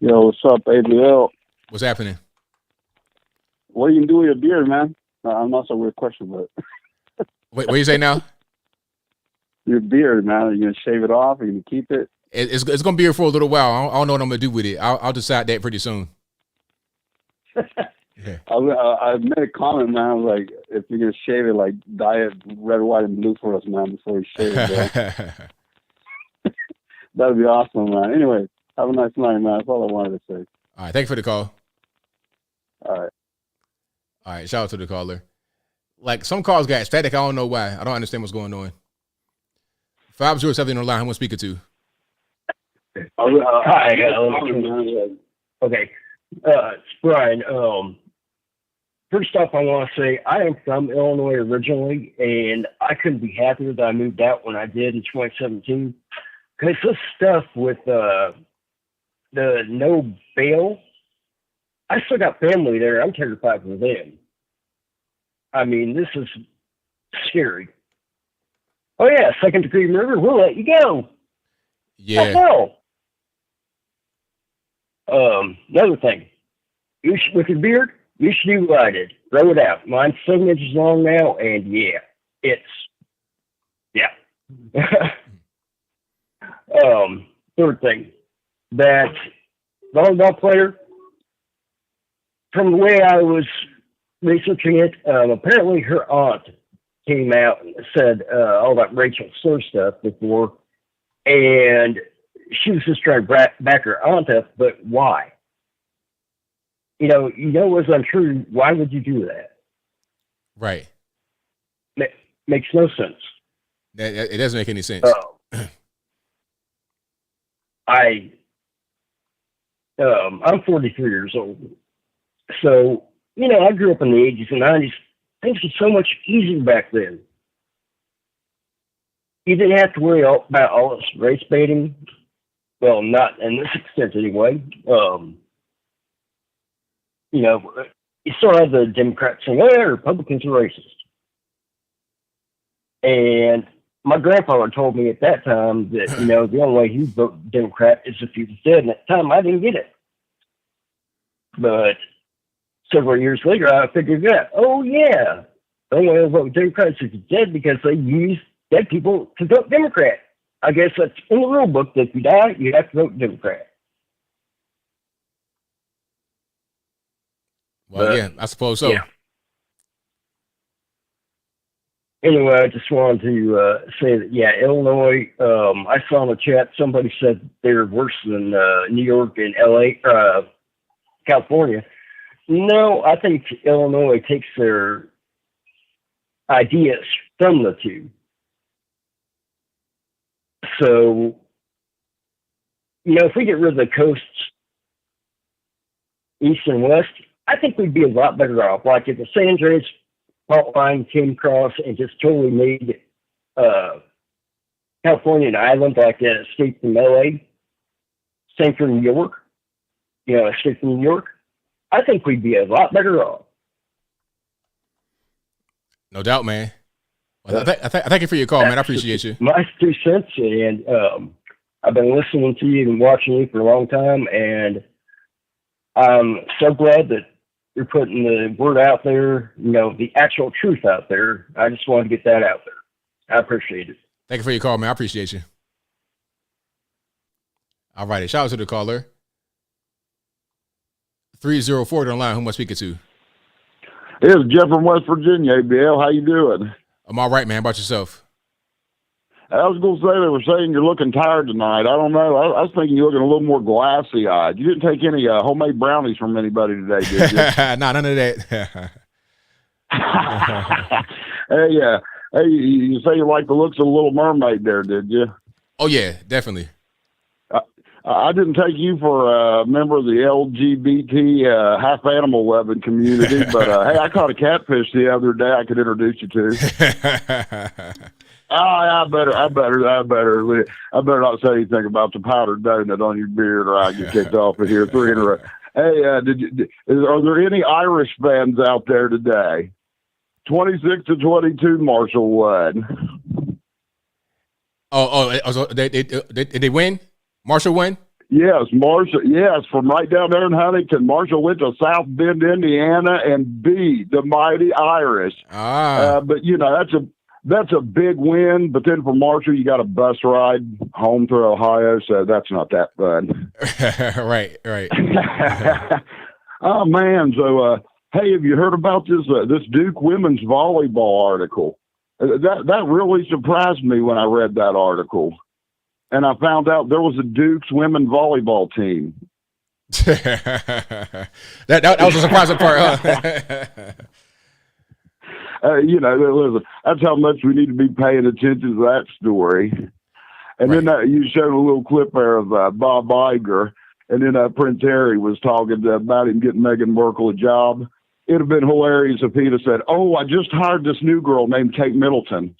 Yo, what's up, ABL? What's happening? What are you gonna do with your beard, man? I'm not a weird question, but Wait, what do you say now? Your beard, man. Are you gonna shave it off? Are you gonna keep it? It's gonna be here for a little while. I don't know what I'm gonna do with it. I'll decide that pretty soon. Yeah. I made a comment, man. I was like, if you're gonna shave it, like dye it red, white, and blue for us, man, before you shave it. That'd be awesome, man. Anyway, have a nice night, man. That's all I wanted to say. All right, thank you for the call. All right. Shout out to the caller. Like some calls got static. I don't know why. I don't understand what's going on. 507 on the line. Who am I speaking to? Hi. Okay. It's Brian. First off, I want to say I am from Illinois originally, and I couldn't be happier that I moved out when I did in 2017. Because this stuff with the no bail, I still got family there. I'm terrified for them. I mean, this is scary. Oh, yeah, second degree murder, we'll let you go. Yeah. No. Another thing, with your beard, you should do what I did. Grow it out. Mine's 7 inches long now, and yeah. Third thing, that volleyball player, from the way I was researching it. Apparently, her aunt came out and said all that Rachel Slur stuff before, and she was just trying to back her aunt up. But why? You know it was untrue. Why would you do that? Right. Makes no sense. It doesn't make any sense. I'm 43 years old. So, I grew up in the 80s and 90s. Things were so much easier back then. You didn't have to worry about all this race baiting. Well, not in this extent anyway. You still have the Democrats saying, oh, yeah, Republicans are racist. And my grandfather told me at that time that, the only way he voted Democrat is if he was dead. And at the time, I didn't get it. But several years later, I figured out, oh, yeah, the only way I vote Democrat is if he's dead because they use dead people to vote Democrat. I guess that's in the rule book that if you die, you have to vote Democrat. Well, yeah, I suppose so. Yeah. Anyway, I just wanted to say that, yeah, Illinois, I saw in the chat somebody said they're worse than New York and LA, California. No, I think Illinois takes their ideas from the two. So, if we get rid of the coasts, east and west, I think we'd be a lot better off. Like if the San Andreas fault line came across and just totally made California an island, like an escape from LA, same for New York, escape from New York, I think we'd be a lot better off. No doubt, man. Well, I thank you for your call, man. I appreciate you. My 2 cents, and I've been listening to you and watching you for a long time, and I'm so glad that you're putting the word out there, the actual truth out there. I just wanted to get that out there. I appreciate it. Thank you for your call, man. I appreciate you. All righty. Shout out to the caller. 304 on the line. Who am I speaking to? It's Jeff from West Virginia, ABL. How you doing? I'm all right, man. How about yourself? I was going to say they were saying you're looking tired tonight. I don't know. I was thinking you're looking a little more glassy-eyed. You didn't take any homemade brownies from anybody today, did you? No, none of that. Hey, you say you like the looks of the Little Mermaid there, did you? Oh, yeah, definitely. I didn't take you for a member of the LGBT half-animal loving community, but hey, I caught a catfish the other day I could introduce you to. I better not say anything about the powdered donut on your beard, or I get kicked off of here. Hey, are there any Irish fans out there today? 26-22, Marshall won. Did they win? Marshall won? Yes, Marshall. Yes, from right down there in Huntington. Marshall went to South Bend, Indiana, and beat the mighty Irish. But that's a big win. But then for Marshall, you got a bus ride home through Ohio, so that's not that fun. Right. Oh man. So, hey, have you heard about this Duke women's volleyball article? That really surprised me when I read that article. And I found out there was a Duke's women volleyball team. that was a surprising part, huh? Listen, that's how much we need to be paying attention to that story. And then you showed a little clip there of Bob Iger, and then Prince Harry was talking about him getting Meghan Markle a job. It'd have been hilarious if he'd have said, "Oh, I just hired this new girl named Kate Middleton."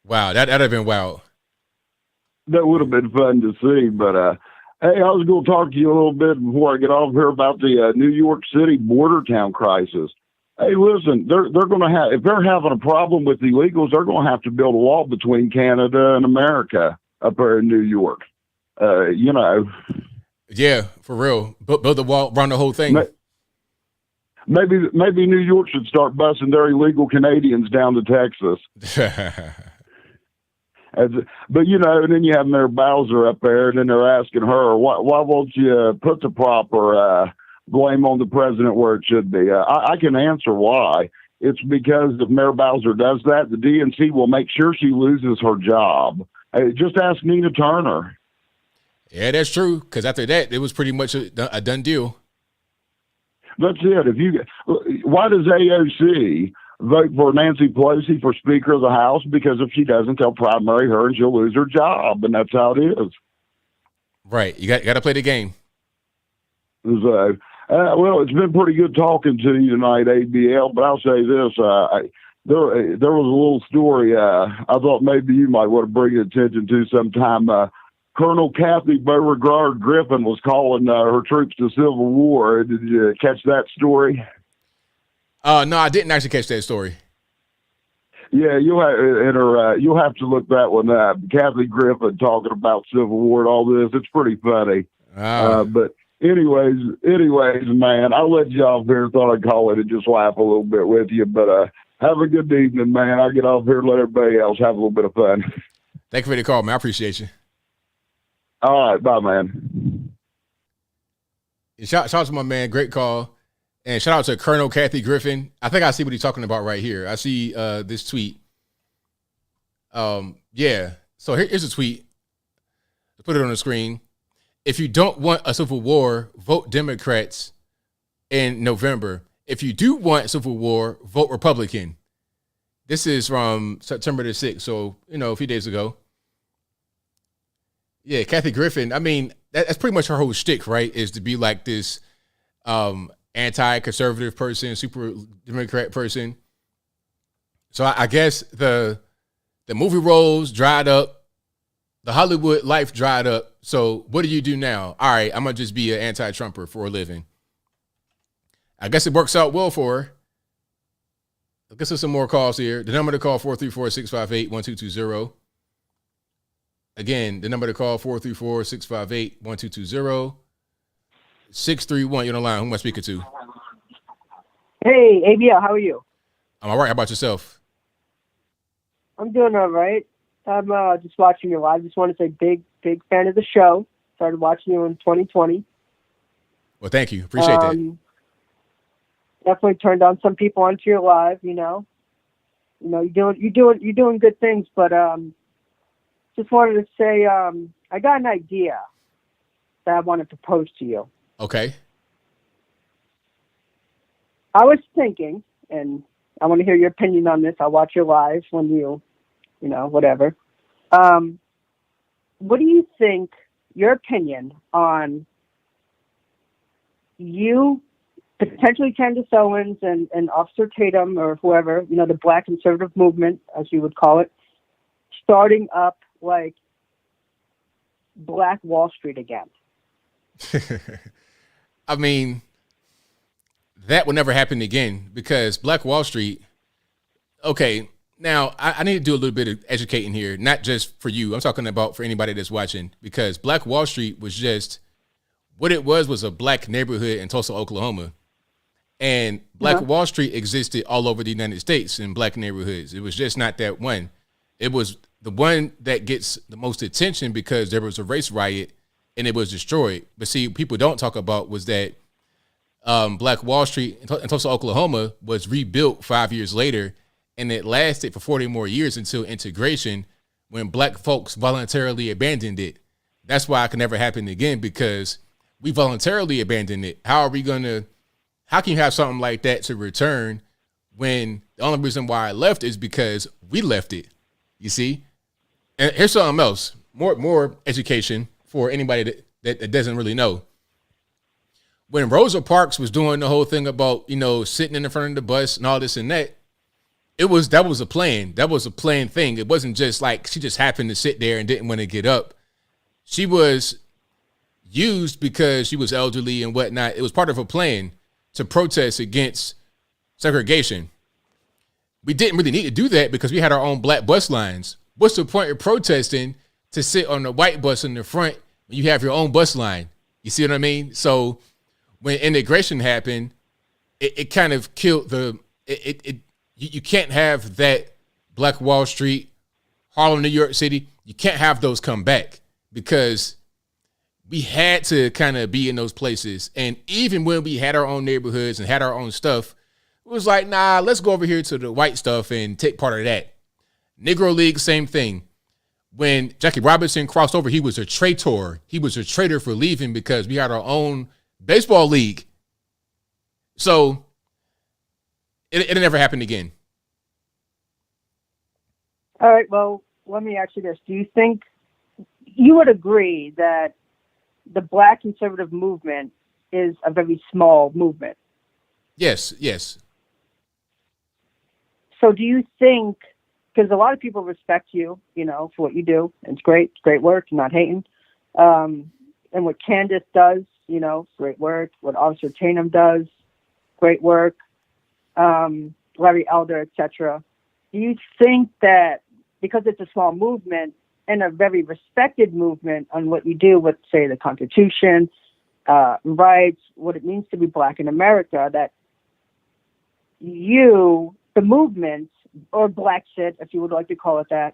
Wow, that'd have been wild. That would have been fun to see, but hey, I was going to talk to you a little bit before I get off here about the New York City border town crisis. Hey, listen, they're going to have, if they're having a problem with illegals, they're going to have to build a wall between Canada and America up there in New York. Yeah, for real. Build the wall around the whole thing. Maybe New York should start busing their illegal Canadians down to Texas. But and then you have Mayor Bowser up there, and then they're asking her, why won't you put the proper blame on the president where it should be. I can answer why. It's because if Mayor Bowser does that, the DNC will make sure she loses her job. Just ask Nina Turner. Yeah, that's true. Because after that, it was pretty much a done deal. That's it. Why does AOC vote for Nancy Pelosi for Speaker of the House? Because if she doesn't, they'll primary her and she'll lose her job, and that's how it is. Right. You got to play the game. So, well, it's been pretty good talking to you tonight, ABL. But I'll say this: there was a little story I thought maybe you might want to bring attention to sometime. Colonel Kathy Beauregard Griffin was calling her troops to civil war. Did you catch that story? No, I didn't actually catch that story. Yeah, you'll have to look that one up. Kathy Griffin talking about Civil War and all this. It's pretty funny. But anyways, man, I'll let you off here. Thought I'd call it and just laugh a little bit with you. But have a good evening, man. I'll get off here and let everybody else have a little bit of fun. Thank you for the call, man. I appreciate you. All right, bye, man. Shout out to my man. Great call. And shout out to Colonel Kathy Griffin. I think I see what he's talking about right here. I see this tweet. Yeah. So here's a tweet. Let's put it on the screen. If you don't want a civil war, vote Democrats in November. If you do want civil war, vote Republican. This is from September the 6th. So, a few days ago. Yeah, Kathy Griffin. I mean, that's pretty much her whole shtick, right? Is to be like this anti-conservative person, super Democrat person. So I guess the movie roles dried up, the Hollywood life dried up. So what do you do now? All right, I'm gonna just be an anti-Trumper for a living. I guess it works out well for her. I guess there's some more calls here. The number to call 434-658-1220. Again, the number to call 434-658-1220. 631, you're on the line. Who am I speaking to? Hey, ABL, how are you? I'm all right. How about yourself? I'm doing all right. I'm just watching you live. Just want to say big fan of the show. Started watching you in 2020. Well, thank you. Appreciate that. Definitely turned on some people onto your live, you're doing good things, but just wanted to say I got an idea that I want to propose to you. Okay. I was thinking, and I want to hear your opinion on this. I'll watch your live when whatever. What do you think, your opinion on you, potentially Candace Owens and Officer Tatum or whoever, the Black conservative movement, as you would call it, starting up like Black Wall Street again? I mean, that would never happen again because Black Wall Street, okay, now I need to do a little bit of educating here, not just for you. I'm talking about for anybody that's watching, because Black Wall Street was just, what it was a black neighborhood in Tulsa, Oklahoma. And Black Wall Street existed all over the United States in black neighborhoods. It was just not that one. It was the one that gets the most attention because there was a race riot and it was destroyed. But see, people don't talk about was that Black Wall Street in Tulsa, Oklahoma was rebuilt 5 years later, and it lasted for 40 more years until integration, when black folks voluntarily abandoned it. That's why it can never happen again, because we voluntarily abandoned it. How can you have something like that to return when the only reason why I left is because we left it? You see? And here's something else, more education for anybody that doesn't really know. When Rosa Parks was doing the whole thing about, sitting in the front of the bus and all this and that, that was a plan. That was a planned thing. It wasn't just like she just happened to sit there and didn't want to get up. She was used because she was elderly and whatnot. It was part of a plan to protest against segregation. We didn't really need to do that because we had our own black bus lines. What's the point of protesting to sit on the white bus in the front when you have your own bus line? You see what I mean? So when integration happened, it kind of killed you can't have that Black Wall Street, Harlem, New York City. You can't have those come back because we had to kind of be in those places. And even when we had our own neighborhoods and had our own stuff, it was like, nah, let's go over here to the white stuff and take part of that. Negro League, same thing. When Jackie Robinson crossed over, he was a traitor. He was a traitor for leaving because we had our own baseball league. So it never happened again. All right, well, let me ask you this. Do you think you would agree that the Black conservative movement is a very small movement? Yes. So do you think, because a lot of people respect you, for what you do, and it's great work, I'm not hating. And what Candace does, great work. What Officer Tatum does, great work. Larry Elder, etc. Do you think that because it's a small movement and a very respected movement on what you do with, say, the Constitution, rights, what it means to be Black in America, that you, the movement, or Black Sit, if you would like to call it that,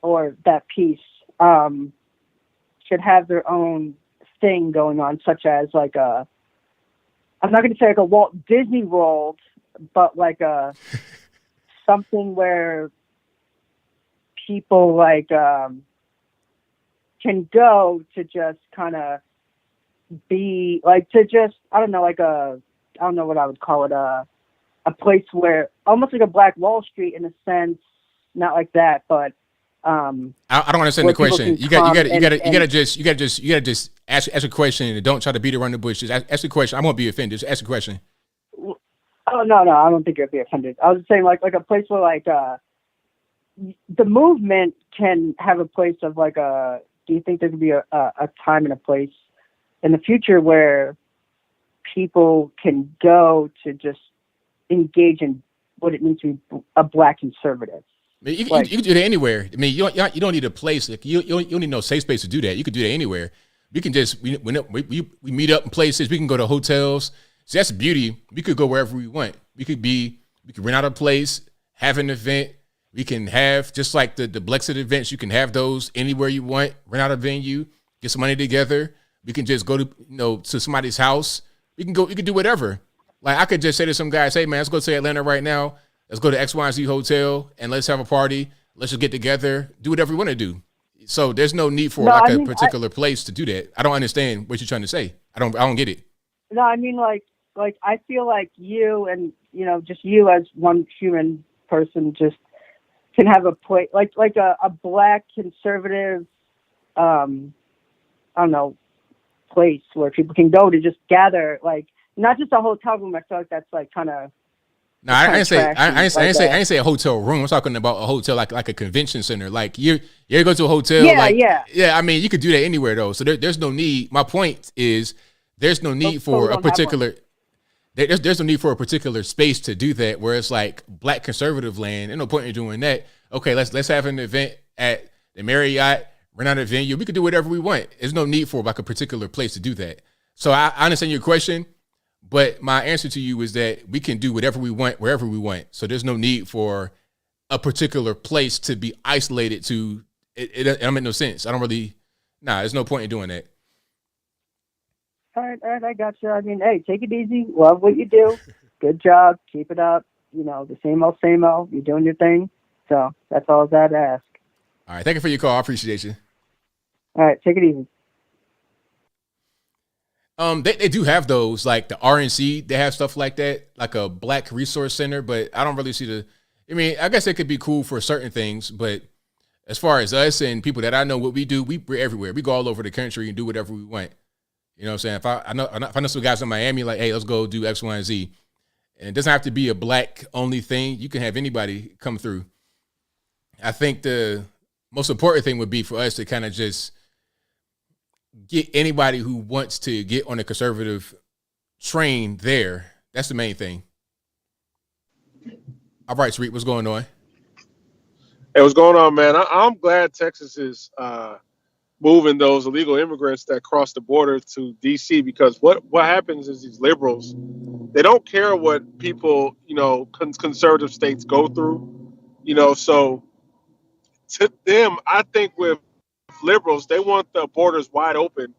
or that piece, should have their own thing going on, such as like I'm not going to say like a Walt Disney World, but like something where people like can go to just kind of be like, to just, I don't know what I would call it, a place where almost like a Black Wall Street in a sense, not like that, but I don't understand the question. You gotta just ask a question and don't try to beat around the bush. Just ask a question. I won't be offended. Just ask a question. Oh no, I don't think you'd be offended. I was saying like a place where like the movement can have a place of like do you think there could be a time and a place in the future where people can go to just engage in what it means to be a Black conservative? I mean, you can do that anywhere. I mean, you don't need a place. Like you don't need no safe space to do that. You can do that anywhere. We can just we meet up in places. We can go to hotels. So that's the beauty. We could go wherever we want. We could rent out a place, have an event. We can have, just like the Blexit events, you can have those anywhere you want. Rent out a venue, get some money together. We can just go to to somebody's house. We can do whatever. Like I could just say to some guys, hey man, let's go to Atlanta right now. Let's go to X, Y, and Z hotel and let's have a party. Let's just get together, do whatever we want to do. So there's no need for a particular place to do that. I don't understand what you're trying to say. I don't get it. No, I mean like I feel like you and just you as one human person just can have a place like a Black conservative place where people can go to just gather, like not just a hotel room. I feel like that's like kind of. No, I ain't say a hotel room. I'm talking about a hotel like a convention center. Like you go to a hotel. Yeah. I mean, you could do that anywhere though. So there's no need. My point is there's no need for a particular. There's no need for a particular space to do that. Where it's like Black conservative land. There's no point in doing that. Okay, let's have an event at the Marriott. Rent out a venue. We could do whatever we want. There's no need for like a particular place to do that. So I understand your question. But my answer to you is that we can do whatever we want, wherever we want. So there's no need for a particular place to be isolated to. It don't make no sense. There's no point in doing that. All right, I got you. I mean, hey, take it easy. Love what you do. Good job. Keep it up. The same old, same old. You're doing your thing. So that's all I got to ask. All right, thank you for your call. I appreciate you. All right, take it easy. They do have those, like the RNC, they have stuff like that, like a Black resource center, but I don't really see I guess it could be cool for certain things, but as far as us and people that I know what we do, we're everywhere. We go all over the country and do whatever we want. You know what I'm saying? If I know some guys in Miami, like, hey, let's go do X, Y, and Z. And it doesn't have to be a Black only thing. You can have anybody come through. I think the most important thing would be for us to kind of just get anybody who wants to get on a conservative train there. That's the main thing. All right, Sweet, what's going on? Hey, what's going on, man? I'm glad Texas is moving those illegal immigrants that cross the border to D.C. because what happens is these liberals, they don't care what people, conservative states go through, so to them, I think with liberals, they want the borders wide open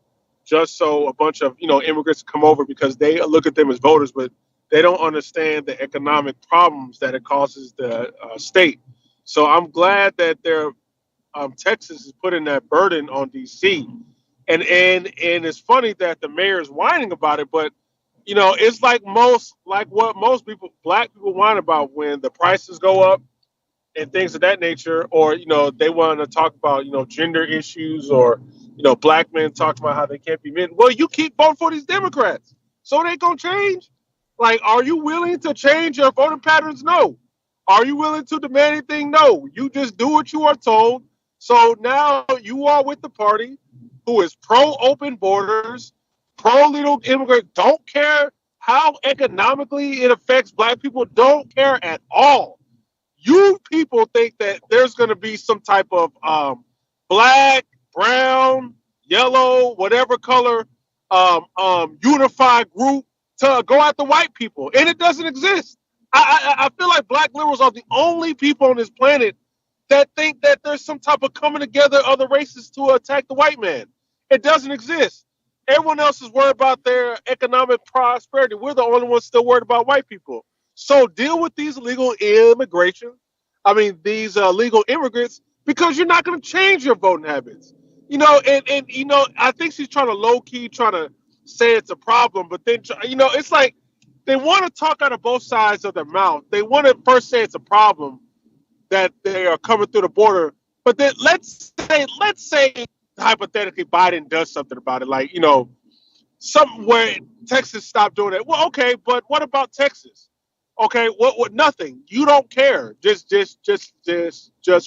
just so a bunch of immigrants come over because they look at them as voters, but they don't understand the economic problems that it causes the state. So I'm glad that Texas is putting that burden on DC, and it's funny that the mayor is whining about it, but it's like what most people, black people, whine about when the prices go up and things of that nature, or they want to talk about gender issues, or black men talk about how they can't be men. Well, you keep voting for these Democrats, so they gonna change. Like, are you willing to change your voting patterns? No. Are you willing to demand anything? No. You just do what you are told. So now you are with the party who is pro-open borders, pro-legal immigrant, don't care how economically it affects black people, don't care at all. You people think that there's going to be some type of black, brown, yellow, whatever color unified group to go after white people, and it doesn't exist. I feel like black liberals are the only people on this planet that think that there's some type of coming together of the races to attack the white man. It doesn't exist. Everyone else is worried about their economic prosperity. We're the only ones still worried about white people. So deal with these illegal these legal immigrants, because you're not going to change your voting habits. I think she's trying to low-key trying to say it's a problem, but then, it's like they want to talk out of both sides of their mouth. They want to first say it's a problem that they are coming through the border, but then let's say hypothetically Biden does something about it, like something where Texas stopped doing it. Well, okay, but what about Texas? Okay, what? Nothing. You don't care. Just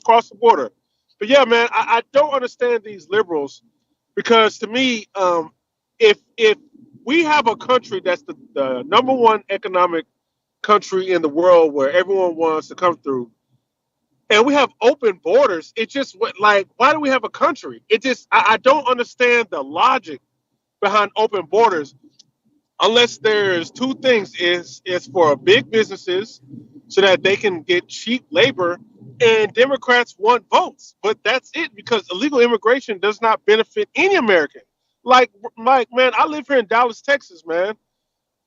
cross the border. But yeah, man, I don't understand these liberals, because to me, if we have a country that's the number one economic country in the world where everyone wants to come through, and we have open borders, it just like, why do we have a country? It just, I don't understand the logic behind open borders, unless there's two things. It's for big businesses so that they can get cheap labor, and Democrats want votes. But that's it, because illegal immigration does not benefit any American. Like, Mike, man, I live here in Dallas, Texas, man.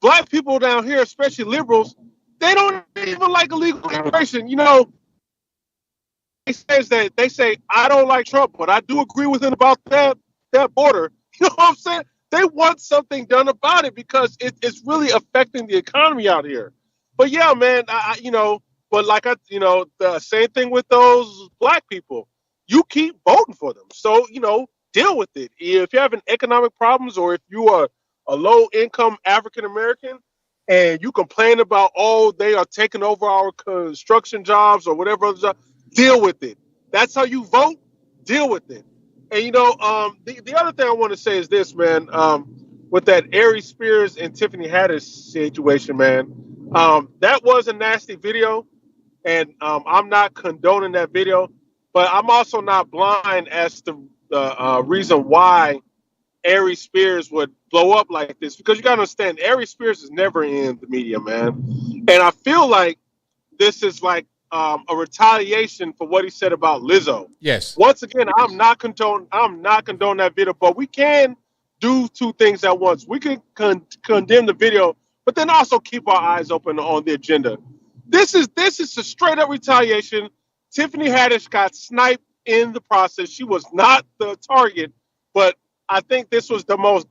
Black people down here, especially liberals, they don't even like illegal immigration. They say, I don't like Trump, but I do agree with him about that border. You know what I'm saying? They want something done about it, because it's really affecting the economy out here. But yeah, man, the same thing with those black people. You keep voting for them. So, deal with it. If you're having economic problems, or if you are a low-income African-American and you complain about, they are taking over our construction jobs or whatever other job, deal with it. That's how you vote. Deal with it. And, the other thing I want to say is this, man, with that Aries Spears and Tiffany Haddish situation, man, that was a nasty video, and I'm not condoning that video, but I'm also not blind as to the reason why Aries Spears would blow up like this, because you got to understand, Aries Spears is never in the media, man. And I feel like this is like a retaliation for what he said about Lizzo. Yes. Once again, I'm not condoning that video, but we can do two things at once. We can condemn the video, but then also keep our eyes open on the agenda. This is a straight up retaliation. Tiffany Haddish got sniped in the process. She was not the target, but I think this was the most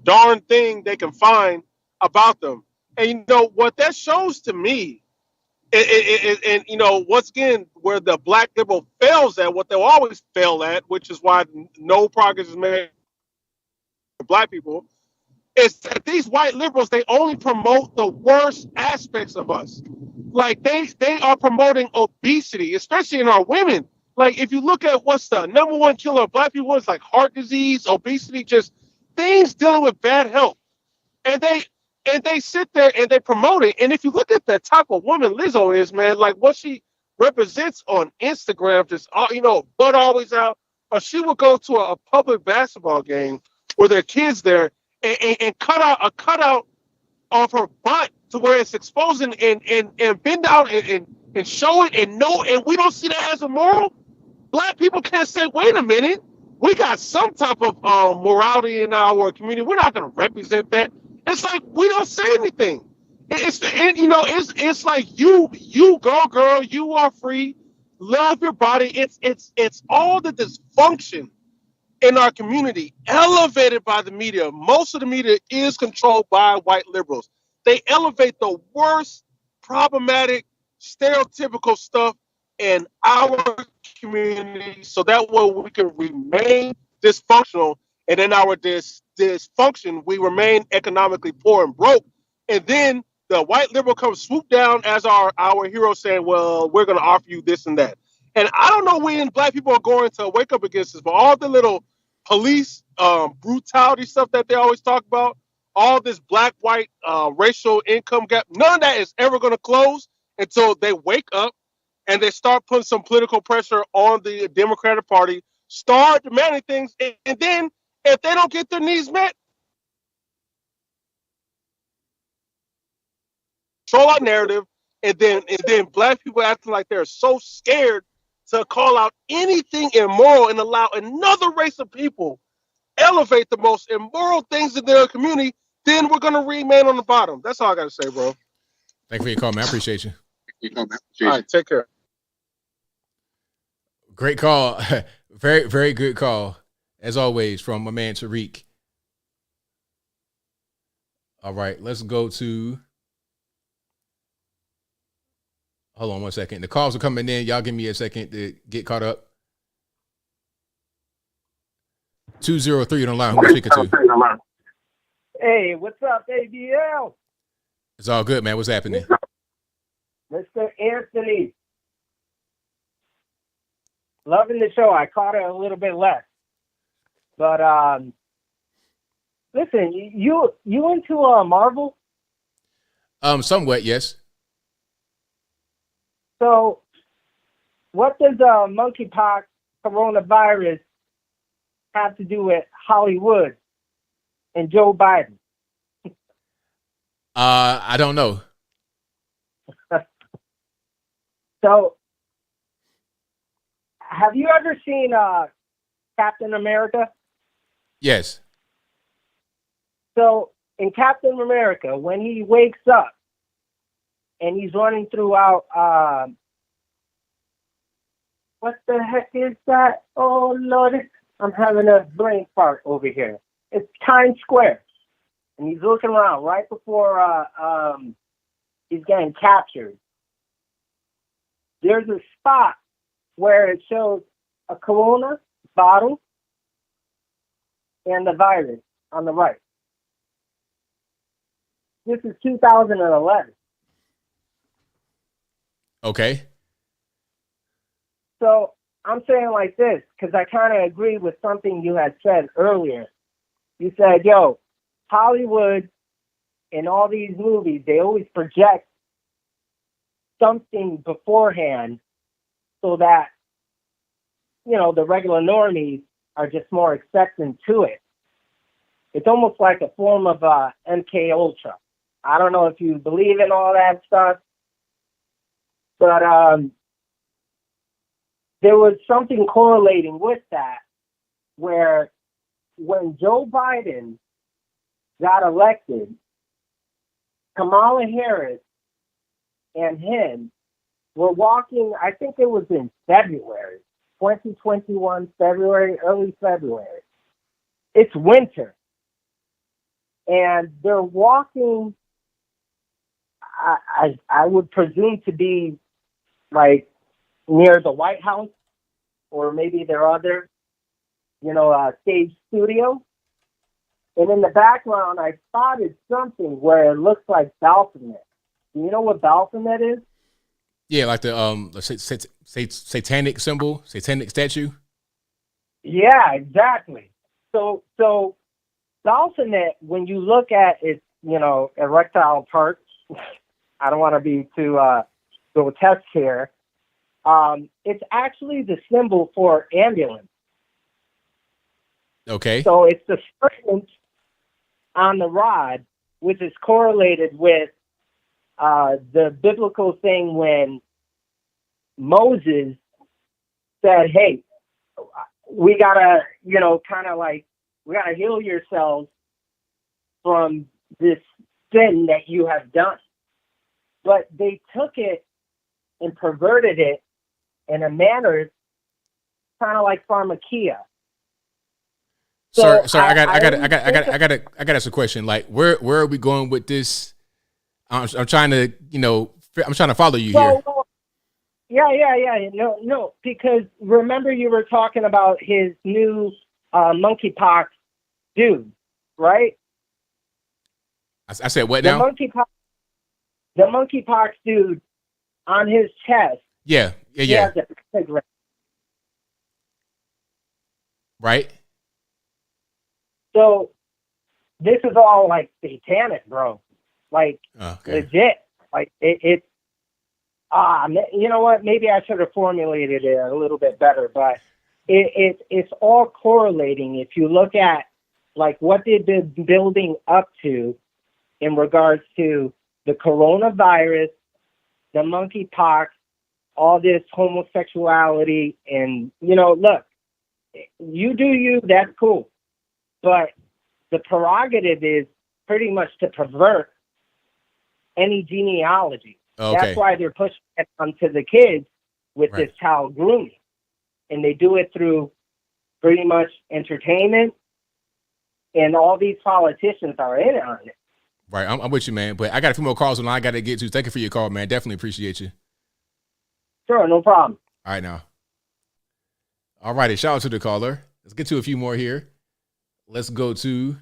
darn thing they can find about them. And what that shows to me, and once again, where the black liberal fails at what they'll always fail at, which is why no progress is made for black people, is that these white liberals, they only promote the worst aspects of us. Like, they are promoting obesity, especially in our women. Like, if you look at what's the number one killer of black people, it's like heart disease, obesity, just things dealing with bad health. And they sit there and they promote it. And if you look at the type of woman Lizzo is, man, like what she represents on Instagram, just, butt always out, or she would go to a public basketball game where there are kids there and cut out a cutout of her butt to where it's exposing and bend out and show it, and we don't see that as immoral. Black people can't say, wait a minute, we got some type of morality in our community. We're not going to represent that. It's like we don't say anything. It's like you go, girl. You are free. Love your body. It's all the dysfunction in our community elevated by the media. Most of the media is controlled by white liberals. They elevate the worst, problematic, stereotypical stuff in our community so that way we can remain dysfunctional, and in our dysfunction we remain economically poor and broke, and then the white liberal comes swoop down as our hero saying, well, we're going to offer you this and that. And I don't know when black people are going to wake up against this, but all the little police brutality stuff that they always talk about, all this black-white racial income gap, none of that is ever going to close until they wake up and they start putting some political pressure on the Democratic Party, start demanding things, and then if they don't get their needs met, control our narrative, and then black people acting like they're so scared to call out anything immoral and allow another race of people elevate the most immoral things in their community, then we're going to remain on the bottom. That's all I got to say, bro. Thank you for your call, man. I appreciate you. All right, take care. Great call. Very, very good call, as always, from my man Tariq. All right, let's go to... Hold on one second. The calls are coming in. Y'all give me a second to get caught up. 203 on the line. Who am I speaking to? Hey, what's up, ABL? It's all good, man. What's happening? Mr. Anthony. Loving the show. I caught it a little bit less. But listen, you into Marvel? Somewhat, yes. So what does monkeypox coronavirus have to do with Hollywood and Joe Biden? I don't know. So have you ever seen Captain America? Yes. So in Captain America, when he wakes up and he's running throughout, what the heck is that? Oh, Lord, I'm having a brain fart over here. It's Times Square. And he's looking around right before he's getting captured. There's a spot where it shows a Corona bottle and the virus on the right. This is 2011. Okay. So I'm saying like this, because I kind of agree with something you had said earlier. You said, yo, Hollywood in all these movies, they always project something beforehand so that, you know, the regular normies are just more accepting to it. It's almost like a form of MK Ultra. I don't know if you believe in all that stuff, but there was something correlating with that, where when Joe Biden got elected, Kamala Harris and him were walking, I think it was in February, 2021, February, early February. It's winter. And they're walking, I would presume to be like near the White House or maybe their other, stage studio. And in the background, I spotted something where it looks like Baphomet. Do you know what Baphomet is? Yeah, like the satanic symbol, satanic statue. Yeah, exactly. So Baphomet, when you look at its, erectile parts, I don't want to be too grotesque here. It's actually the symbol for ambulance. Okay. So it's the serpent on the rod, which is correlated with the biblical thing when Moses said, hey, we gotta, kind of like, we gotta heal yourselves from this sin that you have done. But they took it and perverted it in a manner kind of like pharmakia. Sir, I got to ask a question. Like, where are we going with this? I'm trying to, I'm trying to follow you here. Well, yeah. No, because remember you were talking about his new monkeypox dude, right? I said what now? The monkeypox dude on his chest. Yeah. He has a cigarette. Right. So this is all like satanic, bro. Like legit. Like it's you know what? Maybe I should have formulated it a little bit better, but it's all correlating. If you look at like what they've been building up to in regards to the coronavirus, the monkeypox, all this homosexuality, and look, you do you, that's cool. But the prerogative is pretty much to pervert any genealogy. Okay. That's why they're pushing it onto the kids with this child grooming. And they do it through pretty much entertainment, and all these politicians are in on it. Right, I'm with you, man. But I got a few more calls on I got to get to. Thank you for your call, man. Definitely appreciate you. Sure, no problem. All right, now. All righty, shout out to the caller. Let's get to a few more here. Let's go to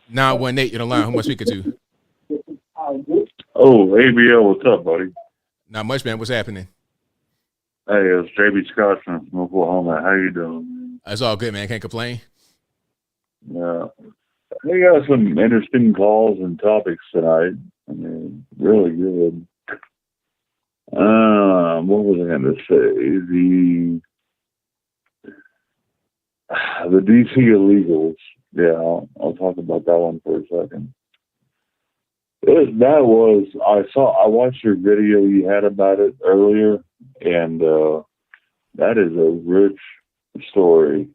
918. You're on the line. Who am I speaking to? Oh, ABL, what's up, buddy? Not much, man. What's happening? Hey, it's JB Scott from Oklahoma. How you doing? It's all good, man. Can't complain. Yeah. We got some interesting calls and topics tonight. I mean, really good. What was I going to say? The DC illegals. Yeah, I'll talk about that one for a second. I watched your video you had about it earlier, and that is a rich story.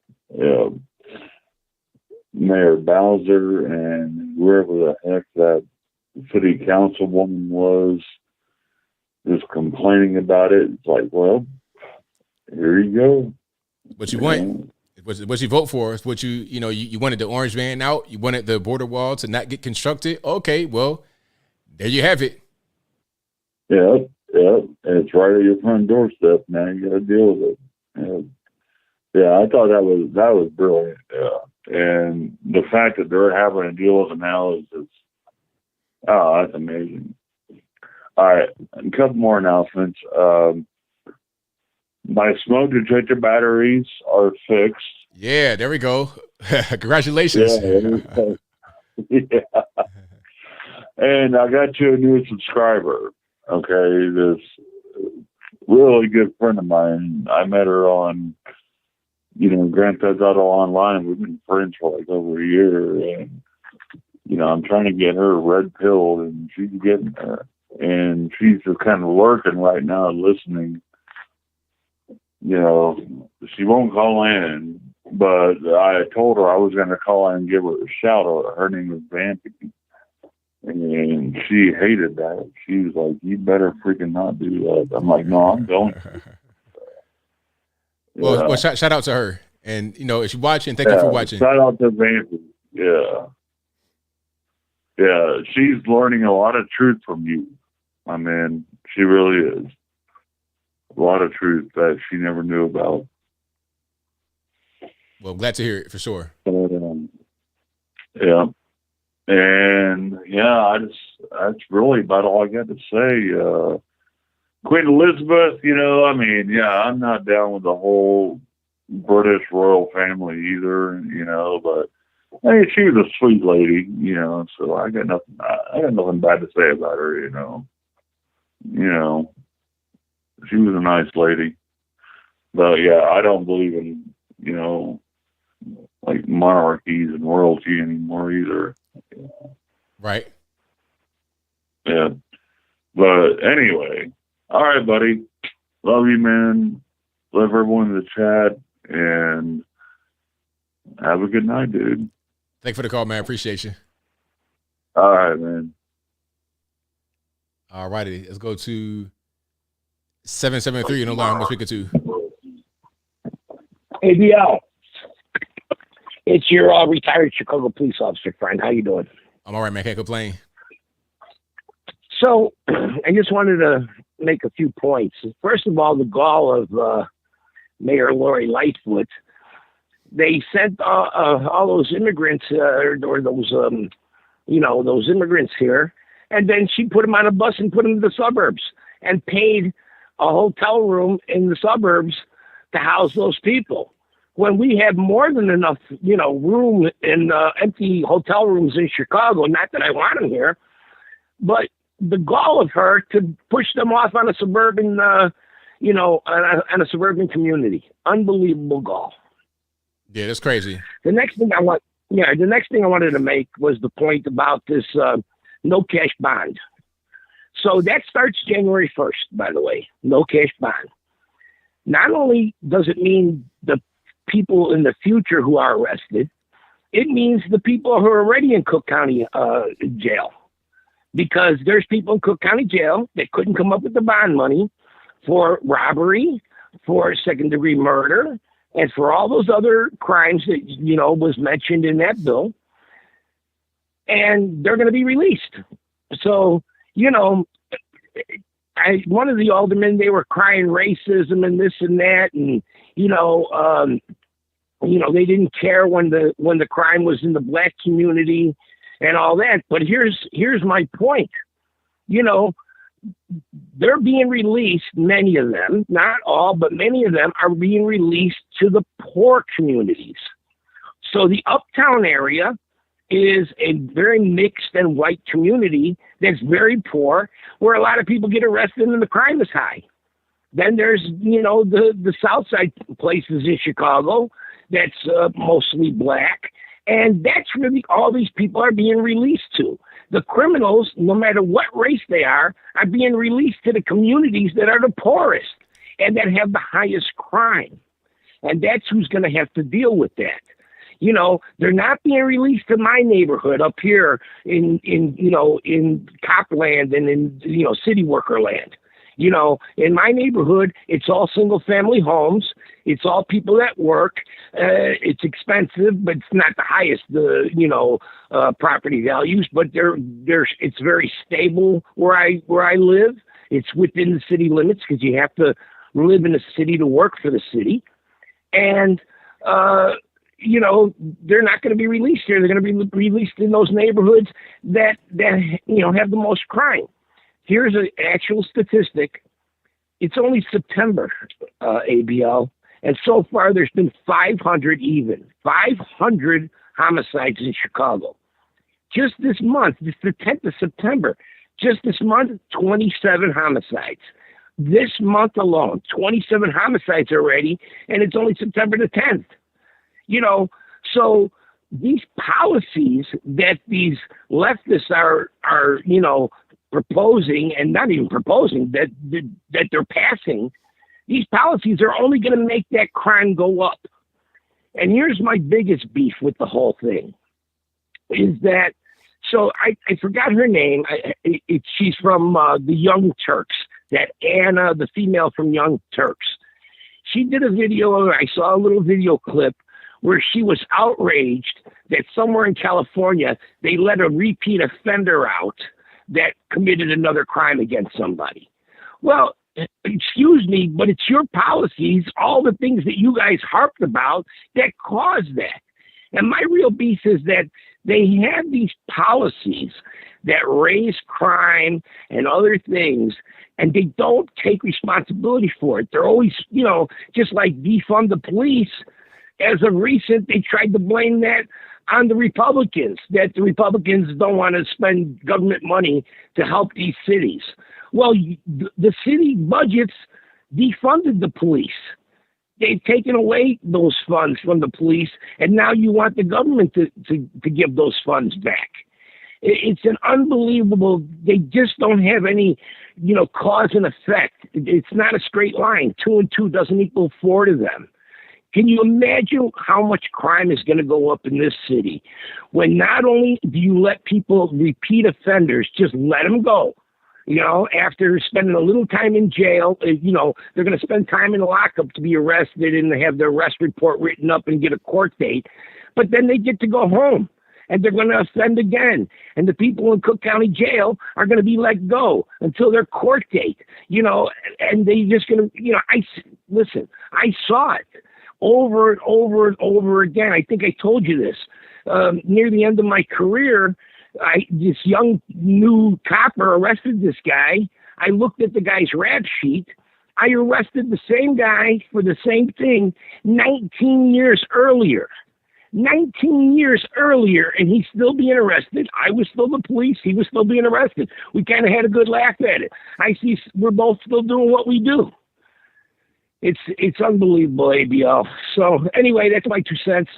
Mayor Bowser and whoever the heck that city councilwoman was just complaining about it. It's like, well, here you go. What you want? What you vote for is what you wanted the orange man out. You wanted the border wall to not get constructed. Okay, well, there you have it. Yeah. And it's right at your front doorstep, man. You got to deal with it. Yeah, I thought that was brilliant. Yeah. And the fact that they're having to deal with it now is just, that's amazing. All right, a couple more announcements. My smoke detector batteries are fixed. Yeah, there we go. Congratulations. Yeah. And I got you a new subscriber. Okay, this really good friend of mine. I met her on, Grand Theft Auto Online. We've been friends for like over a year, and I'm trying to get her red pilled, and she's getting there. And she's just kind of lurking right now, listening. She won't call in, but I told her I was going to call in and give her a shout out. Her name is Vampy. And she hated that. She was like, you better freaking not do that. I'm like, no, I'm going to. Well, shout out to her. And, if you're watching, thank you for watching. Shout out to Vampy. Yeah. Yeah, she's learning a lot of truth from you. I mean, she really is. A lot of truth that she never knew about. Well, glad to hear it for sure. Yeah. And that's really about all I got to say. Queen Elizabeth, I'm not down with the whole British royal family either, but hey, she was a sweet lady, so I got nothing bad to say about her, she was a nice lady. But yeah, I don't believe in, like monarchies and royalty anymore either. Right. Yeah. But anyway, all right, buddy. Love you, man. Love everyone in the chat. And have a good night, dude. Thanks for the call, man. Appreciate you. All right, man. All righty. Let's go to 773. You know, line. I'm speaking to. ABL. It's your retired Chicago police officer friend. How you doing? I'm all right, man. Can't complain. So I just wanted to make a few points. First of all, the gall of Mayor Lori Lightfoot. They sent all those immigrants or those, those immigrants here. And then she put them on a bus and put them to the suburbs and paid a hotel room in the suburbs to house those people. When we have more than enough, room in empty hotel rooms in Chicago, not that I want them here, but the gall of her to push them off on a suburban, on a suburban community. Unbelievable gall. Yeah, that's crazy. The next thing I wanted to make was the point about this no cash bond. So that starts January 1st, by the way, no cash bond. Not only does it mean the people in the future who are arrested, it means the people who are already in Cook County jail. Because there's people in Cook County jail that couldn't come up with the bond money for robbery, for second-degree murder, and for all those other crimes that, was mentioned in that bill. And they're going to be released. So, one of the aldermen, they were crying racism and this and that. And, they didn't care when the crime was in the black community and all that. But here's my point. They're being released, many of them, not all, but many of them are being released to the poor communities. So the uptown area is a very mixed and white community that's very poor, where a lot of people get arrested and the crime is high. Then there's, the South Side places in Chicago that's mostly black. And that's really all these people are being released to. The criminals, no matter what race they are being released to the communities that are the poorest and that have the highest crime. And that's who's going to have to deal with that. They're not being released to my neighborhood up here in Copland and in, city worker land. In my neighborhood, it's all single family homes. It's all people that work. It's expensive, but it's not the highest, property values, but it's very stable where I live. It's within the city limits because you have to live in a city to work for the city. And, they're not going to be released here. They're going to be released in those neighborhoods that have the most crime. Here's an actual statistic. It's only September, ABL, and so far there's been 500 homicides in Chicago. Just this month, it's the 10th of September, just this month, 27 homicides. This month alone, 27 homicides already, and it's only September the 10th. So these policies that these leftists are proposing, and not even proposing, that they're passing, these policies are only going to make that crime go up. And here's my biggest beef with the whole thing, is that, so I forgot her name. She's from the Young Turks, that Anna, the female from Young Turks. She did a video, I saw a little video clip where she was outraged that somewhere in California, they let a repeat offender out that committed another crime against somebody. Well, excuse me, but it's your policies, all the things that you guys harped about, that caused that. And my real beef is that they have these policies that raise crime and other things, and they don't take responsibility for it. They're always, just like defund the police. As of recent, they tried to blame that on the Republicans, that the Republicans don't want to spend government money to help these cities. Well, the city budgets defunded the police. They've taken away those funds from the police, and now you want the government to give those funds back. It's an unbelievable, they just don't have any, cause and effect. It's not a straight line. 2 and 2 doesn't equal 4 to them. Can you imagine how much crime is going to go up in this city when not only do you let people, repeat offenders, just let them go, after spending a little time in jail, they're going to spend time in lockup to be arrested and have their arrest report written up and get a court date. But then they get to go home and they're going to offend again. And the people in Cook County Jail are going to be let go until their court date, and they just going to, I saw it over and over and over again. I think I told you this. Near the end of my career, this young new copper arrested this guy. I looked at the guy's rap sheet. I arrested the same guy for the same thing 19 years earlier. 19 years earlier, and he's still being arrested. I was still the police. He was still being arrested. We kind of had a good laugh at it. I see we're both still doing what we do. It's unbelievable, ABL. So anyway, that's my 2 cents.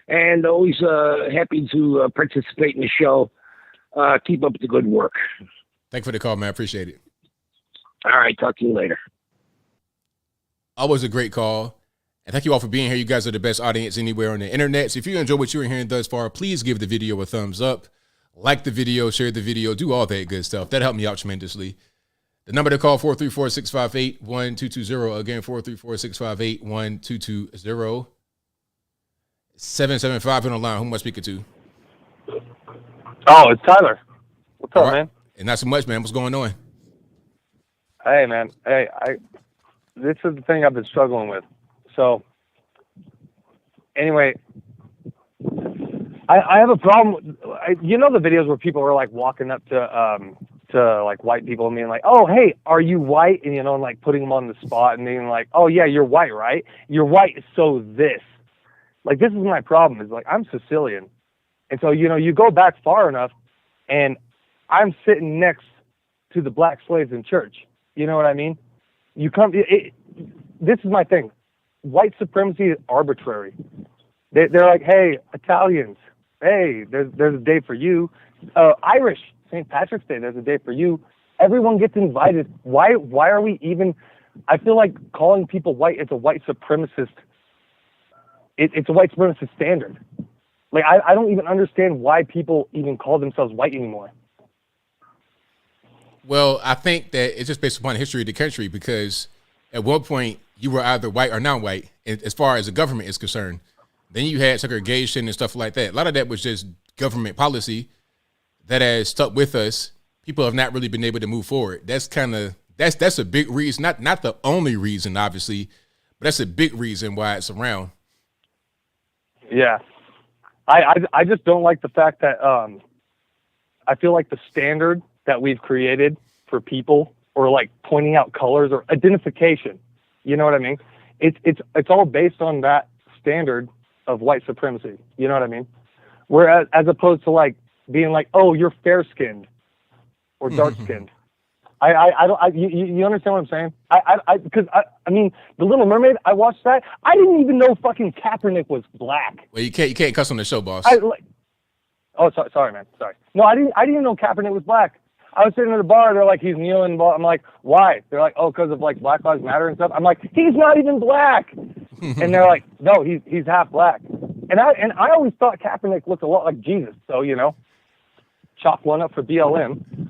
And always happy to participate in the show. Keep up the good work. Thank you for the call, man. I appreciate it. All right. Talk to you later. Always a great call. And thank you all for being here. You guys are the best audience anywhere on the internet. So if you enjoy what you're hearing thus far, please give the video a thumbs up. Like the video, share the video, do all that good stuff. That helped me out tremendously. The number to call, 434-658-1220. Again, 434-658-1220. 775 on the line. Who am I speaking to? Oh, it's Tyler. What's up, man? And not so much, man. What's going on? Hey, man. Hey, this is the thing I've been struggling with. So, anyway, I have a problem. You know the videos where people are like walking up to like white people and being like, "Oh, hey, are you white?" And and like putting them on the spot and being like, "Oh yeah, you're white, right? You're white, so this." Like, this is my problem. Is like, I'm Sicilian, and so you go back far enough, and I'm sitting next to the black slaves in church. You know what I mean? You come. This is my thing. White supremacy is arbitrary. They're like, hey, Italians, hey, there's a day for you. Irish, St. Patrick's Day, there's a day for you. Everyone gets invited. Why are we even? I feel like calling people white is a white supremacist. It's a white supremacist standard. Like, I don't even understand why people even call themselves white anymore. Well, I think that it's just based upon the history of the country, because at one point you were either white or non-white, as far as the government is concerned. Then you had segregation and stuff like that. A lot of that was just government policy that has stuck with us. People have not really been able to move forward. That's a big reason, not the only reason, obviously, but that's a big reason why it's around. Yeah. I just don't like the fact that I feel like the standard that we've created for people, or like pointing out colors or identification, you know what I mean? It's all based on that standard of white supremacy. You know what I mean? Whereas, as opposed to like being like, oh, you're fair skinned or dark skinned. You understand what I'm saying? Because I mean, The Little Mermaid, I watched that. I didn't even know fucking Kaepernick was black. Well, you can't cuss on the show, boss. Sorry, man. Sorry. No, I didn't even know Kaepernick was black. I was sitting at a bar. They're like, he's kneeling. I'm like, why? They're like, oh, because of like Black Lives Matter and stuff. I'm like, he's not even black. And they're like, no, he's half black. And I always thought Kaepernick looked a lot like Jesus. So chalk one up for BLM.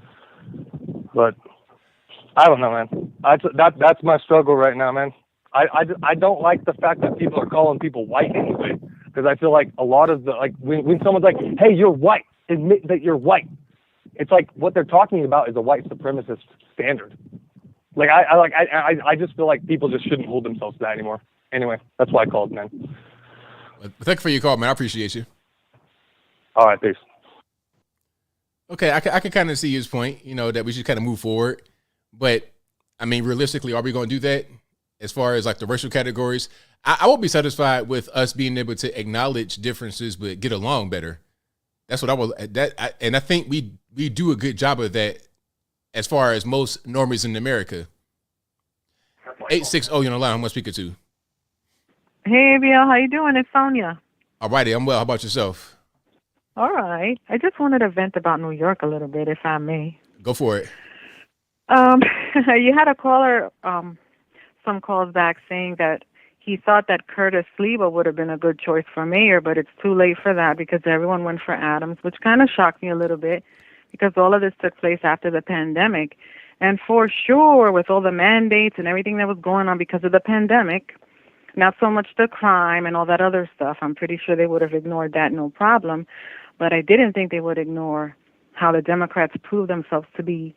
But I don't know, man. That's my struggle right now, man. I don't like the fact that people are calling people white anyway, because I feel like a lot of the when someone's like, hey, you're white, admit that you're white. It's like what they're talking about is a white supremacist standard. Like I just feel like people just shouldn't hold themselves to that anymore. Anyway, that's why I called, man. Thank you for your call, man. I appreciate you. All right, peace. Okay, I can kind of see his point, that we should kind of move forward. But, I mean, realistically, are we going to do that as far as like the racial categories? I won't be satisfied with us being able to acknowledge differences but get along better. That's what I will. And I think we do a good job of that as far as most normies in America. 860 on the line. Who am I speaking to? Hey, ABL, how you doing? It's Sonia. All righty, I'm well. How about yourself? All right. I just wanted to vent about New York a little bit, if I may. Go for it. You had a caller some calls back saying that he thought that Curtis Sliwa would have been a good choice for mayor, but it's too late for that because everyone went for Adams, which kind of shocked me a little bit because all of this took place after the pandemic. And for sure, with all the mandates and everything that was going on because of the pandemic, not so much the crime and all that other stuff, I'm pretty sure they would have ignored that, no problem. But I didn't think they would ignore how the Democrats proved themselves to be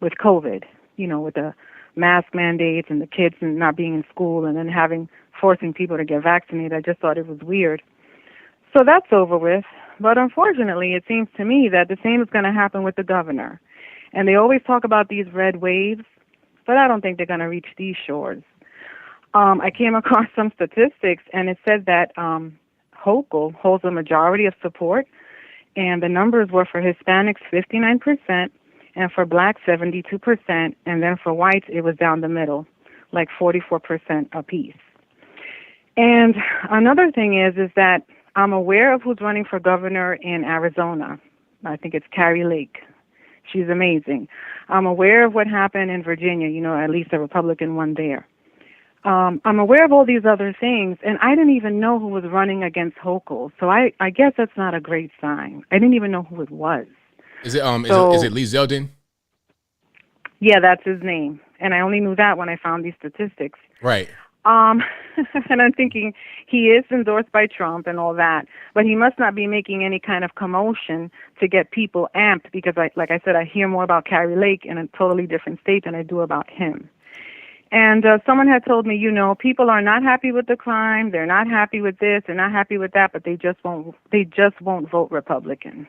with COVID, with the mask mandates and the kids not being in school and then forcing people to get vaccinated. I just thought it was weird. So that's over with. But unfortunately, it seems to me that the same is going to happen with the governor. And they always talk about these red waves, but I don't think they're going to reach these shores. I came across some statistics, and it said that Hochul holds a majority of support, and the numbers were for Hispanics 59%, and for blacks 72%, and then for whites it was down the middle, like 44% apiece. And another thing is that I'm aware of who's running for governor in Arizona. I think it's Carrie Lake. She's amazing. I'm aware of what happened in Virginia, at least a Republican won there. I'm aware of all these other things, and I didn't even know who was running against Hochul. So I guess that's not a great sign. I didn't even know who it was. Is it Lee Zeldin? Yeah, that's his name. And I only knew that when I found these statistics. Right. And I'm thinking he is endorsed by Trump and all that, but he must not be making any kind of commotion to get people amped because, like I said, I hear more about Carrie Lake in a totally different state than I do about him. And someone had told me, people are not happy with the crime, they're not happy with this, they're not happy with that, but they just won't vote Republican.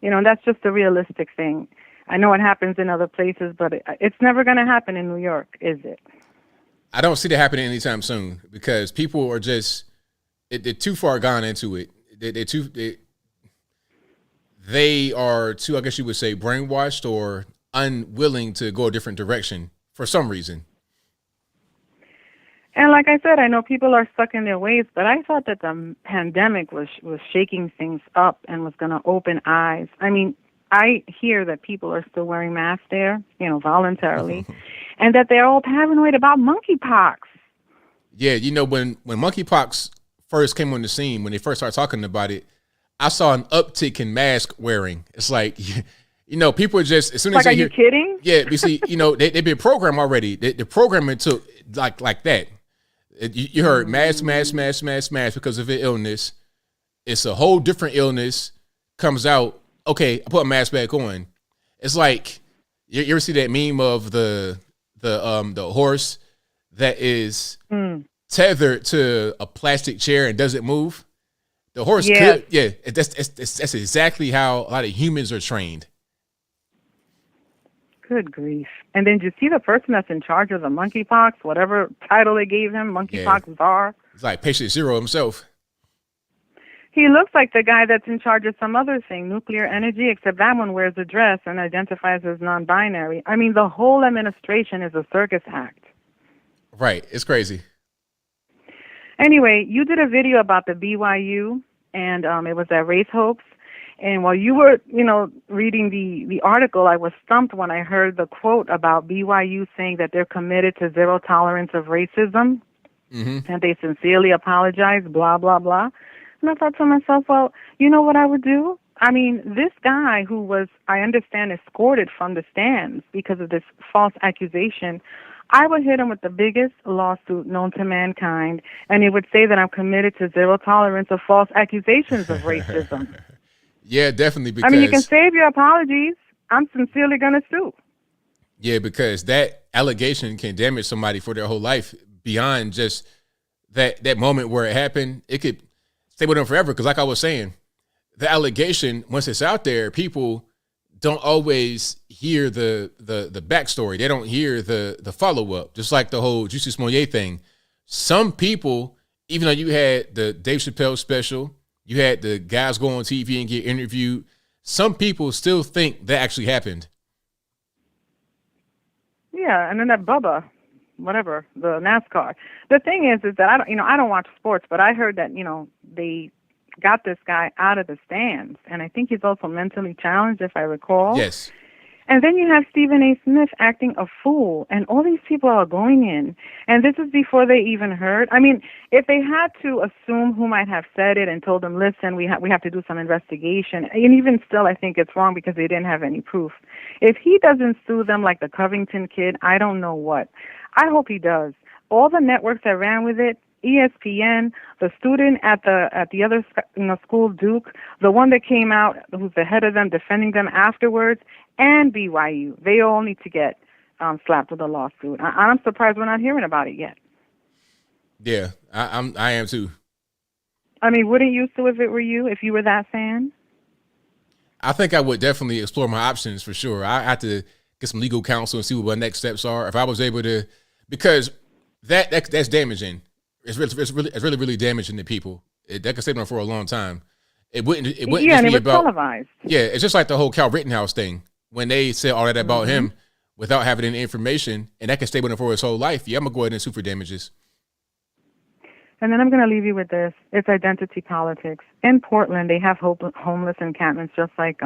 And that's just a realistic thing. I know it happens in other places, but it's never going to happen in New York, is it? I don't see that happening anytime soon because people are just they're too far gone into it. They are too, I guess you would say, brainwashed or unwilling to go a different direction for some reason. And like I said, I know people are stuck in their ways, but I thought that the pandemic was shaking things up and was going to open eyes. I mean, I hear that people are still wearing masks there, voluntarily, and that they're all paranoid about monkeypox. Yeah, when monkeypox first came on the scene, when they first started talking about it, I saw an uptick in mask wearing. It's like, people are just, as soon as are you kidding? Yeah, you see, they've been programmed already. The programming took like that. You heard mask because of an illness. It's a whole different illness. Comes out, okay, I put a mask back on. It's like you ever see that meme of the horse that is tethered to a plastic chair and doesn't move? The horse could, that's exactly how a lot of humans are trained. Good grief. And then did you see the person that's in charge of the monkeypox, whatever title they gave him, monkeypox czar? It's like Patient Zero himself. He looks like the guy that's in charge of some other thing, nuclear energy, except that one wears a dress and identifies as non-binary. I mean, the whole administration is a circus act. Right. It's crazy. Anyway, you did a video about the BYU, and it was that race hoax. And while you were, reading the article, I was stumped when I heard the quote about BYU saying that they're committed to zero tolerance of racism, and they sincerely apologize, blah, blah, blah. And I thought to myself, well, you know what I would do? I mean, this guy who was, I understand, escorted from the stands because of this false accusation, I would hit him with the biggest lawsuit known to mankind, and it would say that I'm committed to zero tolerance of false accusations of racism. Yeah, definitely. Because, I mean, you can save your apologies. I'm sincerely going to sue. Yeah, because that allegation can damage somebody for their whole life beyond just that moment where it happened. It could stay with them forever. Because like I was saying, the allegation, once it's out there, people don't always hear the backstory. They don't hear the follow-up. Just like the whole Juicy Smollett thing. Some people, even though you had the Dave Chappelle special, you had the guys go on TV and get interviewed, some people still think that actually happened. Yeah, and then that Bubba, whatever, the NASCAR. The thing is that I don't watch sports, but I heard that, they got this guy out of the stands, and I think he's also mentally challenged, if I recall. Yes. And then you have Stephen A. Smith acting a fool, and all these people are going in. And this is before they even heard. I mean, if they had to assume who might have said it and told them, listen, we have to do some investigation, and even still, I think it's wrong because they didn't have any proof. If he doesn't sue them like the Covington kid, I don't know what. I hope he does. All the networks that ran with it, ESPN, the student at the other school, Duke, the one that came out who's the head of them defending them afterwards, and BYU, they all need to get slapped with a lawsuit. I'm surprised we're not hearing about it yet. Yeah, I am too. I mean, wouldn't you sue if it were you, if you were that fan? I think I would definitely explore my options for sure. I have to get some legal counsel and see what my next steps are. If I was able to, because that's damaging. It's really damaging to people. That could stay on for a long time. It wouldn't Yeah, just and it be was about televised. Yeah, it's just like the whole Cal Rittenhouse thing. When they said all that about him without having any information, and that can stay with him for his whole life, yeah, I'm gonna go ahead and sue for damages. And then I'm going to leave you with this. It's identity politics. In Portland, they have homeless encampments just like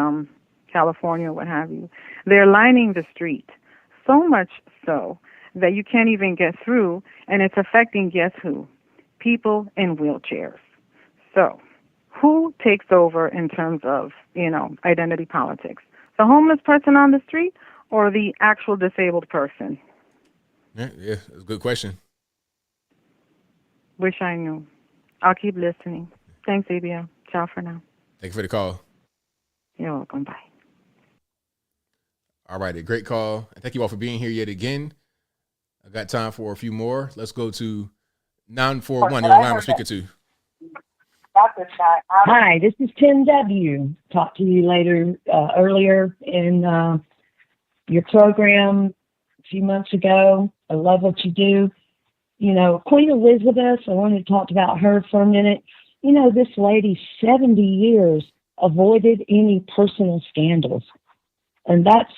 California, what have you. They're lining the street, so much so that you can't even get through, and it's affecting, guess who? People in wheelchairs. So who takes over in terms of, identity politics? The homeless person on the street or the actual disabled person? Yeah, that's a good question. Wish I knew. I'll keep listening. Thanks, ABL. Ciao for now. Thank you for the call. You're welcome. Bye. All right, a great call. And thank you all for being here yet again. I got time for a few more. Let's go to 941. You're online. We're speaking to. Hi, this is Tim W. Talked to you earlier in your program a few months ago. I love what you do. Queen Elizabeth, I wanted to talk about her for a minute. This lady, 70 years, avoided any personal scandals. And that's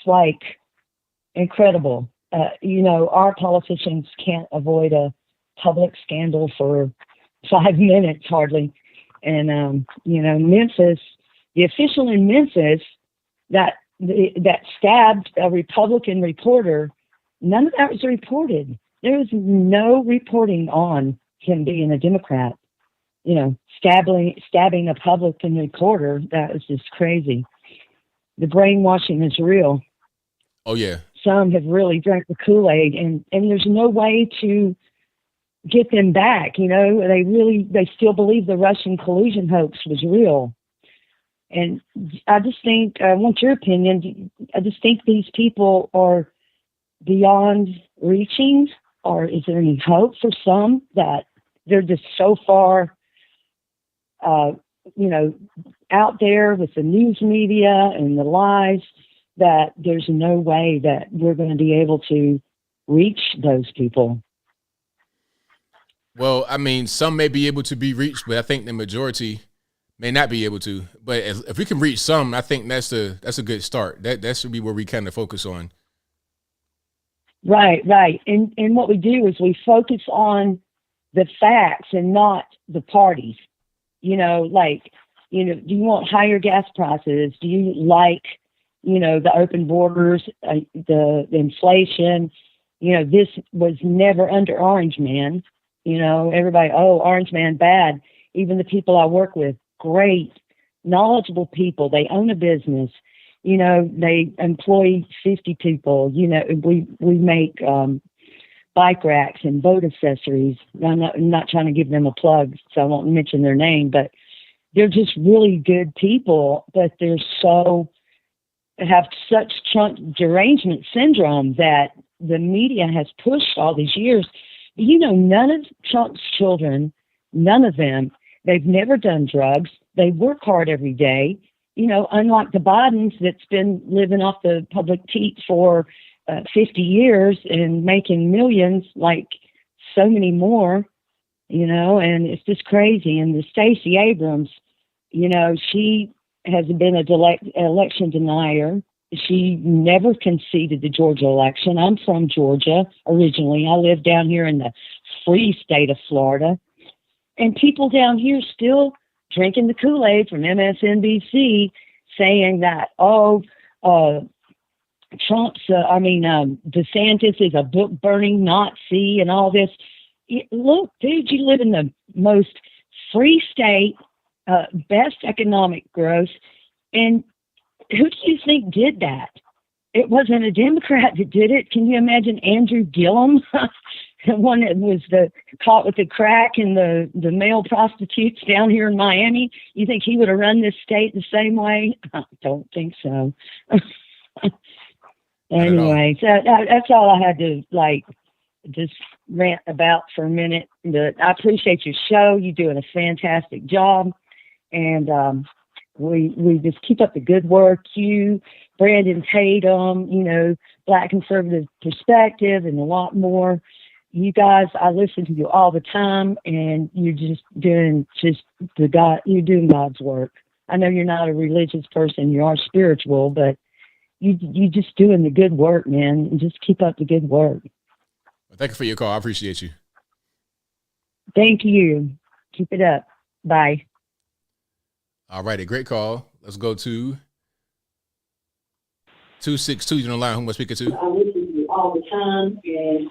incredible. Our politicians can't avoid a public scandal for 5 minutes hardly. And, Memphis, the official in Memphis that stabbed a Republican reporter, none of that was reported. There was no reporting on him being a Democrat. Stabbing a Republican reporter, that was just crazy. The brainwashing is real. Oh, yeah. Some have really drank the Kool-Aid, and there's no way to get them back. They still believe the Russian collusion hoax was real. And I just think, I want your opinion, I just think these people are beyond reaching, or is there any hope for some that they're just so far, out there with the news media and the lies that there's no way that we're going to be able to reach those people? Well, I mean, some may be able to be reached, but I think the majority may not be able to. But if we can reach some, I think that's a good start. That should be where we kind of focus on. Right. And what we do is we focus on the facts and not the parties. Do you want higher gas prices? Do you like, the open borders, the inflation? This was never under Orange Man. Everybody, Orange Man bad. Even the people I work with, great, knowledgeable people. They own a business. They employ 50 people. We make bike racks and boat accessories. I'm not trying to give them a plug, so I won't mention their name, but they're just really good people, but have such Trump derangement syndrome that the media has pushed all these years. None of Trump's children, none of them, they've never done drugs. They work hard every day. Unlike the Bidens that's been living off the public teat for 50 years and making millions, like so many more, and it's just crazy. And the Stacey Abrams, she has been an election denier. She never conceded the Georgia election. I'm from Georgia originally. I live down here in the free state of Florida. And people down here still drinking the Kool-Aid from MSNBC saying that, DeSantis is a book burning Nazi and all this. Look, dude, you live in the most free state, best economic growth, and who do you think did that? It wasn't a Democrat that did it. Can you imagine Andrew Gillum, the one that was caught with the crack and the male prostitutes down here in Miami? You think he would have run this state the same way? I don't think so. Anyway, so that's all I had to just rant about for a minute. But I appreciate your show. You're doing a fantastic job, and we just keep up the good work. You, Brandon Tatum, Black Conservative Perspective, and a lot more. You guys, I listen to you all the time, and you're just doing you're doing God's work. I know you're not a religious person; you are spiritual, but you just doing the good work, man. And just keep up the good work. Thank you for your call. I appreciate you. Thank you. Keep it up. Bye. All right, a great call. Let's go to 262. You know the line. Who am I speaking to? I listen to you all the time, and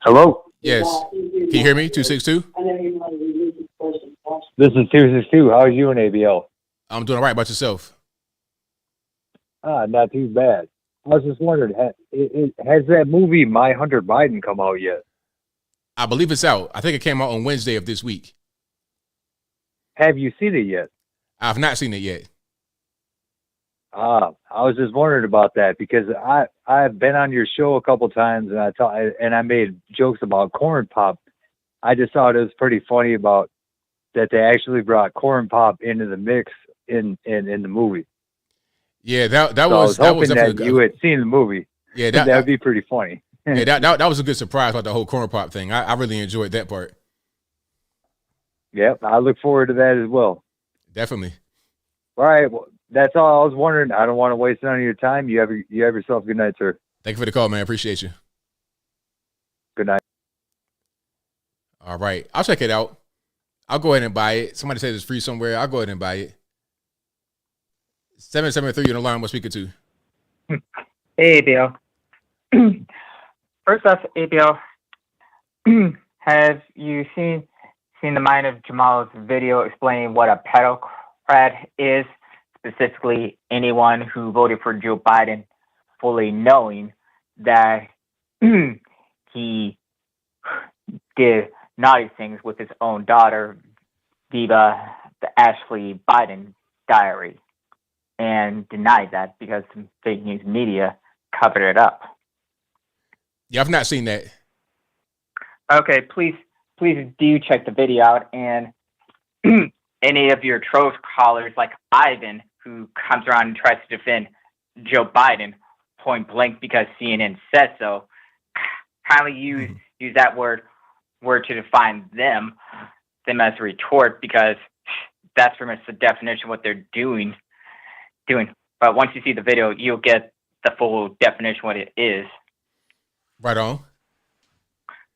Hello? Yes. Can you hear me? 262? I know you're not a religious person. This is 262. How are you in ABL? I'm doing all right. About yourself? Not too bad. I was just wondering, has that movie My Hunter Biden come out yet? I believe it's out. I think it came out on Wednesday of this week. Have you seen it yet? I've not seen it yet. I was just wondering about that because I've been on your show a couple times and I made jokes about corn pop. I just thought it was pretty funny about that they actually brought corn pop into the mix in the movie. Yeah, that so was I was hoping definitely that you had seen the movie. Yeah, that would be pretty funny. Yeah, that was a good surprise about the whole corn pop thing. I really enjoyed that part. Yep, I look forward to that as well. Definitely. All right, well, that's all I was wondering. I don't want to waste none of your time. You have yourself a good night, sir. Thank you for the call, man. Appreciate you. Good night. All right, I'll check it out. I'll go ahead and buy it. Somebody says it's free somewhere. I'll go ahead and buy it. 773 on the line. We're speaking to. Hey, ABL. First off, ABL, have you seen the Mind of Jamal's video explaining what a pedocrat is, specifically anyone who voted for Joe Biden fully knowing that he did naughty things with his own daughter via the Ashley Biden diary, and denied that because some fake news media covered it up. Yeah, I've not seen that. Okay, please do check the video out, and any of your troll callers like Ivan, who comes around and tries to defend Joe Biden point blank because CNN said so, kindly use that word to define them as a retort, because that's pretty much the definition of what they're doing. But once you see the video, you'll get the full definition of what it is. Right on.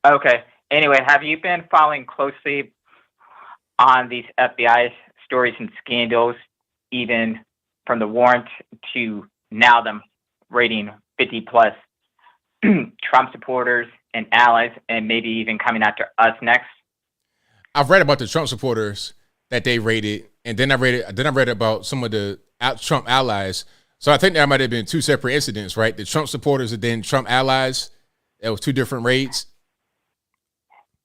Okay. Anyway, have you been following closely on these FBI stories and scandals, even from the warrant to now them raiding 50 plus Trump supporters and allies, and maybe even coming after us next? I've read about the Trump supporters that they raided, and then I read about some of the Trump allies. So I think there might have been two separate incidents, right? The Trump supporters and then Trump allies. It was two different raids.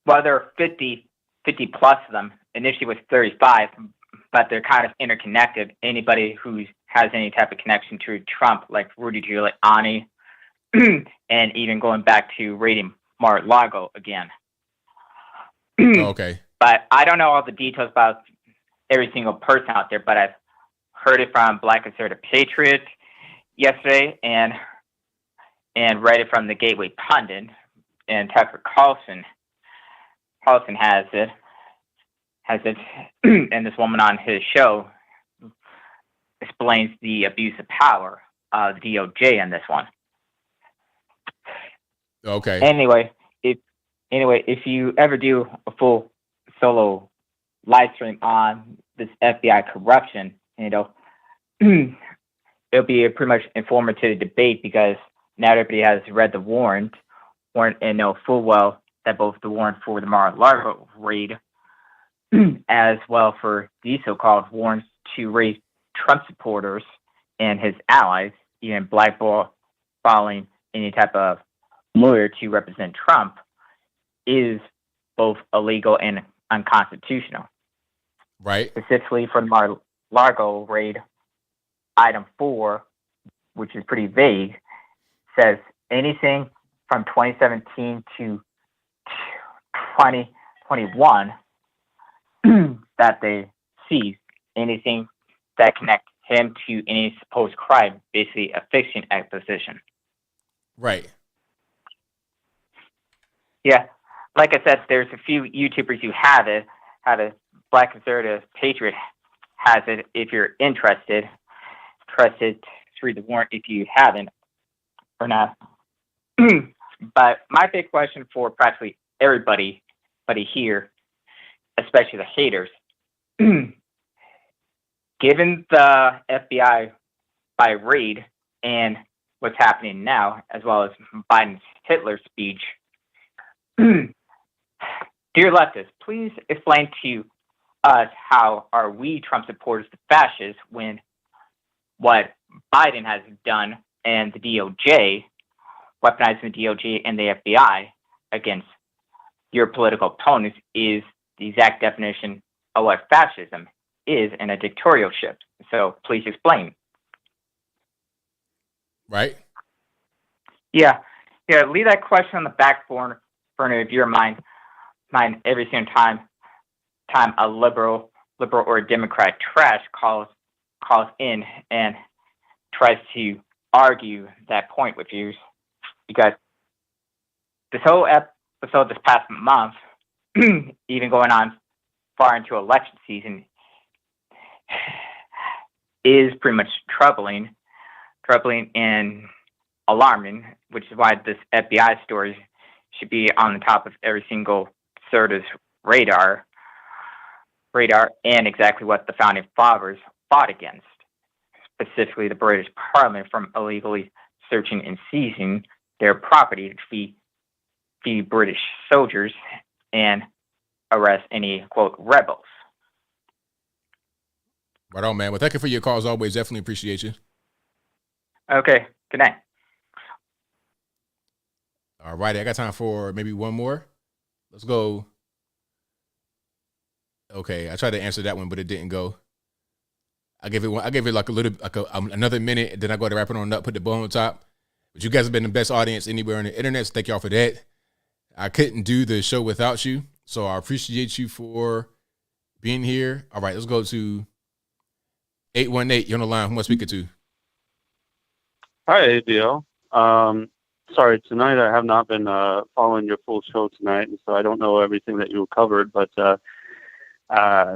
Well, there are 50 plus of them. Initially it was 35, but they're kind of interconnected. Anybody who has any type of connection to Trump, like Rudy Giuliani, and even going back to raiding Mar-a-Lago again. Okay. But I don't know all the details about every single person out there, but I've heard it from Black Conservative Patriot yesterday, and read it from the Gateway Pundit, and Tucker Carlson has it, and this woman on his show explains the abuse of power of the DOJ in this one. Okay. Anyway, if you ever do a full solo live stream on this FBI corruption, it'll be a pretty much informative debate because now everybody has read the warrant and know full well that both the warrant for the Mar-a-Lago raid as well for the so-called warrants to raid Trump supporters and his allies, even blackballing any type of lawyer to represent Trump, is both illegal and unconstitutional. Right. Specifically for the Mar-a-Lago raid, item 4, which is pretty vague, says anything from 2017 to 2021 that they seize, anything that connects him to any supposed crime, basically a fiction exposition. Right. Yeah, like I said, there's a few YouTubers who have it. Black Conservative Patriot has it. If you're interested to read the warrant if you haven't or not. But my big question for practically everybody here, especially the haters, given the FBI by raid and what's happening now, as well as Biden's Hitler speech, dear leftists, please explain to us how are we Trump supporters the fascists when what Biden has done and the DOJ, weaponizing the DOJ and the FBI against your political opponents, is the exact definition of what fascism is in a dictatorship. So please explain. Right. Yeah. Leave that question on the back burner of your mind every single time a liberal or a Democrat trash calls in and tries to argue that point with you, because this whole episode this past month, even going on far into election season, is pretty much troubling and alarming, which is why this FBI story should be on the top of every single conservative's radar, and exactly what the founding fathers fought against, specifically the British Parliament from illegally searching and seizing their property to feed British soldiers and arrest any, quote, rebels. Right on, man. Well, thank you for your call as always. Definitely appreciate you. Okay. Good night. All righty. I got time for maybe one more. Let's go. Okay. I tried to answer that one, but it didn't go. I gave it like a little, another minute. Then I go to wrap it on up, put the bow on top. But you guys have been the best audience anywhere on the internet. So thank y'all for that. I couldn't do the show without you. So I appreciate you for being here. All right. Let's go to 818. You're on the line. Who am I speaking to? Hi, ABL. Sorry, tonight I have not been following your full show tonight, and so I don't know everything that you covered. But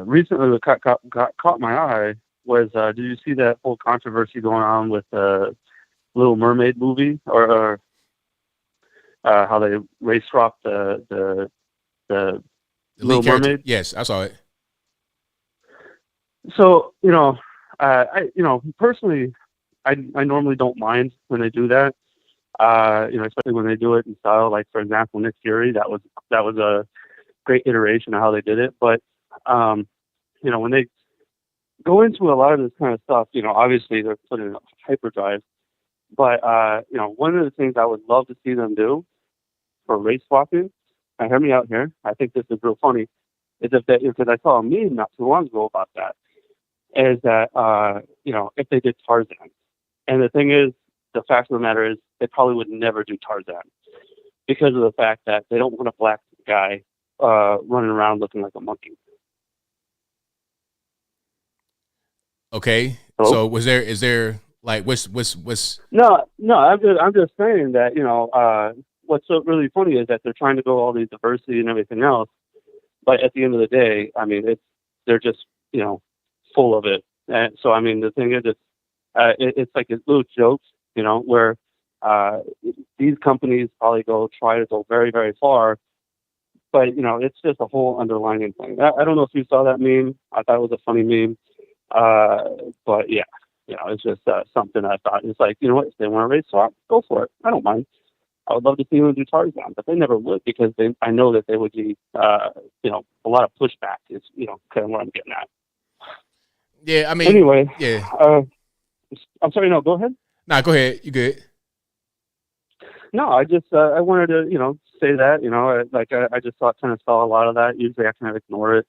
recently, what caught my eye was, did you see that whole controversy going on with the Little Mermaid movie, or how they race swapped the Little Mermaid? Yes, I saw it. So personally, I normally don't mind when they do that. Especially when they do it in style. Like, for example, Nick Fury, that was a great iteration of how they did it. But when they go into a lot of this kind of stuff, obviously they're putting it hyperdrive. But one of the things I would love to see them do for race swapping, and hear me out here, I think this is real funny, is because I saw a meme not too long ago about that, is that if they did Tarzan. And the thing is, the fact of the matter is, they probably would never do Tarzan because of the fact that they don't want a black guy running around looking like a monkey. Okay. Hello? So is there like what's No, I'm just saying that, what's so really funny is that they're trying to go all these diversity and everything else, but at the end of the day, I mean, they're just, full of it. And so, I mean, the thing is, it's like a little jokes, where these companies probably try to go very, very far, but it's just a whole underlining thing. I don't know if you saw that meme. I thought it was a funny meme, but yeah, it's just something I thought is like, you know what, if they want to race swap, go for it. I don't mind. I would love to see them do Tarzan, but they never would because I know that they would be, a lot of pushback is, kind of what I'm getting at. Yeah, I mean. Anyway. Yeah. I'm sorry, no, go ahead. Nah, go ahead. You good. No, I just, I wanted to, say that, I just kind of saw a lot of that. Usually I kind of ignore it.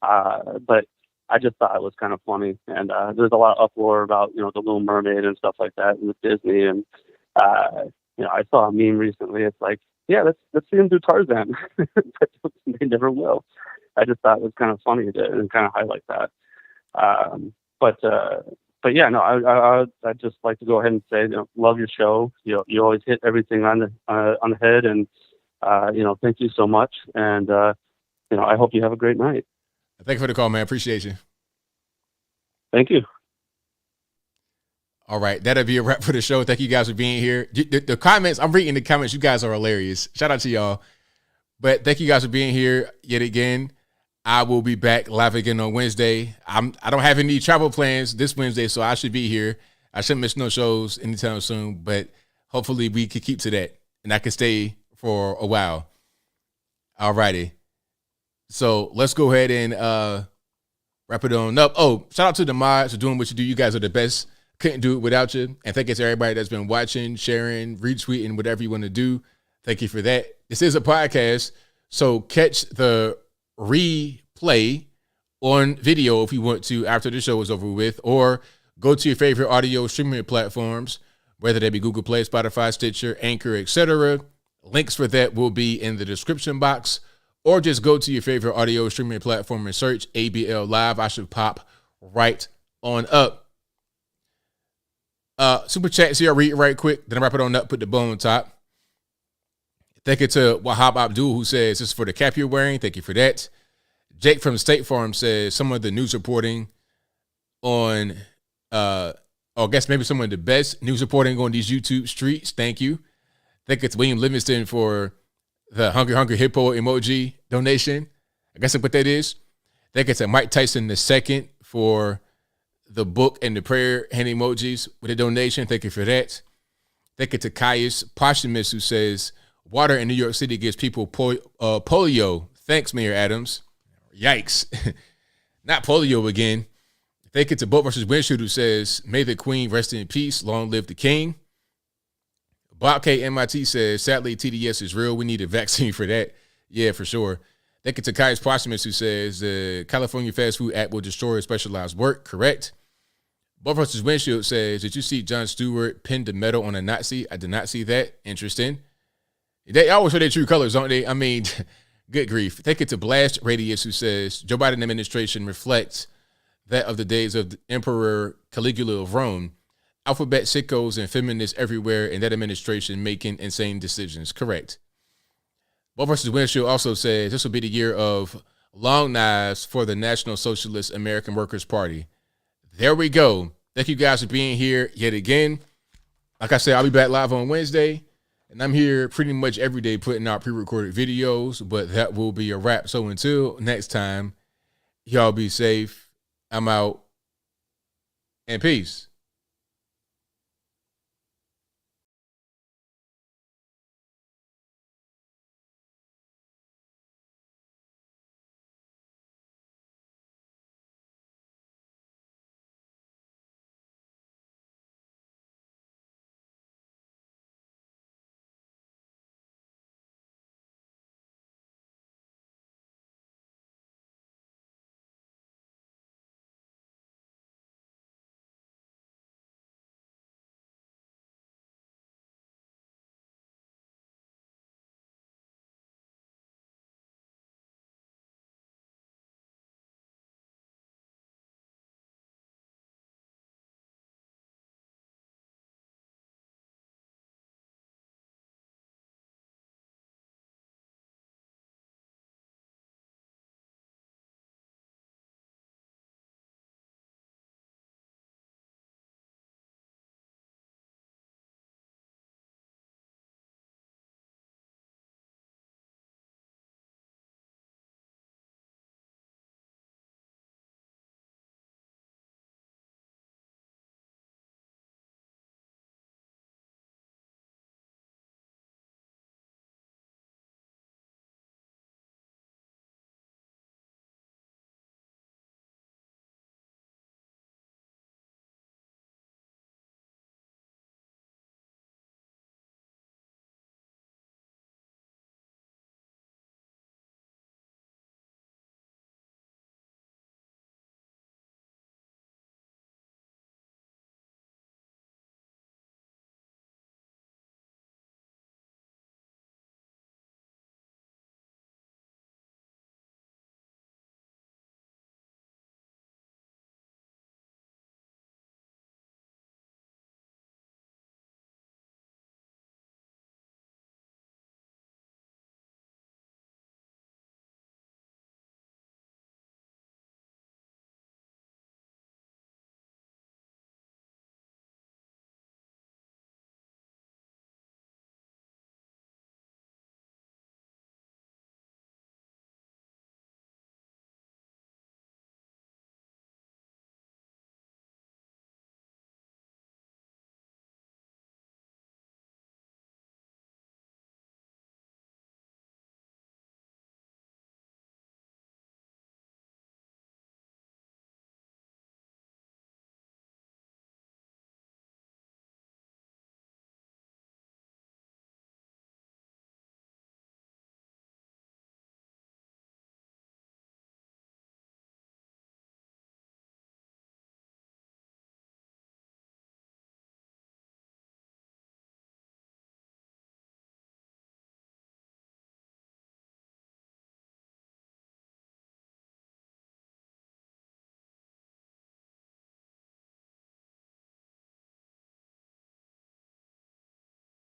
But I just thought it was kind of funny. And there's a lot of uproar about, the Little Mermaid and stuff like that with Disney. And, I saw a meme recently. It's like, yeah, let's see them do Tarzan. But they never will. I just thought it was kind of funny to kind of highlight that. But yeah, no, I just like to go ahead and say, love your show. You always hit everything on the head. And, thank you so much. And, I hope you have a great night. Thank you for the call, man. Appreciate you. Thank you. All right. That'll be a wrap for the show. Thank you guys for being here. The comments, I'm reading the comments. You guys are hilarious. Shout out to y'all. But thank you guys for being here yet again. I will be back live again on Wednesday. I don't have any travel plans this Wednesday, so I should be here. I shouldn't miss no shows anytime soon, but hopefully we can keep to that and I can stay for a while. All righty. So let's go ahead and wrap it on up. Oh, shout out to the mods for doing what you do. You guys are the best. Couldn't do it without you. And thank you to everybody that's been watching, sharing, retweeting, whatever you want to do. Thank you for that. This is a podcast, so catch the replay on video if you want to after the show is over with, or go to your favorite audio streaming platforms, whether they be Google Play, Spotify, Stitcher, Anchor, etc. Links for that will be in the description box, or just go to your favorite audio streaming platform and search ABL Live. I should pop right on up. Super chats here. I'll read it right quick. Then I wrap it on up, put the bow on top. Thank you to Wahab Abdul, who says, this is for the cap you're wearing. Thank you for that. Jake from State Farm says, some of the news reporting on, I guess maybe some of the best news reporting on these YouTube streets. Thank you. Thank you to William Livingston for the Hungry Hippo emoji donation. I guess that's what that is. Thank you to Mike Tyson II for the book and the prayer hand emojis with a donation. Thank you for that. Thank you to Caius Posthumous, who says, water in New York City gives people polio. Thanks, Mayor Adams. Yikes. Not polio again. Thank you to Boat vs. Windshield, who says, may the Queen rest in peace. Long live the King. Bob K. MIT says, sadly, TDS is real. We need a vaccine for that. Yeah, for sure. Thank you to Caius Posthumous, who says, the California Fast Food Act will destroy specialized work. Correct. Boat vs. Windshield says, did you see Jon Stewart pin the medal on a Nazi? I did not see that. Interesting. They always show their true colors, don't they? I mean, good grief. Thank you to Blast Radius, who says, Joe Biden administration reflects that of the days of the Emperor Caligula of Rome. Alphabet sickos and feminists everywhere in that administration making insane decisions. Correct. Boat vs. Windshield also says, this will be the year of long knives for the National Socialist American Workers' Party. There we go. Thank you guys for being here yet again. Like I said, I'll be back live on Wednesday. And I'm here pretty much every day putting out pre-recorded videos, but that will be a wrap. So until next time, y'all be safe. I'm out, and peace.